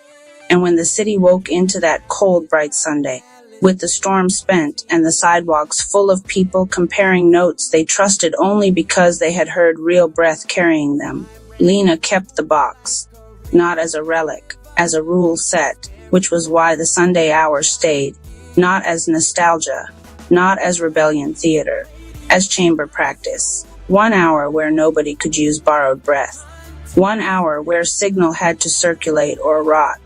[SPEAKER 3] And when the city woke into that cold, bright Sunday, with the storm spent and the sidewalks full of people comparing notes they trusted only because they had heard real breath carrying them, Lena kept the box. Not as a relic, as a rule set, which was why the Sunday hour stayed. Not as nostalgia, not as rebellion theater, as chamber practice. 1 hour where nobody could use borrowed breath. 1 hour where signal had to circulate or rot.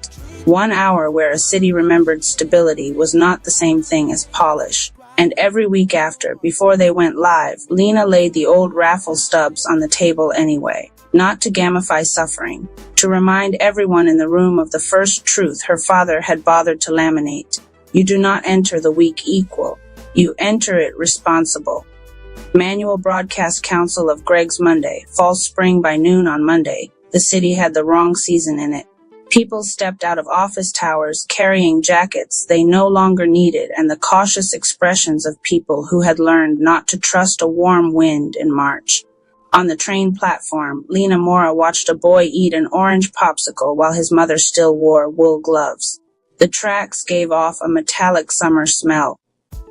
[SPEAKER 3] 1 hour where a city remembered stability was not the same thing as polish. And every week after, before they went live, Lena laid the old raffle stubs on the table anyway. Not to gamify suffering. To remind everyone in the room of the first truth her father had bothered to laminate. You do not enter the week equal. You enter it responsible. Manual Broadcast Council of Greg's Monday. False spring by noon on Monday. The city had the wrong season in it. People stepped out of office towers carrying jackets they no longer needed, and the cautious expressions of people who had learned not to trust a warm wind in March. On the train platform, Lena Mora watched a boy eat an orange popsicle while his mother still wore wool gloves. The tracks gave off a metallic summer smell.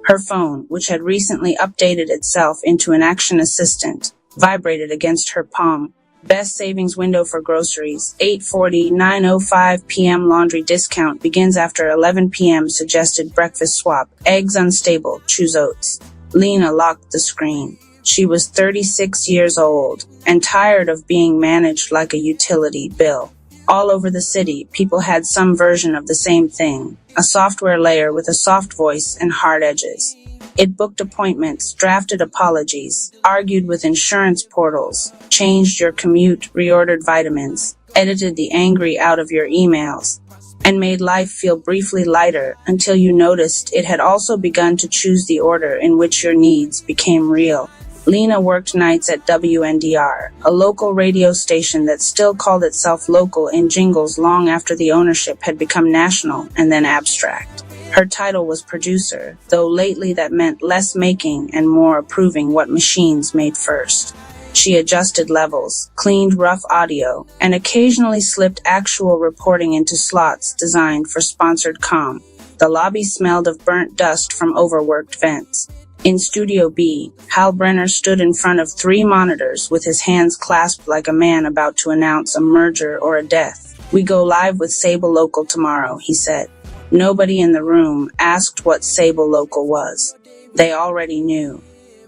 [SPEAKER 3] Her phone, which had recently updated itself into an action assistant, vibrated against her palm. Best savings window for groceries. 8:40, 9:05 p.m. laundry discount begins after 11 p.m. Suggested breakfast swap. Eggs unstable. Choose oats. Lena locked the screen. She was 36 years old and tired of being managed like a utility bill. All over the city, people had some version of the same thing, a software layer with a soft voice and hard edges. It booked appointments, drafted apologies, argued with insurance portals, changed your commute, reordered vitamins, edited the angry out of your emails, and made life feel briefly lighter until you noticed it had also begun to choose the order in which your needs became real. Lena worked nights at WNDR, a local radio station that still called itself local in jingles long after the ownership had become national and then abstract. Her title was producer, though lately that meant less making and more approving what machines made first. She adjusted levels, cleaned rough audio, and occasionally slipped actual reporting into slots designed for sponsored comm. The lobby smelled of burnt dust from overworked vents. In Studio B, Hal Brenner stood in front of 3 monitors with his hands clasped like a man about to announce a merger or a death. "We go live with Sable Local tomorrow," he said. Nobody in the room asked what Sable Local was. They already knew.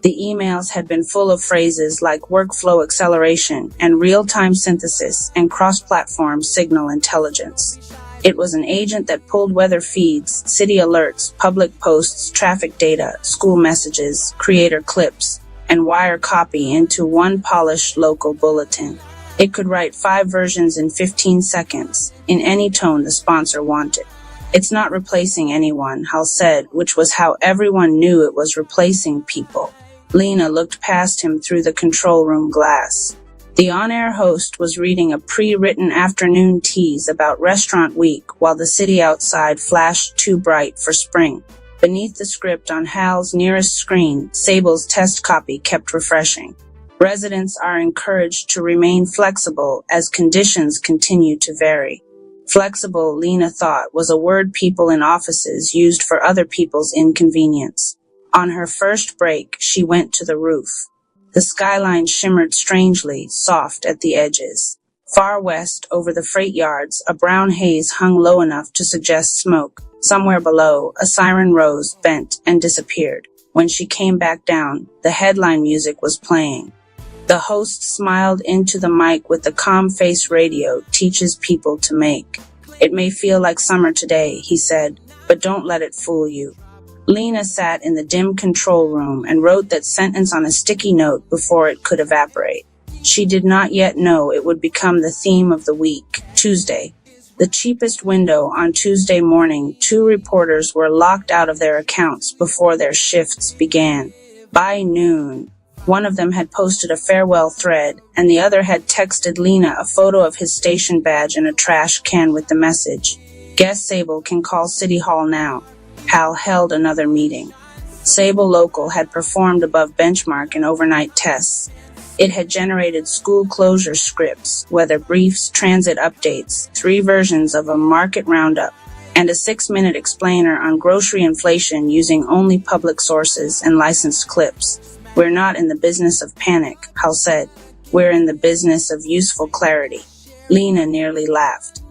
[SPEAKER 3] The emails had been full of phrases like workflow acceleration and real-time synthesis and cross-platform signal intelligence. It was an agent that pulled weather feeds, city alerts, public posts, traffic data, school messages, creator clips, and wire copy into one polished local bulletin. It could write 5 versions in 15 seconds, in any tone the sponsor wanted. "It's not replacing anyone," Hal said, which was how everyone knew it was replacing people. Lena looked past him through the control room glass. The on-air host was reading a pre-written afternoon tease about Restaurant Week while the city outside flashed too bright for spring. Beneath the script on Hal's nearest screen, Sable's test copy kept refreshing. Residents are encouraged to remain flexible as conditions continue to vary. Flexible, Lena thought, was a word people in offices used for other people's inconvenience. On her first break, she went to the roof. The skyline shimmered strangely, soft at the edges. Far west, over the freight yards, a brown haze hung low enough to suggest smoke. Somewhere below, a siren rose, bent, and disappeared. When she came back down, the headline music was playing. The host smiled into the mic with the calm face radio teaches people to make. "It may feel like summer today," he said, "but don't let it fool you." Lena sat in the dim control room and wrote that sentence on a sticky note before it could evaporate. She did not yet know it would become the theme of the week. Tuesday. The cheapest window on Tuesday morning, 2 reporters were locked out of their accounts before their shifts began. By noon, one of them had posted a farewell thread, and the other had texted Lena a photo of his station badge in a trash can with the message, "Guess Sable can call City Hall now." Hal held another meeting. Sable Local had performed above benchmark in overnight tests. It had generated school closure scripts, weather briefs, transit updates, 3 versions of a market roundup, and a 6-minute explainer on grocery inflation using only public sources and licensed clips. "We're not in the business of panic," Hal said. "We're in the business of useful clarity." Lena nearly laughed.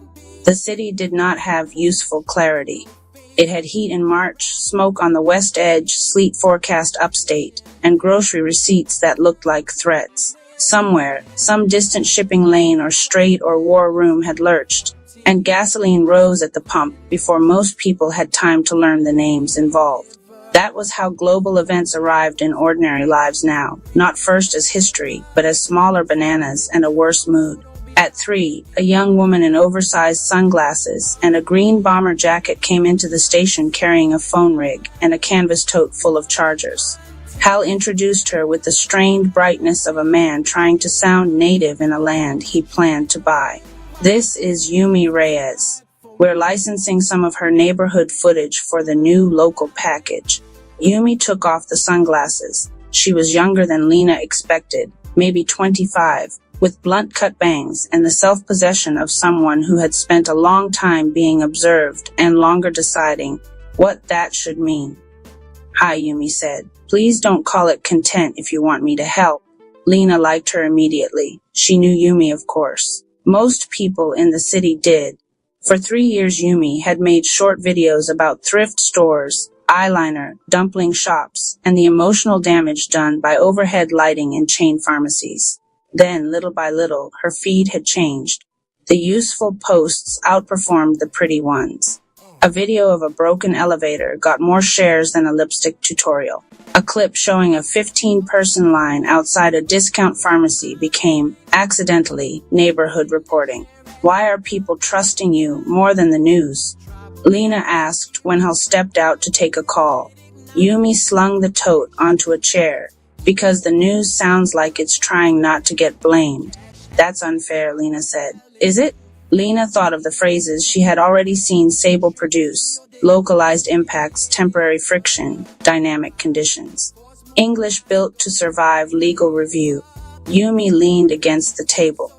[SPEAKER 3] The city did not have useful clarity. It had heat in March, smoke on the west edge, sleet forecast upstate, and grocery receipts that looked like threats. Somewhere, some distant shipping lane or strait or war room had lurched, and gasoline rose at the pump before most people had time to learn the names involved. That was how global events arrived in ordinary lives now, not first as history, but as smaller bananas and a worse mood. At 3, a young woman in oversized sunglasses and a green bomber jacket came into the station carrying a phone rig and a canvas tote full of chargers. Hal introduced her with the strained brightness of a man trying to sound native in a land he planned to buy. This is Yumi Reyes. We're licensing some of her neighborhood footage for the new local package. Yumi took off the sunglasses. She was younger than Lena expected, maybe 25, with blunt-cut bangs and the self-possession of someone who had spent a long time being observed and longer deciding what that should mean. "Hi," Yumi said. "Please don't call it content if you want me to help." Lena liked her immediately. She knew Yumi, of course. Most people in the city did. For 3 years, Yumi had made short videos about thrift stores, eyeliner, dumpling shops, and the emotional damage done by overhead lighting in chain pharmacies. Then, little by little, her feed had changed. The useful posts outperformed the pretty ones. A video of a broken elevator got more shares than a lipstick tutorial. A clip showing a 15-person line outside a discount pharmacy became, accidentally, neighborhood reporting. Why are people trusting you more than the news? Lena asked when Hal stepped out to take a call. Yumi slung the tote onto a chair. Because the news sounds like it's trying not to get blamed. That's unfair, Lena said. Is it? Lena thought of the phrases she had already seen Sable produce. Localized impacts, temporary friction, dynamic conditions. English built to survive legal review. Yumi leaned against the table.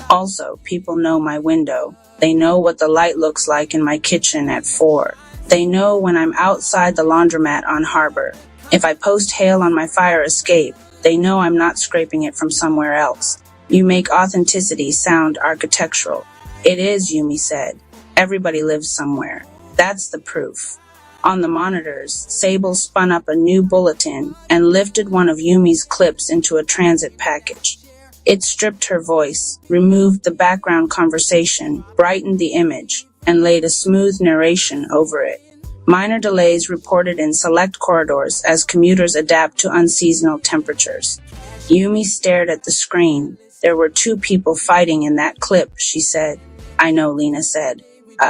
[SPEAKER 3] Also, people know my window. They know what the light looks like in my kitchen at 4. They know when I'm outside the laundromat on Harbor. If I post hail on my fire escape, they know I'm not scraping it from somewhere else. You make authenticity sound architectural. It is, Yumi said. Everybody lives somewhere. That's the proof. On the monitors, Sable spun up a new bulletin and lifted one of Yumi's clips into a transit package. It stripped her voice, removed the background conversation, brightened the image, and laid a smooth narration over it. Minor delays reported in select corridors as commuters adapt to unseasonal temperatures. Yumi stared at the screen. There were 2 people fighting in that clip, she said. I know, Lena said.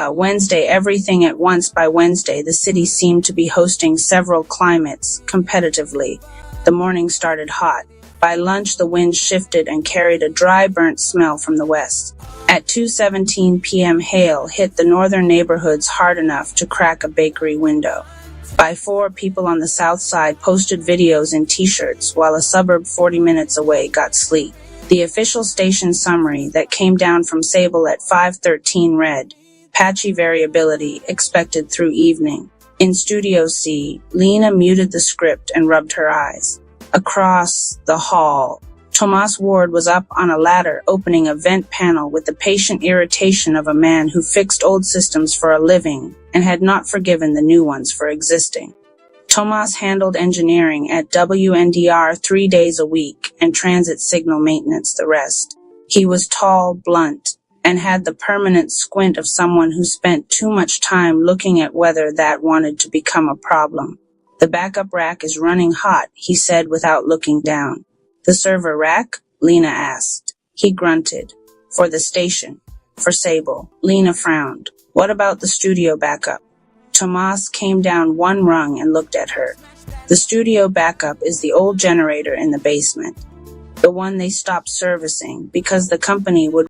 [SPEAKER 3] Wednesday, everything at once. By Wednesday, the city seemed to be hosting several climates, competitively. The morning started hot. By lunch, the wind shifted and carried a dry, burnt smell from the west. At 2:17 p.m., hail hit the northern neighborhoods hard enough to crack a bakery window. By 4, people on the south side posted videos in t-shirts, while a suburb 40 minutes away got sleet. The official station summary that came down from Sable at 5:13 read, "Patchy variability expected through evening." In Studio C, Lena muted the script and rubbed her eyes. Across the hall, Tomas Ward was up on a ladder opening a vent panel with the patient irritation of a man who fixed old systems for a living and had not forgiven the new ones for existing. Tomas handled engineering at WNDR 3 days a week and transit signal maintenance the rest. He was tall, blunt, and had the permanent squint of someone who spent too much time looking at whether that wanted to become a problem. "The backup rack is running hot," he said without looking down. "The server rack?" Lena asked. He grunted. "For the station." "For Sable." Lena frowned. "What about the studio backup?" Tomas came down one rung and looked at her. "The studio backup is the old generator in the basement. The one they stopped servicing because the company would